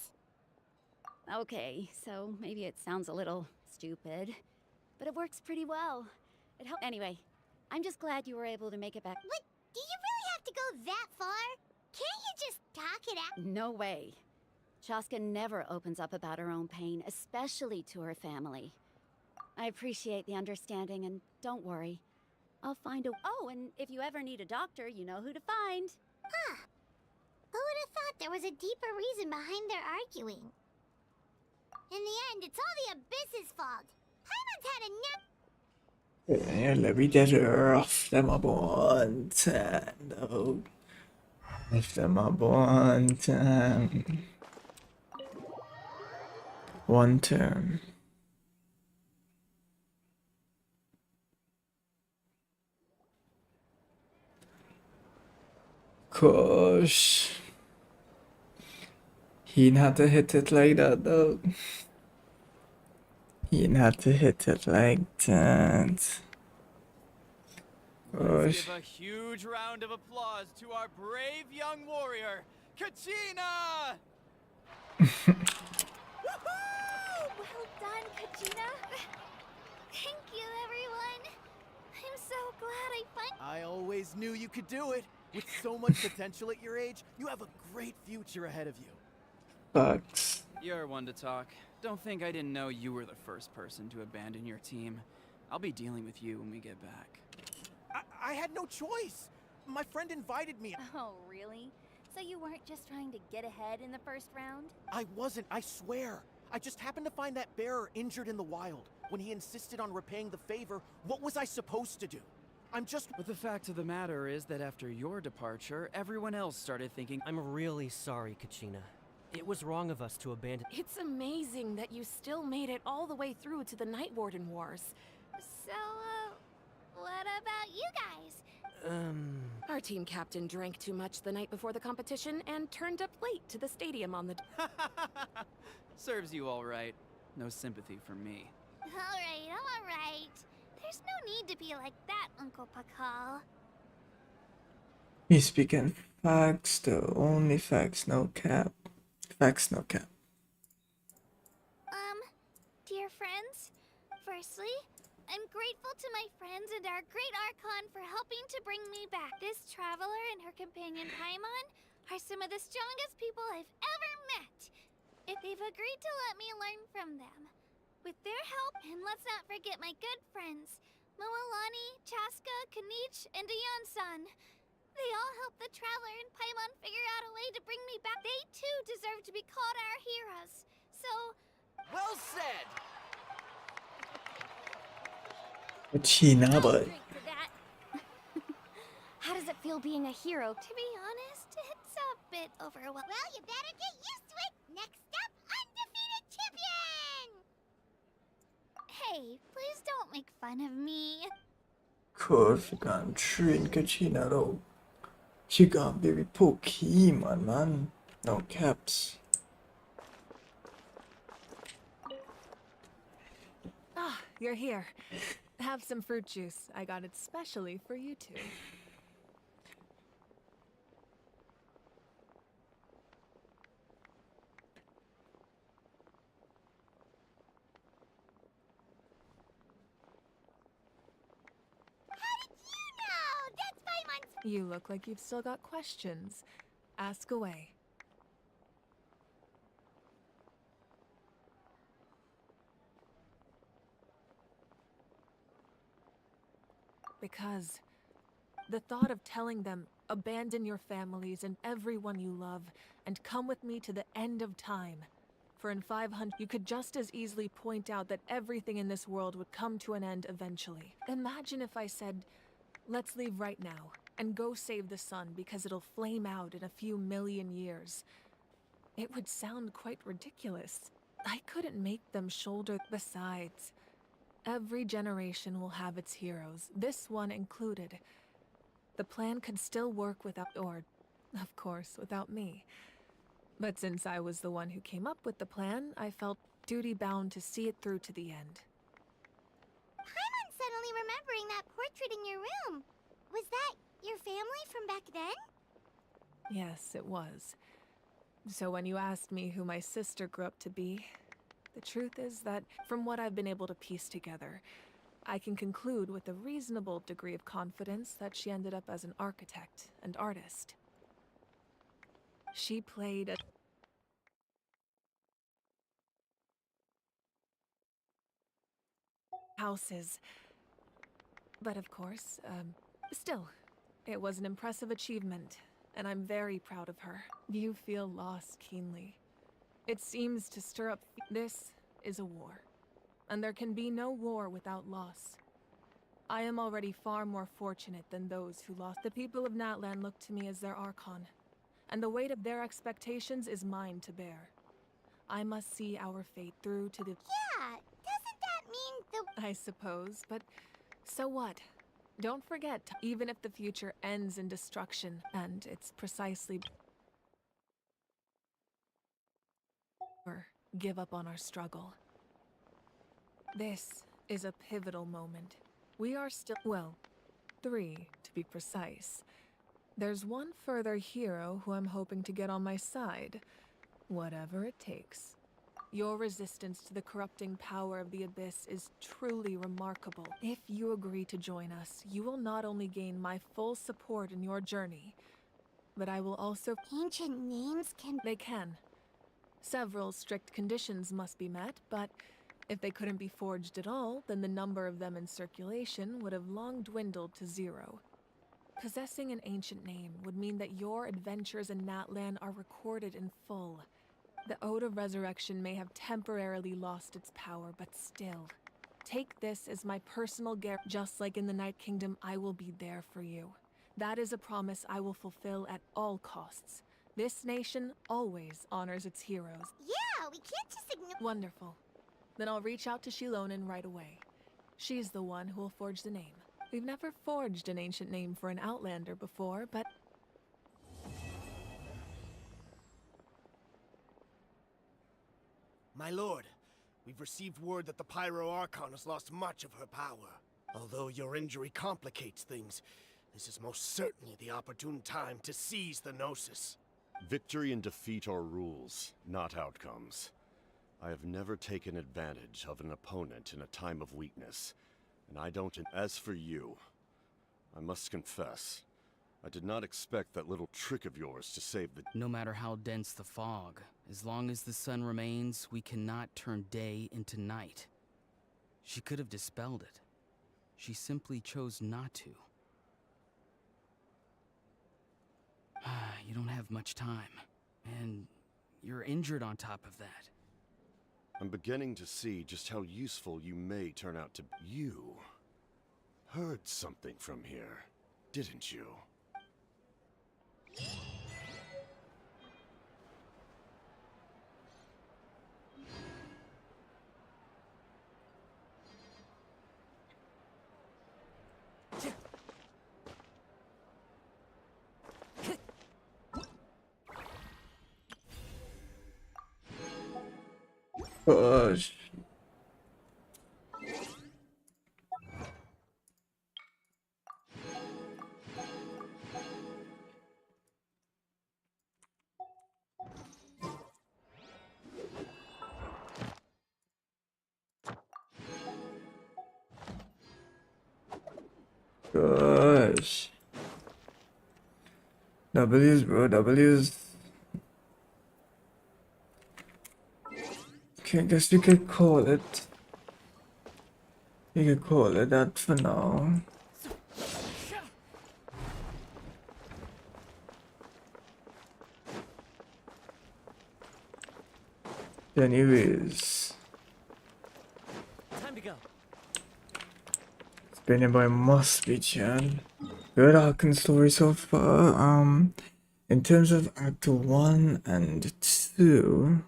Okay, so maybe it sounds a little stupid, but it works pretty well. It helped. Anyway, I'm just glad you were able to make it back. But do you really have to go that far? Can't you just talk it out? No way. Chaska never opens up about her own pain, especially to her family. I appreciate the understanding, and don't worry. I'll find a... Oh, and if you ever need a doctor, you know who to find. Huh. Who would have thought there was a deeper reason behind their arguing? In the end, it's all the Abyss's fault. Paimon's had enough... Yeah, let me get her off them up one time, though. Lift them up one time. One turn. Gosh. He didn't have to hit it like that, though. He didn't have to hit it like that. Let's give a huge round of applause to our brave young warrior, Kachina! Well done, Kachina. Thank you, everyone. I'm so glad I always knew you could do it. With so much potential at your age, you have a great future ahead of you. Bucks. You're one to talk. Don't think I didn't know you were the first person to abandon your team. I'll be dealing with you when we get back. I had no choice. My friend invited me. Oh, really? So you weren't just trying to get ahead in the first round? I wasn't, I swear. I just happened to find that bearer injured in the wild. When he insisted on repaying the favor, what was I supposed to do? But the fact of the matter is that after your departure, everyone else started thinking... I'm really sorry, Kachina. It was wrong of us to abandon... It's amazing that you still made it all the way through to the Night Warden Wars. So, what about you guys? Our team captain drank too much the night before the competition and turned up late to the stadium on the... Serves you all right. No sympathy for me. Alright. There's no need to be like that, Uncle Pakal. He's speaking facts though, only facts, no cap. Facts, no cap. Dear friends, firstly, I'm grateful to my friends and our great Archon for helping to bring me back. This traveler and her companion Paimon are some of the strongest people I've ever met. If they've agreed to let me learn from them. With their help, and let's not forget my good friends, Moalani, Chaska, Kanich, and Dion-san. They all helped the traveler and Paimon figure out a way to bring me back. They too deserve to be called our heroes. So... Well said! China, but How does it feel being a hero? To be honest, it's a bit overwhelming. Well, you better get used to it. Next up, undefeated champion! Hey, please don't make fun of me. course you can train Kachina though. She got very Pokemon, man. No caps. Ah, you're here. Have some fruit juice. I got it specially for you two. No, that's Paimon's... You look like you've still got questions. Ask away. Because the thought of telling them, abandon your families and everyone you love, and come with me to the end of time. For in 500, you could just as easily point out that everything in this world would come to an end eventually. Imagine if I said, let's leave right now, and go save the sun because it'll flame out in a few million years. It would sound quite ridiculous. I couldn't make them shoulder. Besides, every generation will have its heroes, this one included. The plan could still work without, or, of course, without me. But since I was the one who came up with the plan, I felt duty-bound to see it through to the end. Paimon's suddenly remembering that portrait in your room. Was that your family from back then? Yes, it was. So when you asked me who my sister grew up to be, the truth is that, from what I've been able to piece together, I can conclude with a reasonable degree of confidence that she ended up as an architect and artist. She played a houses. But of course, still, it was an impressive achievement, and I'm very proud of her. You feel loss keenly. It seems to stir up. This is a war, and there can be no war without loss. I am already far more fortunate than those who lost. The people of Natlan look to me as their Archon, and the weight of their expectations is mine to bear. I must see our fate through to the... Yeah, doesn't that mean the... I suppose, but so what? Don't forget, even if the future ends in destruction, and it's precisely... or give up on our struggle. This is a pivotal moment. We are still, well, 3 to be precise. There's one further hero who I'm hoping to get on my side, whatever it takes. Your resistance to the corrupting power of the Abyss is truly remarkable. If you agree to join us, you will not only gain my full support in your journey, but I will also... Ancient names can... They can. Several strict conditions must be met, but if they couldn't be forged at all, then the number of them in circulation would have long dwindled to 0. Possessing an ancient name would mean that your adventures in Natlan are recorded in full. The Ode of Resurrection may have temporarily lost its power, but still. Take this as my personal guarantee. Just like in the Night Kingdom, I will be there for you. That is a promise I will fulfill at all costs. This nation always honors its heroes. Yeah, we can't just ignore... Wonderful. Then I'll reach out to Shilonen right away. She's the one who will forge the name. We've never forged an ancient name for an outlander before, but My lord, we've received word that the Pyro Archon has lost much of her power. Although your injury complicates things, this is most certainly the opportune time to seize the Gnosis. Victory and defeat are rules, not outcomes. I have never taken advantage of an opponent in a time of weakness, and I don't. As for you, I must confess, I did not expect that little trick of yours to save the. No matter how dense the fog, as long as the sun remains, we cannot turn day into night. She could have dispelled it. She simply chose not to. You don't have much time, and you're injured on top of that. I'm beginning to see just how useful you may turn out to. You heard something from here, didn't you? Gosh. Gosh. W's, bro, W's. Okay, I guess you could call it. You could call it that for now. Anyways, Time to go. Spinning by must be Chad. Good Archon story so far. In terms of Act 1 and 2,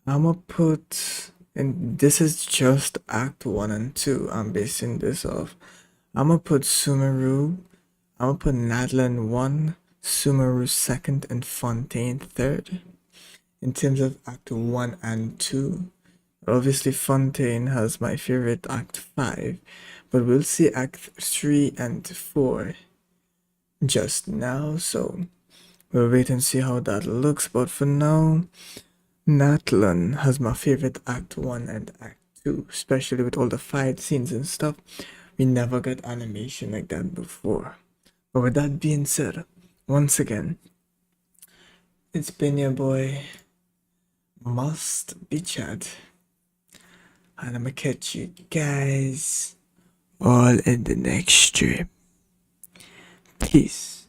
I'ma put, and this is just Act 1 and 2, I'm basing this off. I'ma put Sumeru, I'ma put Natlan 1, Sumeru 2nd, and Fontaine 3rd. In terms of Act 1 and 2, obviously Fontaine has my favorite Act 5, but we'll see Act 3 and 4 just now, so we'll wait and see how that looks. But for now, Natlan has my favorite Act 1 and Act 2, especially with all the fight scenes and stuff. We never got animation like that before. But with that being said, once again, it's been your boy Must Be Chad, and I'ma catch you guys all in the next stream. Peace.